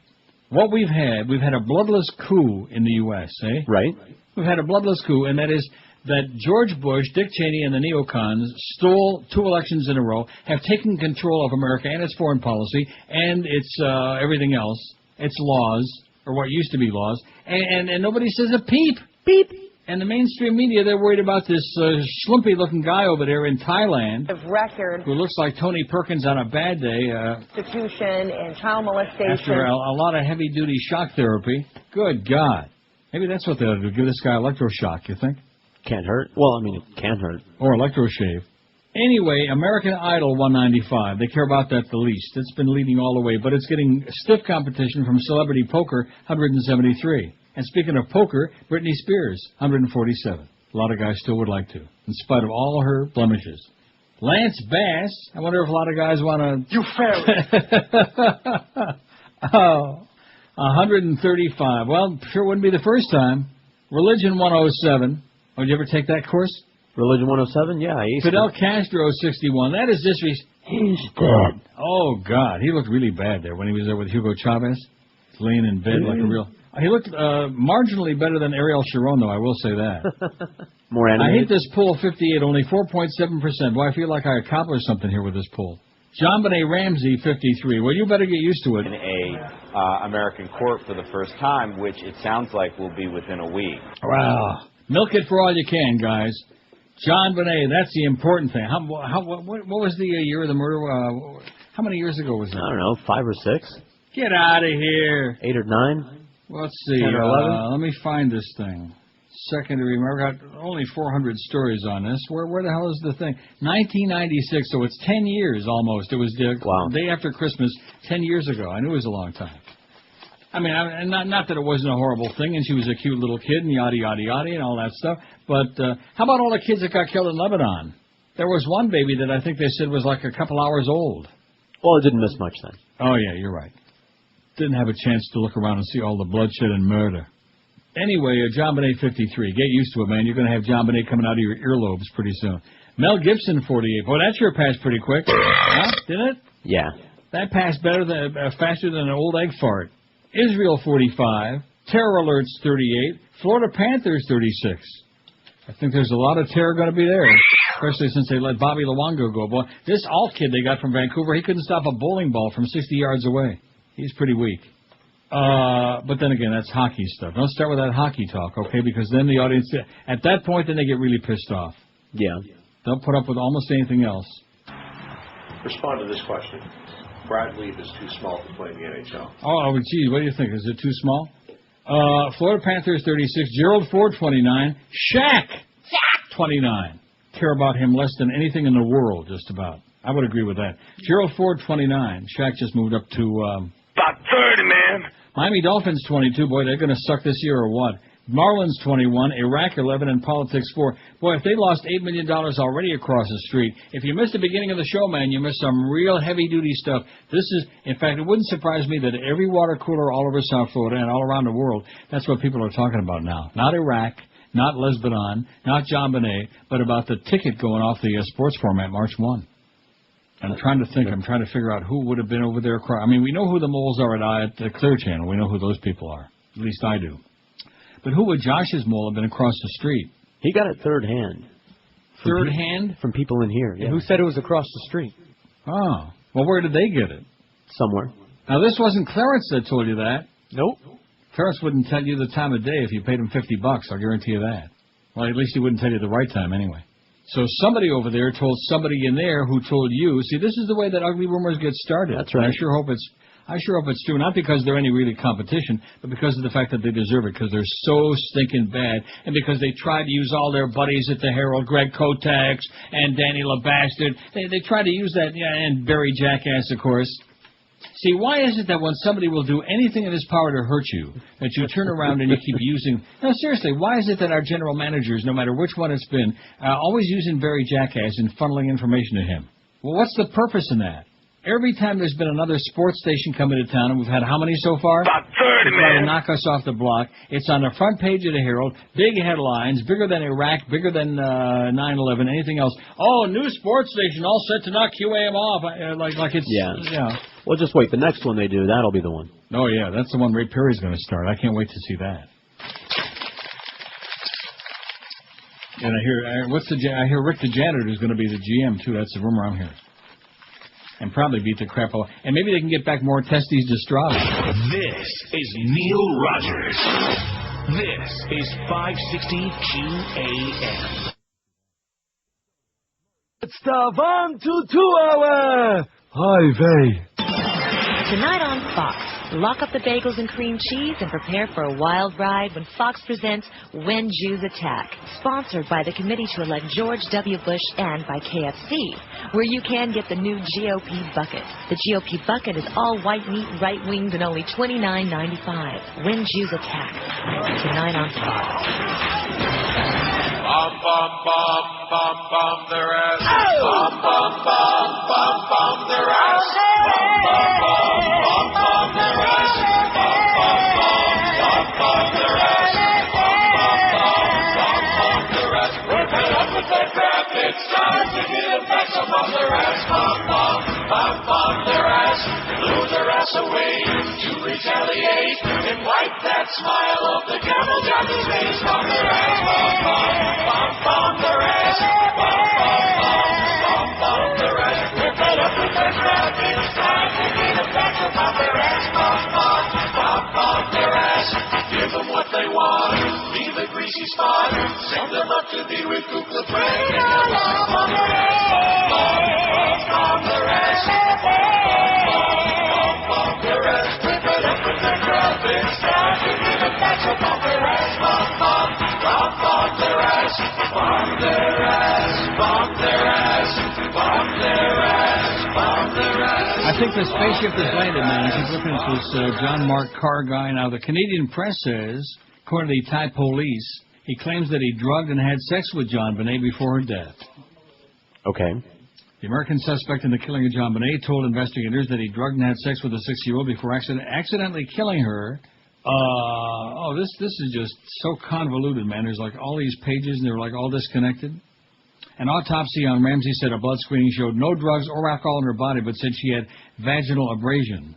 what we've had a bloodless coup in the U.S., eh? Right. We've had a bloodless coup, and that is that George Bush, Dick Cheney, and the neocons stole 2 elections in a row, have taken control of America and its foreign policy and its everything else, its laws, or what used to be laws, and nobody says a peep. Beep. And the mainstream media, they're worried about this schlumpy-looking guy over there in Thailand Of record. who looks like Tony Perkins on a bad day. Prostitution and child molestation. After a lot of heavy-duty shock therapy. Good God. Maybe that's what they ought to do. Give this guy electroshock, you think? Can't hurt. Well, I mean, it can hurt. Or electroshave. Anyway, American Idol 195. They care about that the least. It's been leading all the way, but it's getting stiff competition from Celebrity Poker, 173. And speaking of poker, Britney Spears, 147. A lot of guys still would like to, in spite of all her blemishes. Lance Bass, I wonder if a lot of guys want to... You fairy! Oh, 135. Well, sure wouldn't be the first time. Religion 107. Oh, did you ever take that course? Religion 107? Yeah, I aced Fidel it. Castro 61. That is disrespect. He's dead. Oh, God. He looked really bad there when he was there with Hugo Chavez. Laying in bed like a real... He looked marginally better than Ariel Sharon, though, I will say that. More I animated. hate this poll 58, only 4.7%. Boy, I feel like I accomplished something here with this poll. JonBenét Ramsey, 53. Well, you better get used to it. In a American court for the first time, which it sounds like will be within a week. Wow. Milk it for all you can, guys. JonBenét, that's the important thing. What was the year of the murder? How many years ago was that? I don't know, 5 or 6? Get out of here. 8 or 9? Let's see. 10 or 11? Let me find this thing. Secondary. I've got only 400 stories on this. Where the hell is the thing? 1996, so it's 10 years almost. It was the day after Christmas, 10 years ago. I knew it was a long time. I mean, not that it wasn't a horrible thing, and she was a cute little kid, and yada, yada, yada, and all that stuff. But how about all the kids that got killed in Lebanon? There was one baby that I think they said was like a couple hours old. Well, it didn't miss much then. Oh, yeah, you're right. Didn't have a chance to look around and see all the bloodshed and murder. Anyway, JonBenét 53. Get used to it, man. You're going to have JonBenét coming out of your earlobes pretty soon. Mel Gibson, 48. Boy, that sure passed pretty quick. Huh? Didn't it? Yeah. That passed faster than an old egg fart. Israel, 45. Terror Alerts, 38. Florida Panthers, 36. I think there's a lot of terror going to be there, especially since they let Bobby Luongo go. Boy, this alt kid they got from Vancouver, he couldn't stop a bowling ball from 60 yards away. He's pretty weak. But then again, that's hockey stuff. Don't start with that hockey talk, okay? Because then the audience, at that point, then they get really pissed off. Yeah. They'll put up with almost anything else. Respond to this question. Brad Lee is too small to play in the NHL. Oh, geez, what do you think? Is it too small? Florida Panthers, 36. Gerald Ford, 29. Shaq, 29. Care about him less than anything in the world, just about. I would agree with that. Gerald Ford, 29. Shaq just moved up to... About 30, man. Miami Dolphins, 22. Boy, they're going to suck this year or what? Marlins, 21. Iraq, 11. And Politics, 4. Boy, if they lost $8 million already across the street, if you missed the beginning of the show, man, you missed some real heavy-duty stuff. This is, in fact, it wouldn't surprise me that every water cooler all over South Florida and all around the world, that's what people are talking about now. Not Iraq, not Lebanon, not JonBenét, but about the ticket going off the sports format March 1. I'm trying to think. I'm trying to figure out who would have been over there. I mean, we know who the moles are at the Clear Channel. We know who those people are. At least I do. But who would Josh's mole have been across the street? He got it third hand. Third hand? From people in here. Yeah. Who said it was across the street? Oh. Well, where did they get it? Somewhere. Now, this wasn't Clarence that told you that. Nope. Clarence wouldn't tell you the time of day if you paid him $50. I'll guarantee you that. Well, at least he wouldn't tell you the right time anyway. So somebody over there told somebody in there who told you. See, this is the way that ugly rumors get started. That's right. I sure hope it's true. Not because they're any really competition, but because of the fact that they deserve it, because they're so stinking bad, and because they tried to use all their buddies at the Herald, Greg Kotax and Danny LaBastard. They tried to use that, and Barry Jackass, of course. See, why is it that when somebody will do anything in his power to hurt you, that you turn around and you keep using... No, seriously, why is it that our general managers, no matter which one it's been, always using Barry Jackass and funneling information to him? Well, what's the purpose in that? Every time there's been another sports station coming to town, and we've had how many so far? About 30, man. Try to knock us off the block. It's on the front page of the Herald, big headlines, bigger than Iraq, bigger than 9/11, anything else. Oh, new sports station, all set to knock QAM off. Like it's... Yeah. Well, just wait. The next one they do, that'll be the one. Oh, yeah, that's the one Ray Perry's going to start. I can't wait to see that. And I hear Rick the janitor is going to be the GM, too. That's the rumor I'm hearing. And probably beat the crap out. And maybe they can get back more testes to Strauss. This is Neil Rogers. This is 560 QAM. It's the 1 to 2 hour. Hi, Vay. Tonight on Fox, lock up the bagels and cream cheese and prepare for a wild ride when Fox presents When Jews Attack, sponsored by the Committee to Elect George W. Bush and by KFC, where you can get the new GOP bucket. The GOP bucket is all white meat, right-winged, and only $29.95. When Jews Attack, tonight on Fox. Bum, bum, bum, bum, bum, their ass. Bum, bum, bum, bum, bum, their ass. Bum, bum, bum, bum, bum, their ass. Bum, bum, bum, bum, bum, their ass. Bum, bum, bum, bum, bum, their ass. We're fed up with that crap. It's time to get them back some of their ass. Bum, bum, bum, bum, their ass. Blew their ass away to retaliate and wipe that smile of the camel down his face. Bum, their ass. Bum, bum, bum, bum, their ass. Bum, bum, bum, bum, bum, their ass. We're fed up with that crap. It's time to get them back to bum their ass. Bum, bum, bum, bum, their ass. Give them what they want. Leave a greasy spot. Send them up to be with Ku Klux Klan. Bum their ass. Bum, bum, bum, their ass. Bum, bum, bum, their ass. We're fed up with that crap. It's time to get them back to bum their ass. Bum, bum, bum, bum, their ass. Bum their ass. Bum their ass. Bum their ass. Bum their ass. I think the spaceship has landed, man. He's looking at this John Mark Karr guy. Now, the Canadian press says, according to the Thai police, he claims that he drugged and had sex with JonBenét before her death. Okay. The American suspect in the killing of JonBenét told investigators that he drugged and had sex with a 6-year-old before accidentally killing her. This is just so convoluted, man. There's like all these pages, and they're like all disconnected. An autopsy on Ramsey said a blood screening showed no drugs or alcohol in her body, but said she had vaginal abrasions.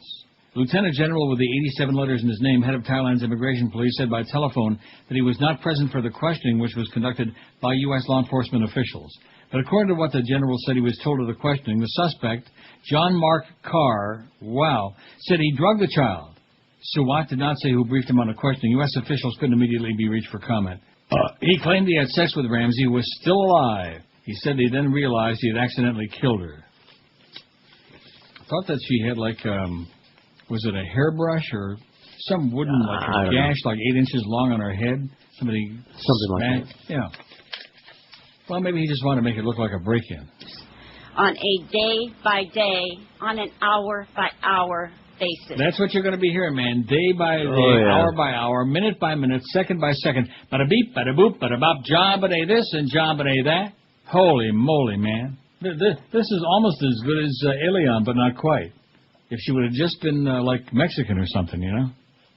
Lieutenant General with the 87 letters in his name, head of Thailand's immigration police, said by telephone that he was not present for the questioning, which was conducted by U.S. law enforcement officials. But according to what the general said he was told of the questioning, the suspect, John Mark Karr, said he drugged the child. Suwat did not say who briefed him on the questioning. U.S. officials couldn't immediately be reached for comment. He claimed he had sex with Ramsey, who was still alive. He said he then realized he had accidentally killed her. I thought that she had was it a hairbrush or some wooden a gash like 8 inches long on her head? Something like that. Yeah. Well, maybe he just wanted to make it look like a break-in. On a day-by-day, on an hour-by-hour basis. That's what you're going to be hearing, man. Day by day, hour by hour, minute by minute, second by second. Bada beep, bada boop, bada bop, JonBenét this and JonBenét that. Holy moly, man. This is almost as good as Alien, but not quite. If she would have just been like Mexican or something, you know?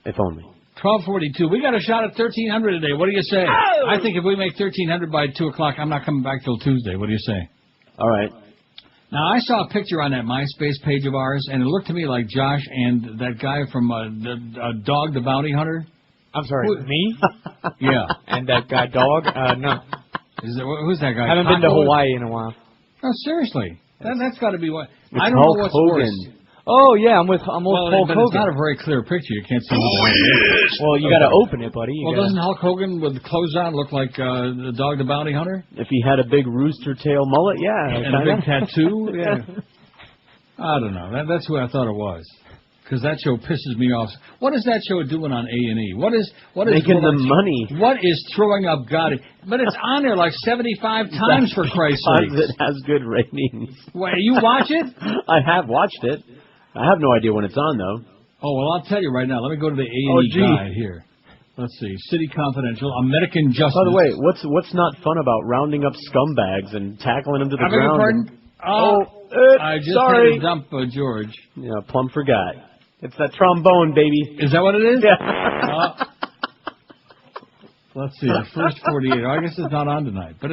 If only. 12:42. We got a shot at 1,300 today. What do you say? Oh! I think if we make 1,300 by 2 o'clock, I'm not coming back till Tuesday. What do you say? All right. Now, I saw a picture on that MySpace page of ours, and it looked to me like Josh and that guy from Dog the Bounty Hunter. I'm sorry, me? Yeah. And that guy, Dog? No. Who's that guy? I haven't been to Hawaii in a while. No, seriously. That's got to be what... It's I don't Hulk know what's Hogan. worse. Oh, yeah, I'm with Hulk Hogan. It's not a very clear picture. You can't see yes. Well, you got to open it, buddy. Doesn't Hulk Hogan with clothes on look like the Dog the Bounty Hunter? If he had a big rooster tail mullet, yeah. And a big tattoo? Yeah. I don't know. That's who I thought it was. Because that show pisses me off. What is that show doing on A&E? What is making the money? What is throwing up God? But it's on there like 75 times, for Christ's sake. It has good ratings. Wait, you watch it? I have watched it. I have no idea when it's on, though. Oh, well, I'll tell you right now. Let me go to the A&E guide here. Let's see. City Confidential, American Justice. By the way, what's not fun about rounding up scumbags and tackling them to the ground? I just had to dump George. Yeah, plumb forgot. It's that trombone, baby. Is that what it is? Yeah. Let's see, the first 48. I guess it's not on tonight, but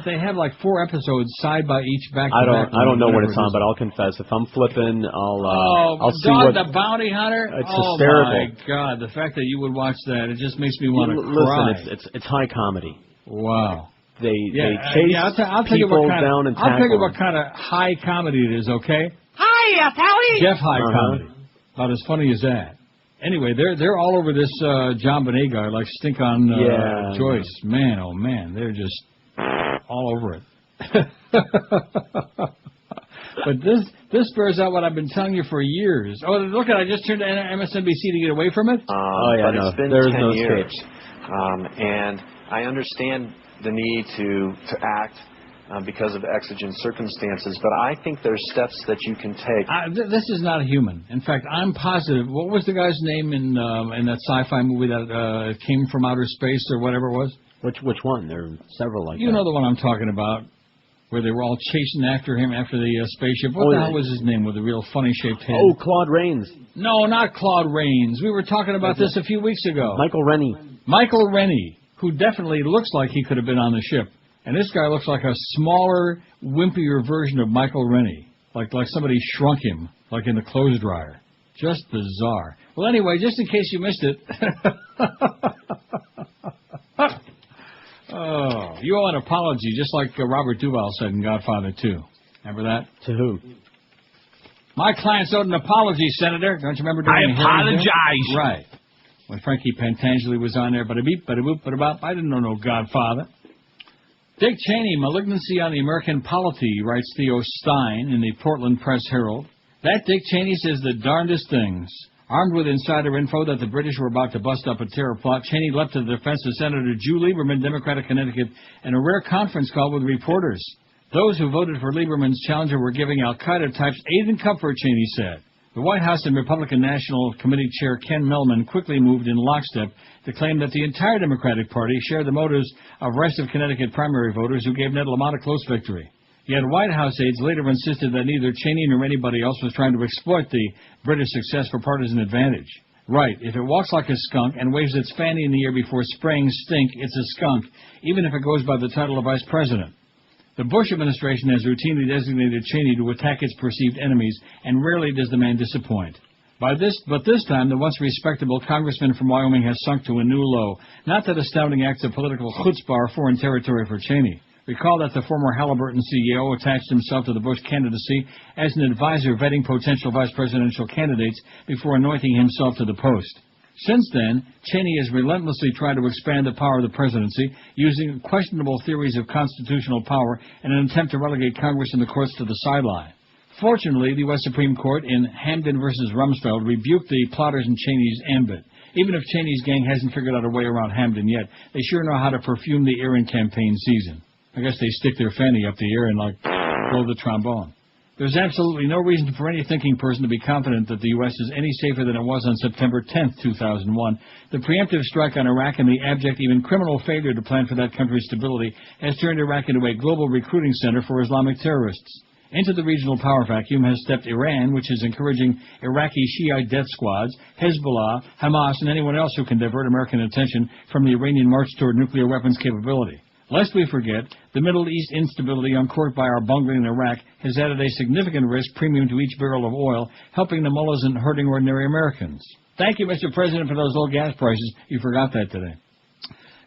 they have like 4 episodes side by each back to back. I don't know when it's on, but I'll confess, if I'm flipping, I'll see Dog what. the Bounty Hunter. It's Oh hysterical. my God, the fact that you would watch that, it just makes me want to cry. Listen, it's high comedy. Wow. They chase I'll tell you people what kind down and tackle I'll tell you what them. kind of high comedy it is. Okay. Hiya, Pally. Jeff high comedy. About as funny as that. Anyway, they're all over this JonBenét guy like stink on Joyce. Man, oh man, they're just all over it. But this bears out what I've been telling you for years. Oh, look at I just turned to MSNBC to get away from it. But it's been 10 years, and I understand the need to act because of exigent circumstances, but I think there's steps that you can take. This is not human. In fact, I'm positive. What was the guy's name in that sci-fi movie that came from outer space or whatever it was? Which one? There are several like that. You know the one I'm talking about, where they were all chasing after him after the spaceship. What the hell was his name with a real funny-shaped head? Oh, Claude Rains. No, not Claude Rains. We were talking about this a few weeks ago. Michael Rennie. Michael Rennie, who definitely looks like he could have been on the ship. And this guy looks like a smaller, wimpier version of Michael Rennie. Like somebody shrunk him, like in the clothes dryer. Just bizarre. Well, anyway, just in case you missed it. Oh, you owe an apology, just like Robert Duvall said in Godfather 2. Remember that? To who? My clients owed an apology, Senator. Don't you remember doing I apologize. Right. When Frankie Pentangeli was on there, bada-beep, bada-boop, bada-bop, I didn't know no Godfather. Dick Cheney, malignancy on the American polity, writes Theo Stein in the Portland Press-Herald. That Dick Cheney says the darndest things. Armed with insider info that the British were about to bust up a terror plot, Cheney leapt to the defense of Senator Drew Lieberman, Democrat of Connecticut, in a rare conference call with reporters. Those who voted for Lieberman's challenger were giving al-Qaeda types aid and comfort, Cheney said. The White House and Republican National Committee Chair Ken Mellman quickly moved in lockstep to claim that the entire Democratic Party shared the motives of rest of Connecticut primary voters who gave Ned Lamont a close victory. Yet White House aides later insisted that neither Cheney nor anybody else was trying to exploit the British success for partisan advantage. Right, if it walks like a skunk and waves its fanny in the air before spraying stink, it's a skunk, even if it goes by the title of vice president. The Bush administration has routinely designated Cheney to attack its perceived enemies, and rarely does the man disappoint. But this time, the once respectable congressman from Wyoming has sunk to a new low. Not that astounding acts of political chutzpah are foreign territory for Cheney. Recall that the former Halliburton CEO attached himself to the Bush candidacy as an advisor vetting potential vice presidential candidates before anointing himself to the post. Since then, Cheney has relentlessly tried to expand the power of the presidency, using questionable theories of constitutional power in an attempt to relegate Congress and the courts to the sideline. Fortunately, the U.S. Supreme Court in Hamden versus Rumsfeld rebuked the plotters in Cheney's ambit. Even if Cheney's gang hasn't figured out a way around Hamden yet, they sure know how to perfume the air in campaign season. I guess they stick their fanny up the air and, blow the trombone. There's absolutely no reason for any thinking person to be confident that the U.S. is any safer than it was on September 10th, 2001. The preemptive strike on Iraq and the abject, even criminal failure to plan for that country's stability has turned Iraq into a global recruiting center for Islamic terrorists. Into the regional power vacuum has stepped Iran, which is encouraging Iraqi Shiite death squads, Hezbollah, Hamas, and anyone else who can divert American attention from the Iranian march toward nuclear weapons capability. Lest we forget, the Middle East instability uncorked by our bungling in Iraq has added a significant risk premium to each barrel of oil, helping the mullahs and hurting ordinary Americans. Thank you, Mr. President, for those low gas prices. You forgot that today.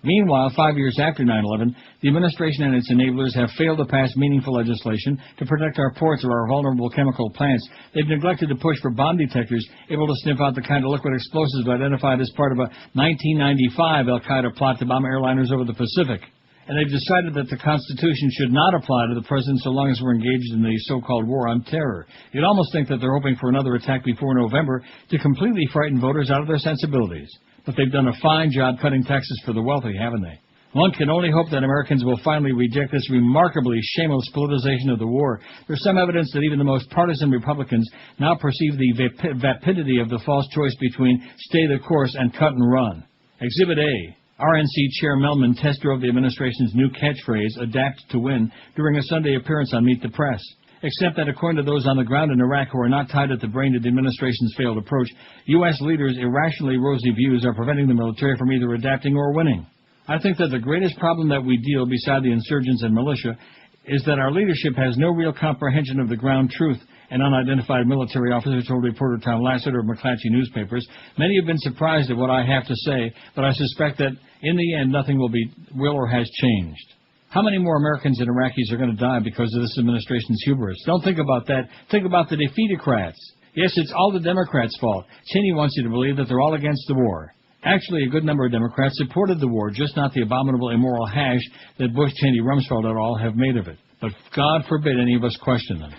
Meanwhile, 5 years after 9/11, the administration and its enablers have failed to pass meaningful legislation to protect our ports or our vulnerable chemical plants. They've neglected to push for bomb detectors able to sniff out the kind of liquid explosives identified as part of a 1995 al-Qaeda plot to bomb airliners over the Pacific. And they've decided that the Constitution should not apply to the President so long as we're engaged in the so-called war on terror. You'd almost think that they're hoping for another attack before November to completely frighten voters out of their sensibilities. But they've done a fine job cutting taxes for the wealthy, haven't they? One can only hope that Americans will finally reject this remarkably shameless politicization of the war. There's some evidence that even the most partisan Republicans now perceive the vapidity of the false choice between stay the course and cut and run. Exhibit A. RNC Chair Mellman test drove the administration's new catchphrase, adapt to win, during a Sunday appearance on Meet the Press. Except that according to those on the ground in Iraq who are not tied at the brain to the administration's failed approach, U.S. leaders' irrationally rosy views are preventing the military from either adapting or winning. I think that the greatest problem that we deal, beside the insurgents and militia, is that our leadership has no real comprehension of the ground truth. An unidentified military officer told reporter Tom Lasseter of McClatchy newspapers. Many have been surprised at what I have to say, but I suspect that in the end nothing will or has changed. How many more Americans and Iraqis are going to die because of this administration's hubris? Don't think about that. Think about the defeatocrats. Yes, it's all the Democrats' fault. Cheney wants you to believe that they're all against the war. Actually, a good number of Democrats supported the war, just not the abominable, immoral hash that Bush, Cheney, Rumsfeld and all have made of it. But God forbid any of us question them.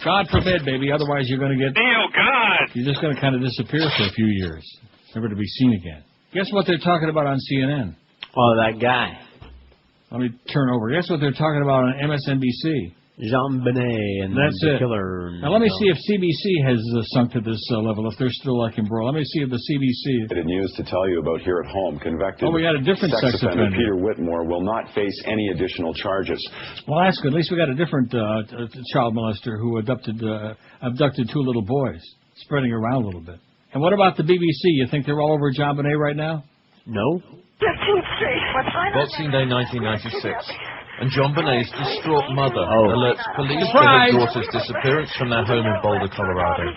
God forbid, baby. Otherwise, you're going to get... Oh, God! You're just going to kind of disappear for a few years, never to be seen again. Guess what they're talking about on CNN? Oh, that guy. Let me turn over. Guess what they're talking about on MSNBC? JonBenét and That's the it. killer. Now, let me see if CBC has sunk to this level, if they're still like embroiled. Let me see if the CBC... News to tell you about here at home. Convicted we got a different sex offender. Peter Whitmore will not face any additional charges. Well, that's good. At least we got a different child molester who abducted 2 little boys, spreading around a little bit. And what about the BBC? You think they're all over JonBenét right now? No. Boxing Day 1996. And JonBenét's distraught mother alerts police Surprise! to her daughter's disappearance from their home in Boulder, Colorado.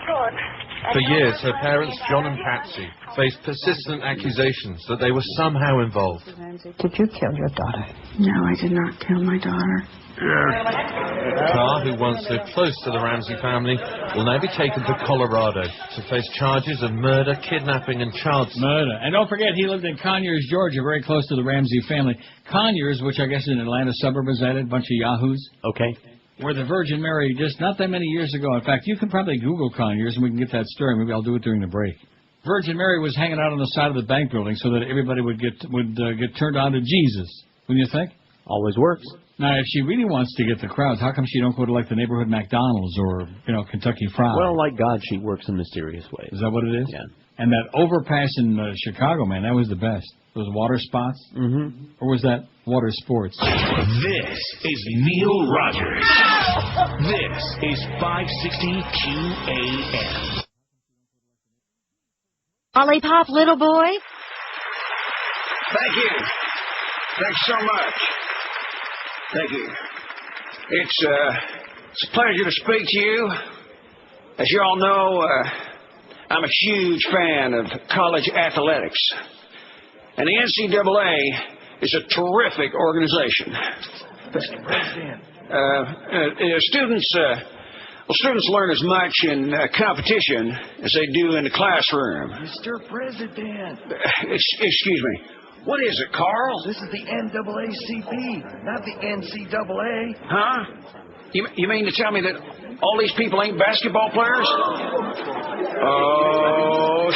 For years, her parents, John and Patsy, faced persistent accusations that they were somehow involved. Did you kill your daughter? No, I did not kill my daughter. Karr, who once lived close to the Ramsey family, will now be taken to Colorado to face charges of murder, kidnapping, and child... Murder. And don't forget, he lived in Conyers, Georgia, very close to the Ramsey family. Conyers, which I guess is an Atlanta suburb, is that it? A bunch of yahoos? Okay. Where the Virgin Mary, just not that many years ago. In fact, you can probably Google Conyers and we can get that story. Maybe I'll do it during the break. Virgin Mary was hanging out on the side of the bank building so that everybody would get turned on to Jesus. Wouldn't you think? Always works. Now, if she really wants to get the crowds, how come she don't go to, like, the neighborhood McDonald's or, Kentucky Fried? Well, like God, she works in mysterious ways. Is that what it is? Yeah. And that overpass in Chicago, man, that was the best. Those water spots? Mm-hmm. Or was that water sports? This is Neil Rogers. This is 560 QAM. Lollipop, little boy? Thank you. Thanks so much. Thank you. It's a pleasure to speak to you. As you all know, I'm a huge fan of college athletics. And the NCAA is a terrific organization. Mr. President. Students learn as much in competition as they do in the classroom. Mr. President. Excuse me. What is it, Carl? This is the NAACP, not the NCAA. Huh? You mean to tell me that all these people ain't basketball players? Oh.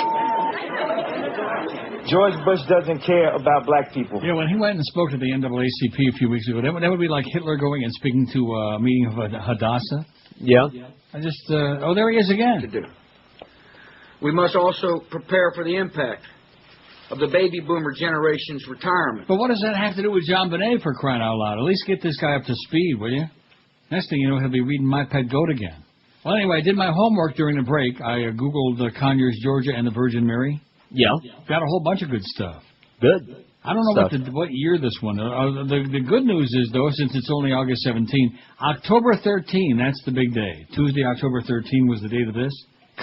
George Bush doesn't care about black people. Yeah, when he went and spoke to the NAACP a few weeks ago, that would be like Hitler going and speaking to a meeting of Hadassah. Yeah. I just, there he is again. We must also prepare for the impact of the baby boomer generation's retirement. But what does that have to do with JonBenét, for crying out loud? At least get this guy up to speed, will you? Next thing you know, he'll be reading My Pet Goat again. Well, anyway, I did my homework during the break. I Googled Conyers, Georgia, and the Virgin Mary. Yeah. Got a whole bunch of good stuff. Good. I don't know what year this one. The good news is, though, since it's only August 17, October 13, that's the big day. Tuesday, October 13 was the date of this.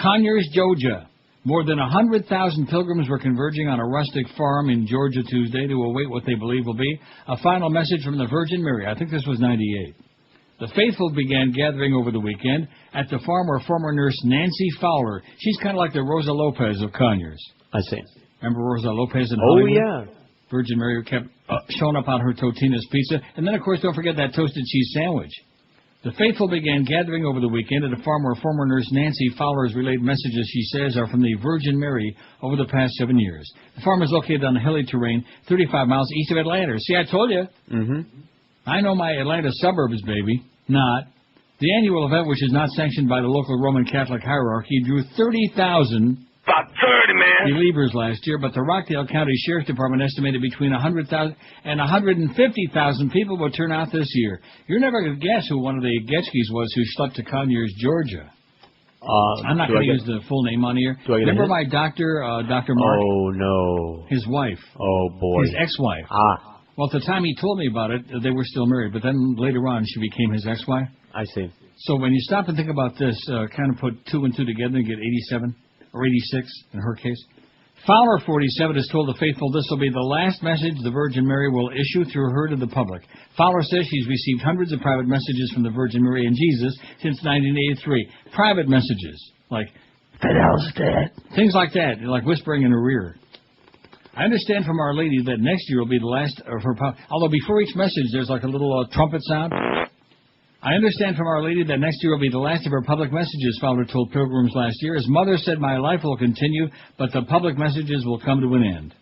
Conyers, Georgia. More than 100,000 pilgrims were converging on a rustic farm in Georgia Tuesday to await what they believe will be a final message from the Virgin Mary. I think this was 98. The faithful began gathering over the weekend at the farm where former nurse Nancy Fowler, she's kind of like the Rosa Lopez of Conyers. I see. Remember Rosa Lopez in Hollywood? Oh, yeah. Virgin Mary kept showing up on her Totino's pizza. And then, of course, don't forget that toasted cheese sandwich. The faithful began gathering over the weekend at a farm where former nurse Nancy Fowler's relayed messages, she says, are from the Virgin Mary over the past 7 years. The farm is located on hilly terrain 35 miles east of Atlanta. See, I told you. Mm-hmm. I know my Atlanta suburbs, baby. Not. The annual event, which is not sanctioned by the local Roman Catholic hierarchy, drew 30,000... About 30, man. Believers last year, but the Rockdale County Sheriff's Department estimated between 100,000 and 150,000 people will turn out this year. You're never going to guess who one of the Getchkis was who slept to Conyers, Georgia. I'm not going to use the full name on here. Remember my doctor, Dr. Mark? Oh, no. His wife. Oh, boy. His ex-wife. Ah. Well, at the time he told me about it, they were still married, but then later on she became his ex-wife. I see. So when you stop and think about this, kind of put 2 and 2 together and get 87, or 86 in her case. Fowler 47 has told the faithful this will be the last message the Virgin Mary will issue through her to the public. Fowler says she's received hundreds of private messages from the Virgin Mary and Jesus since 1983. Private messages, like, Fidel's dead. Things like that, like whispering in her ear. I understand from Our Lady that next year will be the last of her... Although before each message there's like a little trumpet sound. I understand from Our Lady that next year will be the last of her public messages, Fowler told pilgrims last year. His mother said, my life will continue, but the public messages will come to an end.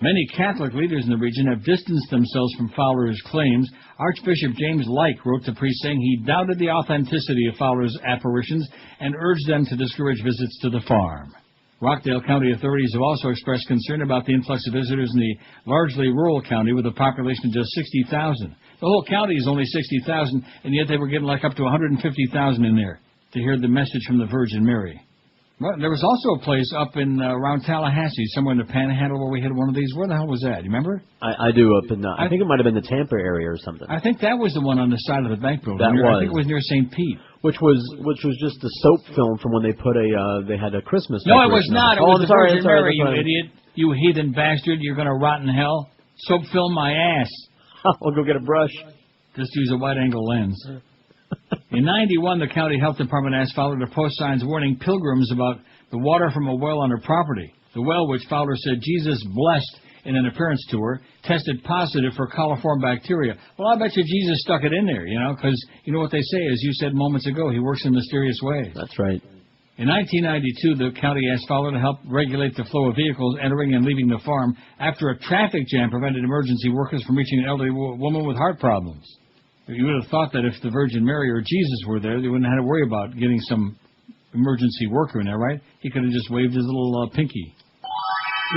Many Catholic leaders in the region have distanced themselves from Fowler's claims. Archbishop James Lyke wrote the priest saying he doubted the authenticity of Fowler's apparitions and urged them to discourage visits to the farm. Rockdale County authorities have also expressed concern about the influx of visitors in the largely rural county with a population of just 60,000. The whole county is only 60,000, and yet they were getting like up to 150,000 in there to hear the message from the Virgin Mary. Well, there was also a place up in around Tallahassee, somewhere in the Panhandle, where we had one of these. Where the hell was that? You remember? I do up in. I think it might have been the Tampa area or something. I think that was the one on the side of the bank building. I think it was near St. Pete. Which was just a soap film from when they put they had a Christmas. No, it was not. It was the Virgin Mary, you idiot, you heathen bastard. You're going to rot in hell. Soap film my ass. I'll go get a brush. Just use a wide-angle lens. In 91, the county health department asked Fowler to post signs warning pilgrims about the water from a well on her property. The well, which Fowler said Jesus blessed in an appearance to her, tested positive for coliform bacteria. Well, I bet you Jesus stuck it in there, because you know what they say, as you said moments ago, he works in mysterious ways. That's right. In 1992, the county asked Fowler to help regulate the flow of vehicles entering and leaving the farm after a traffic jam prevented emergency workers from reaching an elderly woman with heart problems. You would have thought that if the Virgin Mary or Jesus were there, they wouldn't have to worry about getting some emergency worker in there, right? He could have just waved his little pinky.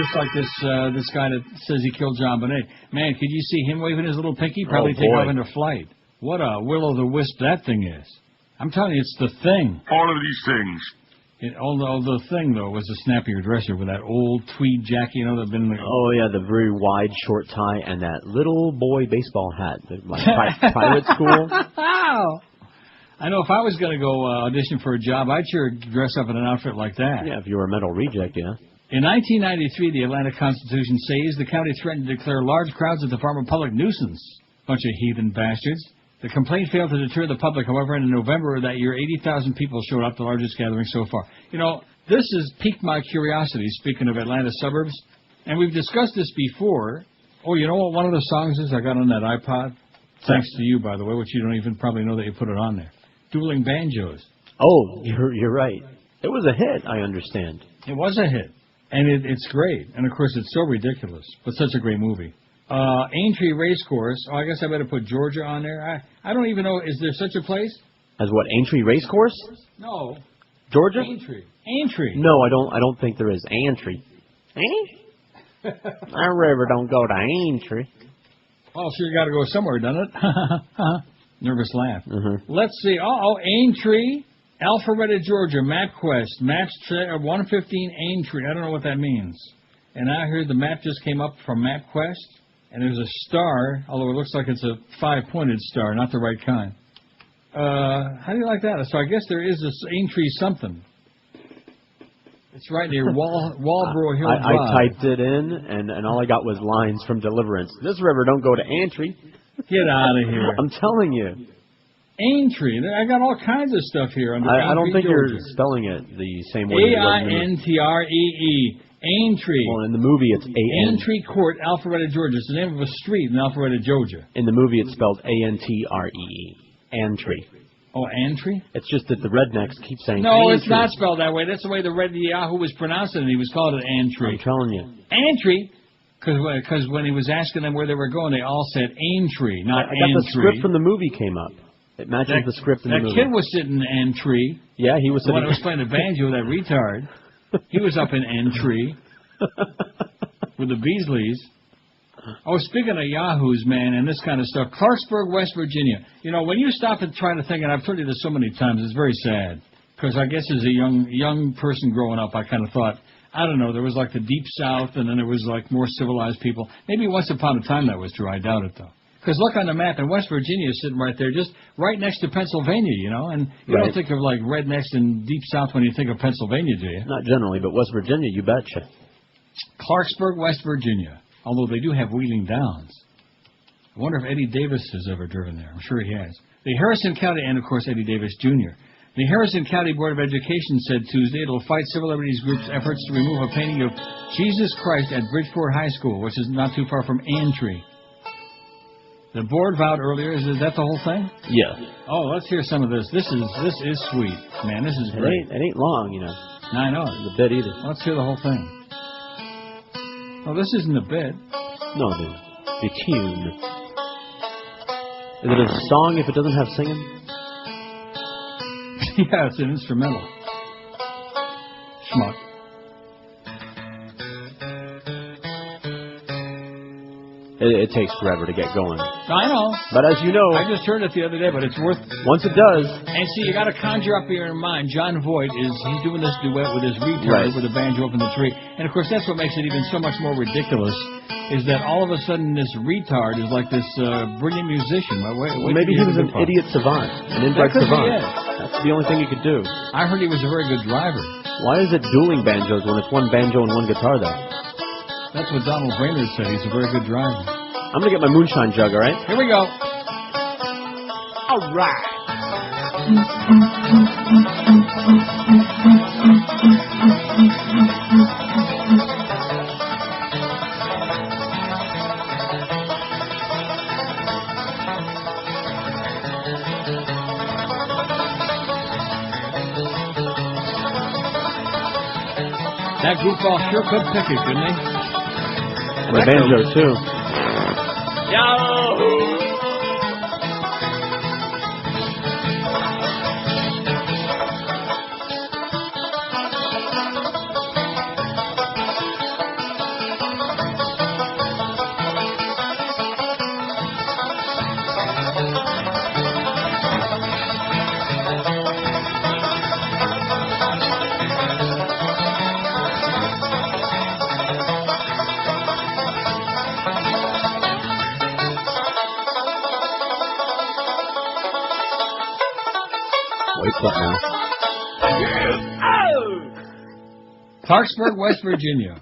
Just like this guy that says he killed JonBenét. Man, could you see him waving his little pinky? Probably take off into flight. What a will-o'-the-wisp that thing is. I'm telling you, it's the thing. All of these things. The thing, though, was the snappier dresser with that old tweed jacket, that been... Oh, yeah, the very wide short tie and that little boy baseball hat. Like pirate school. I know if I was going to go audition for a job, I'd sure dress up in an outfit like that. Yeah, if you were a metal reject, yeah. In 1993, the Atlanta Constitution says the county threatened to declare large crowds at the farm a public nuisance. Bunch of heathen bastards. The complaint failed to deter the public, however, and in November of that year, 80,000 people showed up, the largest gathering so far. This has piqued my curiosity, speaking of Atlanta suburbs, and we've discussed this before. Oh, you know what one of the songs is I got on that iPod? Thanks to you, by the way, which you don't even probably know that you put it on there. Dueling Banjos. Oh, you're right. It was a hit, I understand. It was a hit, and it's great. And, of course, it's so ridiculous, but such a great movie. Aintree Racecourse. Oh, I guess I better put Georgia on there. I don't even know. Is there such a place? As what, Aintree Racecourse? No. Georgia? Aintree. No, I don't think there is. Aintree. Our river don't go to Aintree. Well, sure, you got to go somewhere, doesn't it? Nervous laugh. Mm-hmm. Let's see. Aintree, Alpharetta, Georgia. MapQuest. Maps 115 Aintree. I don't know what that means. And I heard the map just came up from MapQuest, and there's a star, although it looks like it's a 5-pointed star, not the right kind. How do you like that? So I guess there is this Aintree something. It's right near Walboro Hill Drive. I typed it in, and all I got was lines from Deliverance. This river don't go to Aintree. Get out of here. I'm telling you. Aintree. I got all kinds of stuff here. I don't think Georgia. You're spelling it the same way. Aintree. Aintree. Well, in the movie it's Aintree Court, Alpharetta, Georgia. It's the name of a street in Alpharetta, Georgia. In the movie it's spelled Antree. Antry. Oh, Antry? It's just that the rednecks keep saying No, Antry. It's not spelled that way. That's the way the Red Yahoo was pronouncing it. He was calling it Antry. I'm telling you. Antry? Because when he was asking them where they were going, they all said Aintree, not Antry. I got the script from the movie came up. It matches the script in the movie. That kid was sitting in Antry. Yeah, he was sitting. When I was playing the banjo, that retard. He was up in Antry with the Beasleys. Oh, speaking of Yahoos, man, and this kind of stuff, Clarksburg, West Virginia. When you stop and try to think, and I've told you this so many times, it's very sad. Because I guess as a young person growing up, I kind of thought, I don't know, there was like the Deep South, and then there was like more civilized people. Maybe once upon a time that was true. I doubt it, though. Because look on the map, and West Virginia is sitting right there, just right next to Pennsylvania, you know. And you don't think of like rednecks and Deep South when you think of Pennsylvania, do you? Not generally, but West Virginia, you betcha. Clarksburg, West Virginia. Although they do have Wheeling Downs. I wonder if Eddie Davis has ever driven there. I'm sure he has. The Harrison County, and of course Eddie Davis Jr. The Harrison County Board of Education said Tuesday it will fight civil liberties groups' efforts to remove a painting of Jesus Christ at Bridgeport High School, which is not too far from Antrim. The board vowed earlier, is that the whole thing? Yeah. Oh, let's hear some of this. This is sweet, man. This is great. It ain't long, you know. I know. The bit either. Let's hear the whole thing. Oh, this isn't a bit. No, the tune. Is it a song if it doesn't have singing? Yeah, it's an instrumental. Schmuck. It takes forever to get going. I know. But as you know... I just heard it the other day, but it's worth... Once it does... And see, you got to conjure up in your mind, John Voight he's doing this duet with his retard with a banjo up in the tree. And, of course, that's what makes it even so much more ridiculous, is that all of a sudden this retard is like this brilliant musician. Well, maybe he was an idiot savant, an inbred savant. That's the only thing he could do. I heard he was a very good driver. Why is it dueling banjos when it's one banjo and one guitar, though? That's what Donald Brainerd said. He's a very good driver. I'm going to get my moonshine jug, all right? Here we go. All right. That goofball sure could pick it, couldn't he? And the banjo, too. Yahoo! Clarksburg, West Virginia.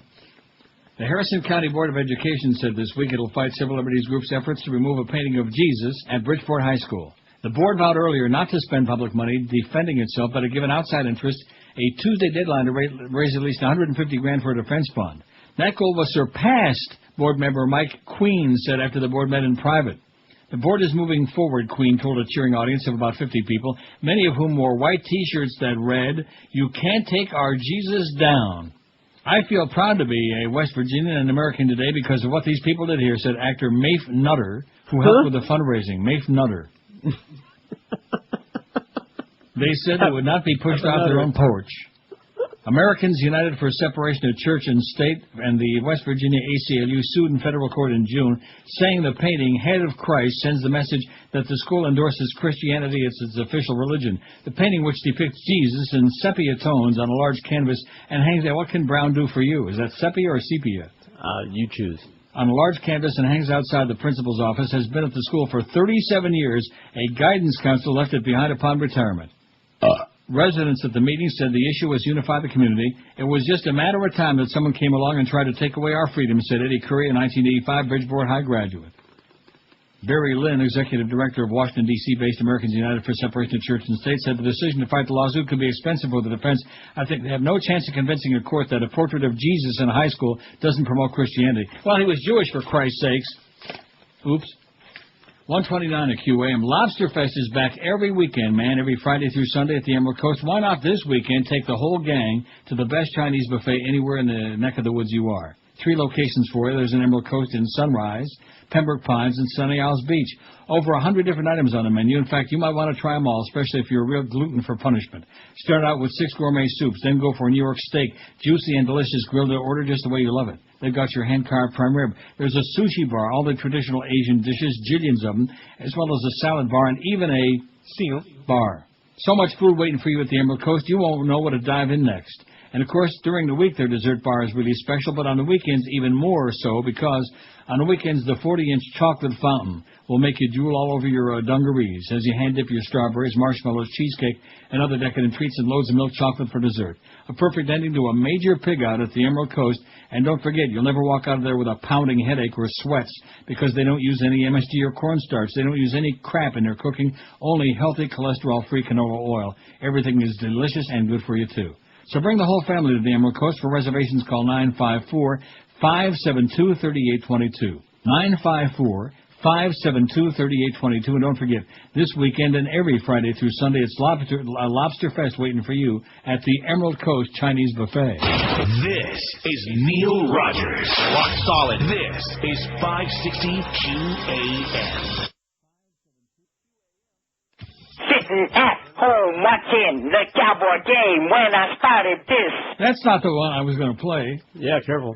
The Harrison County Board of Education said this week it will fight civil liberties groups' efforts to remove a painting of Jesus at Bridgeport High School. The board vowed earlier not to spend public money defending itself, but to give an outside interest a Tuesday deadline to raise at least $150,000 for a defense fund. That goal was surpassed, board member Mike Queen said after the board met in private. The board is moving forward, Queen told a cheering audience of about 50 people, many of whom wore white T-shirts that read, "You can't take our Jesus down." I feel proud to be a West Virginian and American today because of what these people did here, said actor Mafe Nutter, who helped with the fundraising. Mafe Nutter. They said they would not be pushed off their own porch. Americans United for Separation of Church and State and the West Virginia ACLU sued in federal court in June, saying the painting, Head of Christ, sends the message that the school endorses Christianity as its official religion. The painting, which depicts Jesus in sepia tones on a large canvas and hangs out. What can brown do for you? Is that sepia or sepia? You choose. On a large canvas and hangs outside the principal's office, has been at the school for 37 years. A guidance counselor left it behind upon retirement. Residents at the meeting said the issue was unify the community. It was just a matter of time that someone came along and tried to take away our freedom, said Eddie Curry, a 1985 Bridgeport High graduate. Barry Lynn, executive director of Washington, D.C.-based Americans United for Separation of Church and State, said the decision to fight the lawsuit could be expensive for the defense. I think they have no chance of convincing a court that a portrait of Jesus in a high school doesn't promote Christianity. Well, he was Jewish, for Christ's sakes. Oops. 129 at QAM. Lobster Fest is back every weekend, man, every Friday through Sunday at the Emerald Coast. Why not this weekend take the whole gang to the best Chinese buffet anywhere in the neck of the woods you are? 3 locations for you. There's an Emerald Coast in Sunrise, Pembroke Pines, and Sunny Isles Beach. Over 100 different items on the menu. In fact, you might want to try them all, especially if you're a real gluten for punishment. Start out with 6 gourmet soups, then go for a New York steak, juicy and delicious, grilled to order just the way you love it. They've got your hand-carved prime rib. There's a sushi bar, all the traditional Asian dishes, jillions of them, as well as a salad bar and even a seal bar. So much food waiting for you at the Emerald Coast, you won't know what to dive in next. And, of course, during the week, their dessert bar is really special, but on the weekends, even more so, because on the weekends, the 40-inch chocolate fountain will make you drool all over your dungarees as you hand-dip your strawberries, marshmallows, cheesecake, and other decadent treats and loads of milk chocolate for dessert. A perfect ending to a major pig-out at the Emerald Coast. And don't forget, you'll never walk out of there with a pounding headache or sweats because they don't use any MSG or cornstarch. They don't use any crap in their cooking, only healthy, cholesterol-free canola oil. Everything is delicious and good for you, too. So bring the whole family to the Emerald Coast. For reservations, call 954-572-3822. 954-572-3822. And don't forget, this weekend and every Friday through Sunday, it's Lobster Fest waiting for you at the Emerald Coast Chinese Buffet. This is Neil Rogers. Rock solid. This is 560 QAM. Sitting at home watching the Cowboy game when I started this. That's not the one I was going to play. Yeah, careful.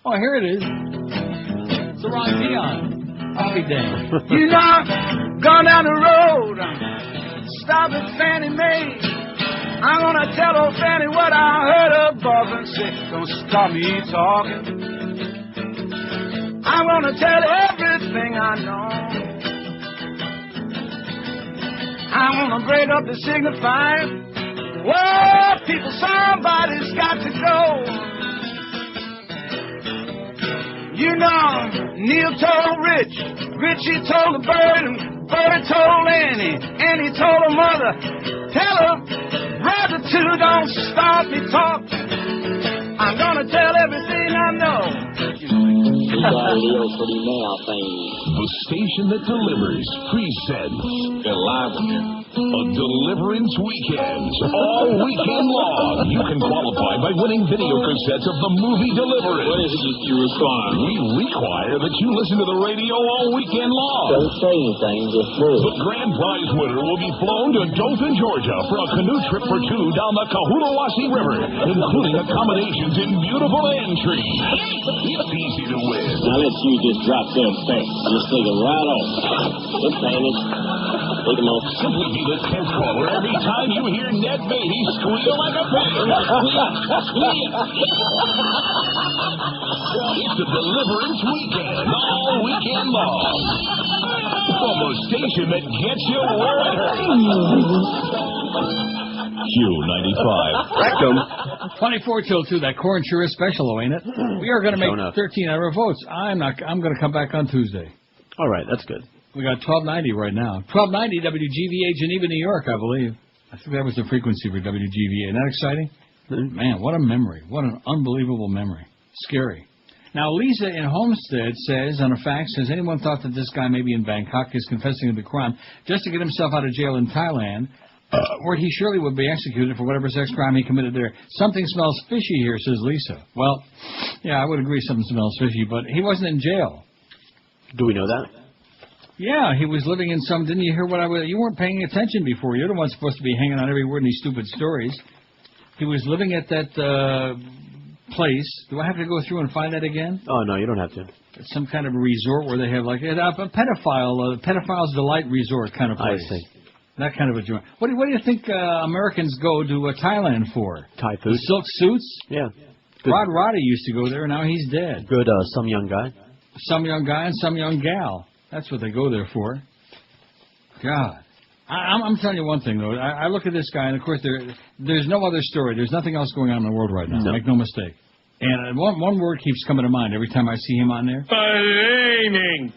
Oh, here it is. It's the Ron Dion. I'll be damned. You know, gone down the road, stop at Fannie Mae. I'm going to tell old Fannie what I heard her boyfriend say. Don't stop me talking. I'm going to tell everything I know. I'm going to break up the signifier. Whoa, people, somebody's got to go. You know, Neil told Rich, Richie told the bird, and Birdie told Annie, Annie told her mother. Tell her, brother too, don't stop me talking. I'm gonna tell everything I know. The station that delivers presents a Deliverance Weekend. All weekend long, you can qualify by winning video cassettes of the movie Deliverance. What is it you require? We require that you listen to the radio all weekend long. Don't say anything, just move. The grand prize winner will be flown to Dothan, Georgia for a canoe trip for two down the Cohulawasi River, including accommodations in beautiful entries. It's easy to win. Now let's you just drop them things. Just take them right off. It's painted. Take them off. Simply be the 10th caller every time you hear Ned Beatty squeal like a pig. It's a Deliverance Weekend, all weekend long. From the station that gets you where it hurts. Q95. Rectum. 24 till 2. That corn sure is special, though, ain't it? We are going to make 13 out of our votes. I'm going to come back on Tuesday. All right, that's good. We got 1290 right now. 1290 WGVA, Geneva, New York, I believe. I think that was the frequency for WGVA. Isn't that exciting? Man, what a memory. What an unbelievable memory. Scary. Now, Lisa in Homestead says on a fax, has anyone thought that this guy may be in Bangkok is confessing to the crime just to get himself out of jail in Thailand, where he surely would be executed for whatever sex crime he committed there? Something smells fishy here, says Lisa. Well, yeah, I would agree something smells fishy, but he wasn't in jail. Do we know that? Yeah, he was living in some... Didn't you hear what I was... You weren't paying attention before. You're the one supposed to be hanging on every word in these stupid stories. He was living at that place. Do I have to go through and find that again? Oh, no, you don't have to. It's some kind of a resort where they have like a pedophile's delight resort kind of place. I see. That kind of a joint. What do you think Americans go to Thailand for? Thai food. The silk suits? Yeah. Good. Rod Roddy used to go there. Now he's dead. Good some young guy. Some young guy and some young gal. That's what they go there for. God. I'm telling you one thing, though. I look at this guy, and, of course, there's no other story. There's nothing else going on in the world right now. No. Make no mistake. And one word keeps coming to mind every time I see him on there. Blaming.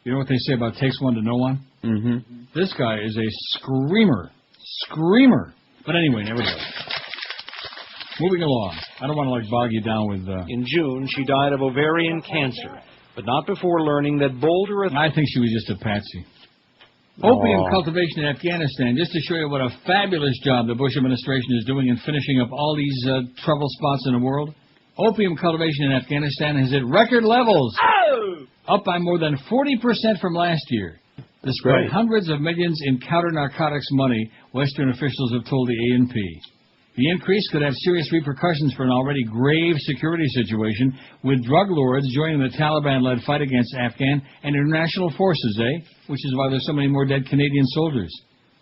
You know what they say about takes one to know one? Mm-hmm. This guy is a screamer. Screamer. But anyway, there we go. Moving along. I don't want to, bog you down with... In June, she died of ovarian cancer, but not before learning that Boulder... I think she was just a patsy. Opium cultivation in Afghanistan, just to show you what a fabulous job the Bush administration is doing in finishing up all these trouble spots in the world. Opium cultivation in Afghanistan has hit record levels, up by more than 40% from last year. Despite hundreds of millions in counter-narcotics money, Western officials have told the A&P. The increase could have serious repercussions for an already grave security situation, with drug lords joining the Taliban-led fight against Afghan and international forces, which is why there's so many more dead Canadian soldiers.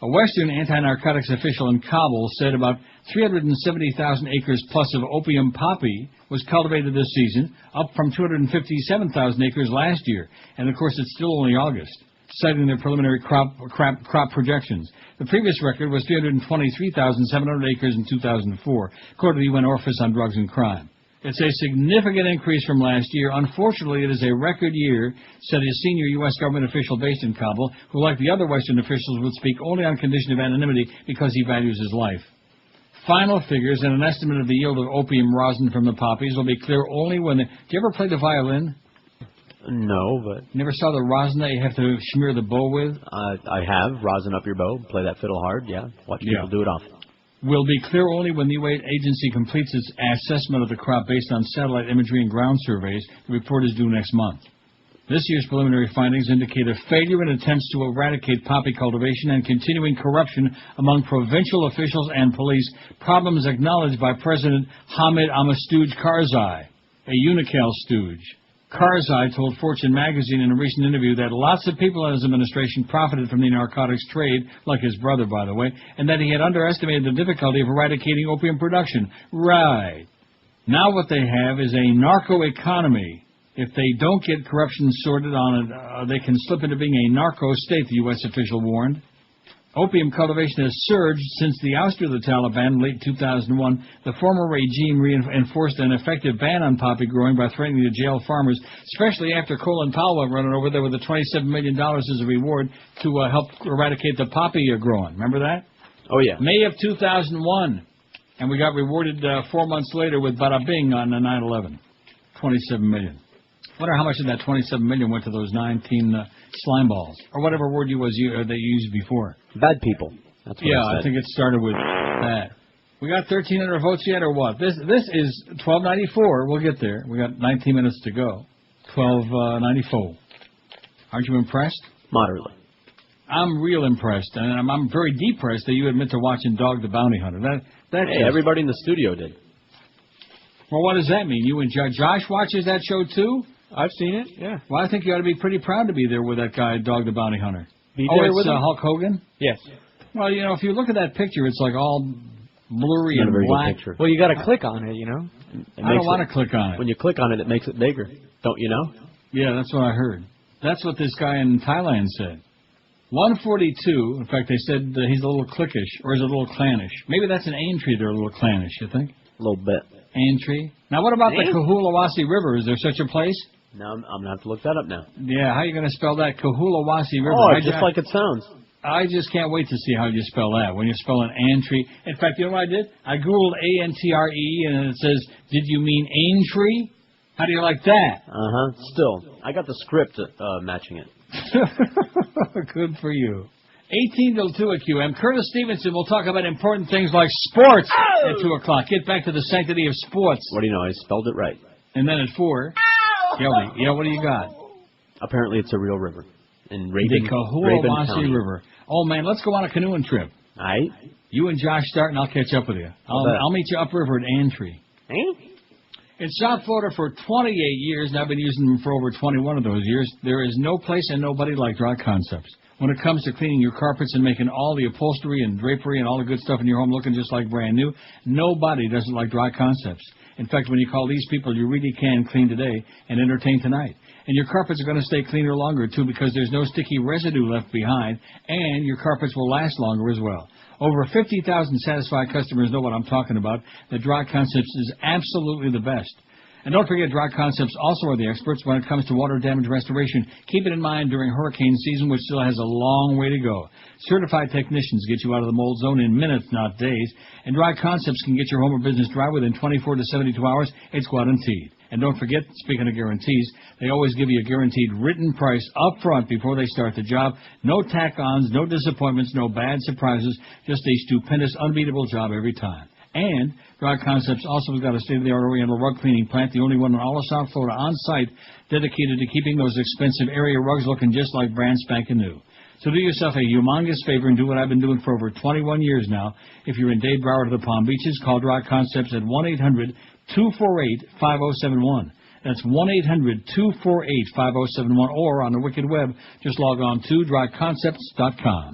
A Western anti-narcotics official in Kabul said about 370,000 acres plus of opium poppy was cultivated this season, up from 257,000 acres last year. And, of course, it's still only August, citing their preliminary crop projections. The previous record was 323,700 acres in 2004, according to the UN Office on Drugs and Crime. It's a significant increase from last year. Unfortunately, it is a record year, said a senior U.S. government official based in Kabul, who, like the other Western officials, would speak only on condition of anonymity because he values his life. Final figures and an estimate of the yield of opium rosin from the poppies will be clear only when the... Do you ever play the violin? No, but... Never saw the rosin that you have to smear the bow with? I have. Rosin up your bow. Play that fiddle hard, yeah. Watch people do it often. Will be clear only when the UAID agency completes its assessment of the crop based on satellite imagery and ground surveys. The report is due next month. This year's preliminary findings indicate a failure in attempts to eradicate poppy cultivation and continuing corruption among provincial officials and police, problems acknowledged by President Hamid Ahmastouj Karzai, a Unical stooge. Karzai told Fortune magazine in a recent interview that lots of people in his administration profited from the narcotics trade, like his brother, by the way, and that he had underestimated the difficulty of eradicating opium production. Right. Now what they have is a narco-economy. If they don't get corruption sorted on it, they can slip into being a narco state, the U.S. official warned. Opium cultivation has surged since the ouster of the Taliban in late 2001. The former regime enforced an effective ban on poppy growing by threatening to jail farmers, especially after Colin Powell went running over there with the $27 million as a reward to help eradicate the poppy growing. Remember that? Oh, yeah. May of 2001. And we got rewarded 4 months later with bada bing on 9/11. $27 million. Wonder how much of that $27 million went to those 19 slime balls, or whatever word they used before. Bad people. That's what I think it started with that. We got 1,300 votes yet, or what? This is 1294. We'll get there. We got 19 minutes to go. 1294. Aren't you impressed? Moderately. I'm real impressed, and I'm very depressed that you admit to watching Dog the Bounty Hunter. Hey, everybody in the studio did. Well, what does that mean? You and Josh watches that show too? I've seen it, yeah. Well, I think you ought to be pretty proud to be there with that guy, Dog the Bounty Hunter. It's Hulk Hogan? Yes. Well, if you look at that picture, it's like all blurry and black. Well, you got to click on it, I don't want to click on it. When you click on it, it makes it bigger. Don't you know? Yeah, that's what I heard. That's what this guy in Thailand said. 142, in fact, they said he's a little cliquish, or he's a little clannish. Maybe that's an Aintree they're a little clannish, you think? A little bit. Aintree. Now, what about the Kahulawasi River? Is there such a place? No, I'm going to have to look that up now. Yeah, how are you going to spell that? Kahulawasi River. Oh, just like it sounds. I just can't wait to see how you spell that. When you spell an Aintree. In fact, you know what I did? I Googled A-N-T-R-E, and it says, did you mean Aintree? How do you like that? Uh-huh. Still, I got the script matching it. Good for you. 18 till 2 at QM. Curtis Stevenson will talk about important things like sports at 2 o'clock. Get back to the sanctity of sports. What do you know? I spelled it right. And then at 4, what do you got? Apparently it's a real river. In Raven, the Kahulawasi County. River. Oh, man, let's go on a canoeing trip. All right. You and Josh start, and I'll catch up with you. I'll meet you upriver at Aintree. In South Florida for 28 years, and I've been using them for over 21 of those years, there is no place and nobody like Dry Concepts. When it comes to cleaning your carpets and making all the upholstery and drapery and all the good stuff in your home looking just like brand new, nobody does it like Dry Concepts. In fact, when you call these people, you really can clean today and entertain tonight. And your carpets are going to stay cleaner longer, too, because there's no sticky residue left behind, and your carpets will last longer as well. Over 50,000 satisfied customers know what I'm talking about. The Dry Concepts is absolutely the best. And don't forget, Dry Concepts also are the experts when it comes to water damage restoration. Keep it in mind during hurricane season, which still has a long way to go. Certified technicians get you out of the mold zone in minutes, not days. And Dry Concepts can get your home or business dry within 24 to 72 hours. It's guaranteed. And don't forget, speaking of guarantees, they always give you a guaranteed written price up front before they start the job. No tack-ons, no disappointments, no bad surprises. Just a stupendous, unbeatable job every time. And Dry Concepts also has got a state-of-the-art Oriental rug cleaning plant, the only one in all of South Florida on site, dedicated to keeping those expensive area rugs looking just like brand spanking new. So do yourself a humongous favor and do what I've been doing for over 21 years now. If you're in Dade, Broward, or the Palm Beaches, call Drop Concepts at 1-800-248-5071. That's 1-800-248-5071. Or on the Wicked Web, just log on to dropconcepts.com.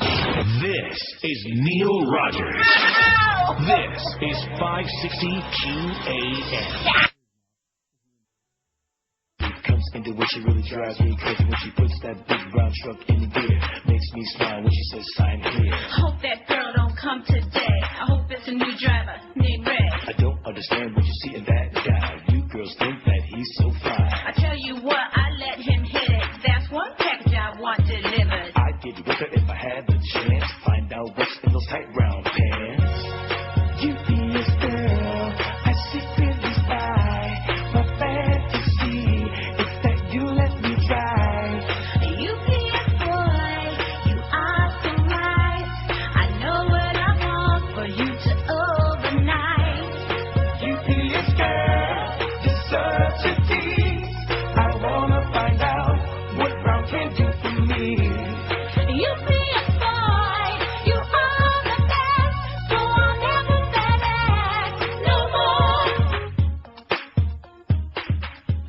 This is Neil Rogers. This is 560 QAM. Comes into what she really drives me crazy when she puts that big brown truck in gear. Makes me smile when she says, "Sign here." Hope that girl don't come today. I hope it's a new driver named Ray. I don't understand what you see in that guy. You girls think that he's so fly. I tell you what, I let him hit it. That's one package I want delivered. I'd get with her if I had the chance. Find out what's in those tight brown pants. You be this girl, I secretly spy. My fantasy is that you let me try. You be a boy, you are so right. I know what I want for you to overnight. You be this girl, you're such a tease. I wanna find out what brown can do for me. You be a boy, you are the best. So I'll never back no more.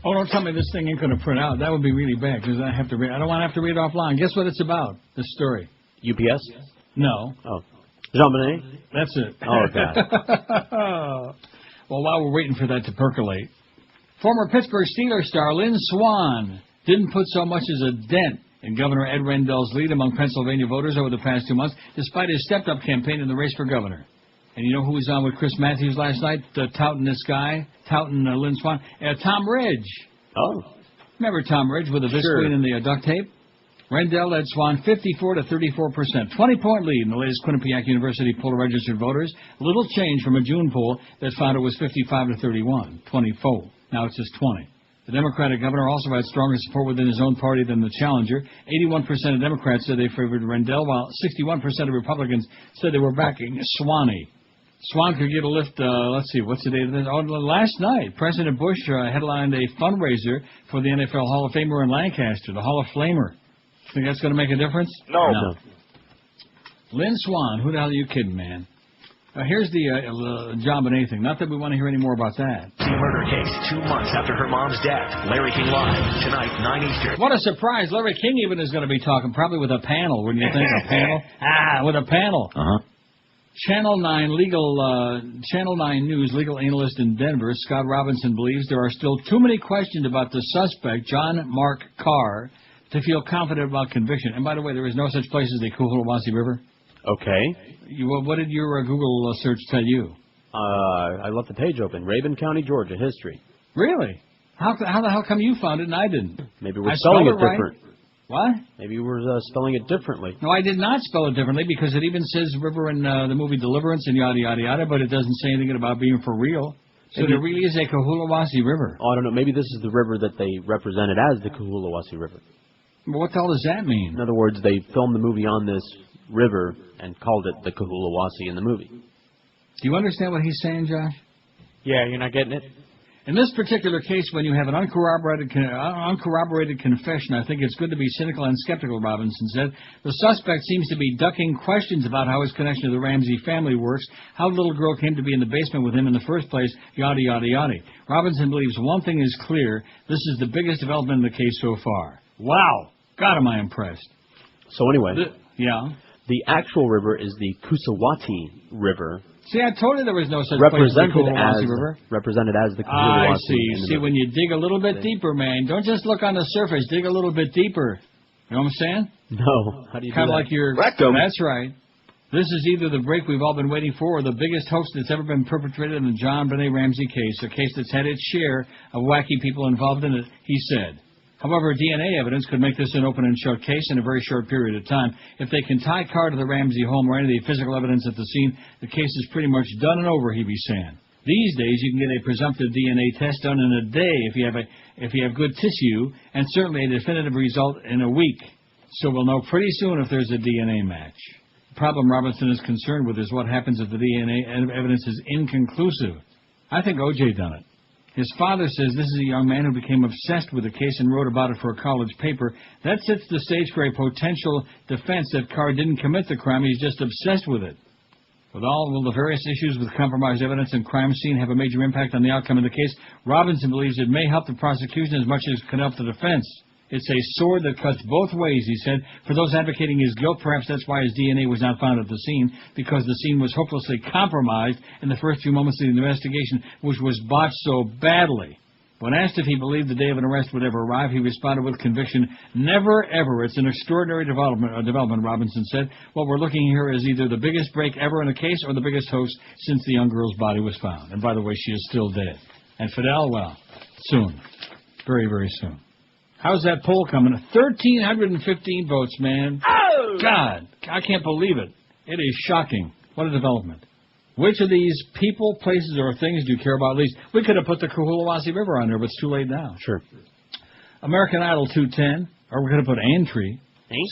Oh, don't tell me this thing ain't going to print out. That would be really bad because I have to read. I don't want to have to read it offline. Guess what it's about? This story. UPS? No. Oh. JonBenét? That's it. Oh, God. Well, while we're waiting for that to percolate, former Pittsburgh Steelers star Lynn Swann didn't put so much as a dent in Governor Ed Rendell's lead among Pennsylvania voters over the past 2 months, despite his stepped-up campaign in the race for governor. And you know who was on with Chris Matthews last night, touting this guy, touting Lynn Swann? Tom Ridge. Oh. Remember Tom Ridge with the Visqueen and the duct tape? Rendell led Swann 54 to 34%. 20-point lead in the latest Quinnipiac University poll of registered voters. Little change from a June poll that found it was 55 to 31, 20-fold. Now it's just 20. The Democratic governor also had stronger support within his own party than the challenger. 81% of Democrats said they favored Rendell, while 61% of Republicans said they were backing Swanee. Swann could get a lift, let's see, what's the date of this? Oh, last night, President Bush headlined a fundraiser for the NFL Hall of Famer in Lancaster, the Hall of Flamer. Think that's going to make a difference? No. Lynn Swann, who the hell are you kidding, man? Here's the JonBenét thing. Not that we want to hear any more about that. Murder case 2 months after her mom's death. Larry King Live, tonight, 9 Eastern. What a surprise. Larry King even is going to be talking, probably with a panel, wouldn't you think? A panel? With a panel. Uh-huh. Channel 9 News legal analyst in Denver, Scott Robinson, believes there are still too many questions about the suspect, John Mark Karr, to feel confident about conviction. And by the way, there is no such place as the Coolawasi River. Okay. What did your Google search tell you? I left the page open. Rabun County, Georgia, history. Really? How the hell come you found it and I didn't? Maybe we're spelling it different. Right? What? Maybe we're spelling it differently. No, I did not spell it differently because it even says river in the movie Deliverance and yada, yada, yada, but it doesn't say anything about being for real. So there really is a Coolawasi River. Oh, I don't know. Maybe this is the river that they represented as the Coolawasi River. Well, what the hell does that mean? In other words, they filmed the movie on this river and called it the Coolawasi in the movie. Do you understand what he's saying, Josh? Yeah, you're not getting it? In this particular case, when you have an uncorroborated confession, I think it's good to be cynical and skeptical, Robinson said. The suspect seems to be ducking questions about how his connection to the Ramsey family works, how the little girl came to be in the basement with him in the first place, yada, yada, yada. Robinson believes one thing is clear. This is the biggest development in the case so far. Wow. God, am I impressed. So anyway. The actual river is the Coosawhattie River. See, I told you there was no such place as the Coolawasi River. Represented as the Coolawasi. I see. See, when you dig a little bit deeper, man, don't just look on the surface. Dig a little bit deeper. You know what I'm saying? No. How do you do that? Kind of like your rectum. That's right. This is either the break we've all been waiting for or the biggest hoax that's ever been perpetrated in the JonBenét Ramsey case, a case that's had its share of wacky people involved in it, he said. However, DNA evidence could make this an open and shut case in a very short period of time. If they can tie Karr to the Ramsey home or any of the physical evidence at the scene, the case is pretty much done and over, he'd be saying. These days, you can get a presumptive DNA test done in a day if you have good tissue, and certainly a definitive result in a week. So we'll know pretty soon if there's a DNA match. The problem Robinson is concerned with is what happens if the DNA evidence is inconclusive. I think O.J. done it. His father says this is a young man who became obsessed with the case and wrote about it for a college paper. That sets the stage for a potential defense that Karr didn't commit the crime, he's just obsessed with it. With all, will the various issues with compromised evidence and crime scene have a major impact on the outcome of the case? Robinson believes it may help the prosecution as much as it can help the defense. It's a sword that cuts both ways, he said. For those advocating his guilt, perhaps that's why his DNA was not found at the scene, because the scene was hopelessly compromised in the first few moments of the investigation, which was botched so badly. When asked if he believed the day of an arrest would ever arrive, he responded with conviction, "Never, ever. It's an extraordinary development, Robinson said. What we're looking here is either the biggest break ever in a case or the biggest hoax since the young girl's body was found." And by the way, she is still dead. And Fidel, well, soon. Very, very soon. How's that poll coming? 1,315 votes, man. Oh! God, I can't believe it. It is shocking. What a development. Which of these people, places, or things do you care about least? We could have put the Coolawasi River on there, but it's too late now. Sure. American Idol 210, or we could have put Antry.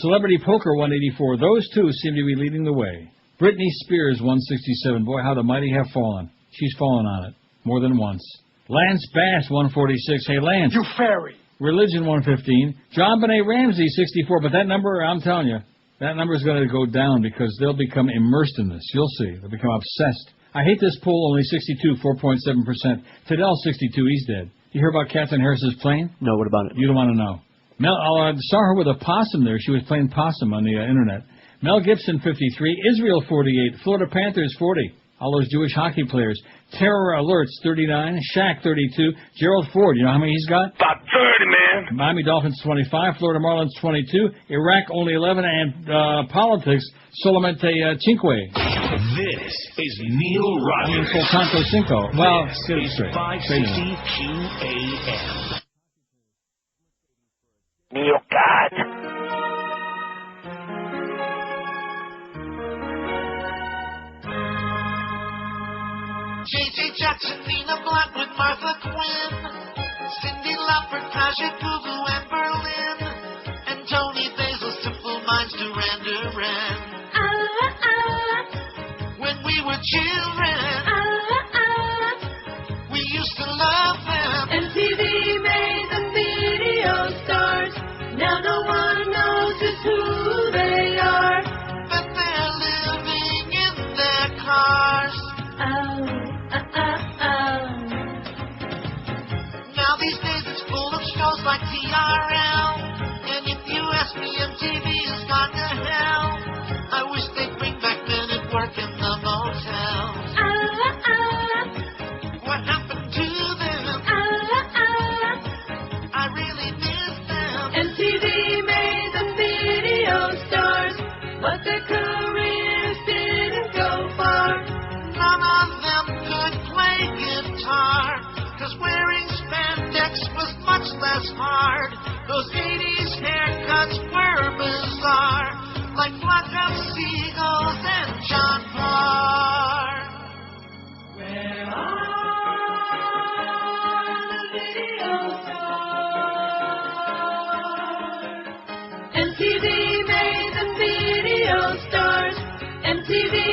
Celebrity Poker 184. Those two seem to be leading the way. Britney Spears 167. Boy, how the mighty have fallen. She's fallen on it more than once. Lance Bass 146. Hey, Lance. You fairy. Religion 115. JonBenét Ramsey 64. But that number, I'm telling you, that number is going to go down because they'll become immersed in this. You'll see. They'll become obsessed. I hate this poll, only 62, 4.7%. Fidel 62, he's dead. You hear about Catherine Harris's plane? No, what about it? You don't want to know. I saw her with a possum there. She was playing possum on the internet. Mel Gibson 53, Israel 48, Florida Panthers 40. All those Jewish hockey players. Terror Alerts 39, Shaq 32, Gerald Ford, you know how many he's got? About 30, man. Miami Dolphins 25, Florida Marlins 22, Iraq only 11, and politics solamente cinque. This is Neil Rogers. Soltanto cinco. Well, get it straight. 560 QAM. Neil God. J.J. Jackson, Nina Black with Martha Quinn, Cyndi Lauper, Kaja Gugu, and Berlin, and Tony Basil, Simple Minds, Duran Duran. When we were children, we used to love them. MTV made them video stars. Now no one knows just who they are. But they're living in their cars. Now these days it's full of shows like TRL. And if you ask me, MTV has gone to hell. I wish they'd bring back Men at Work in the motels. What happened to them? I really miss them. MTV made them video stars, but their careers didn't go far. None of them could play guitar, 'cause wearing spandex was much less hard. Those 80s haircuts were bizarre, like Flock of Seagulls and John Karr. Where are the video stars? MTV made them video stars. MTV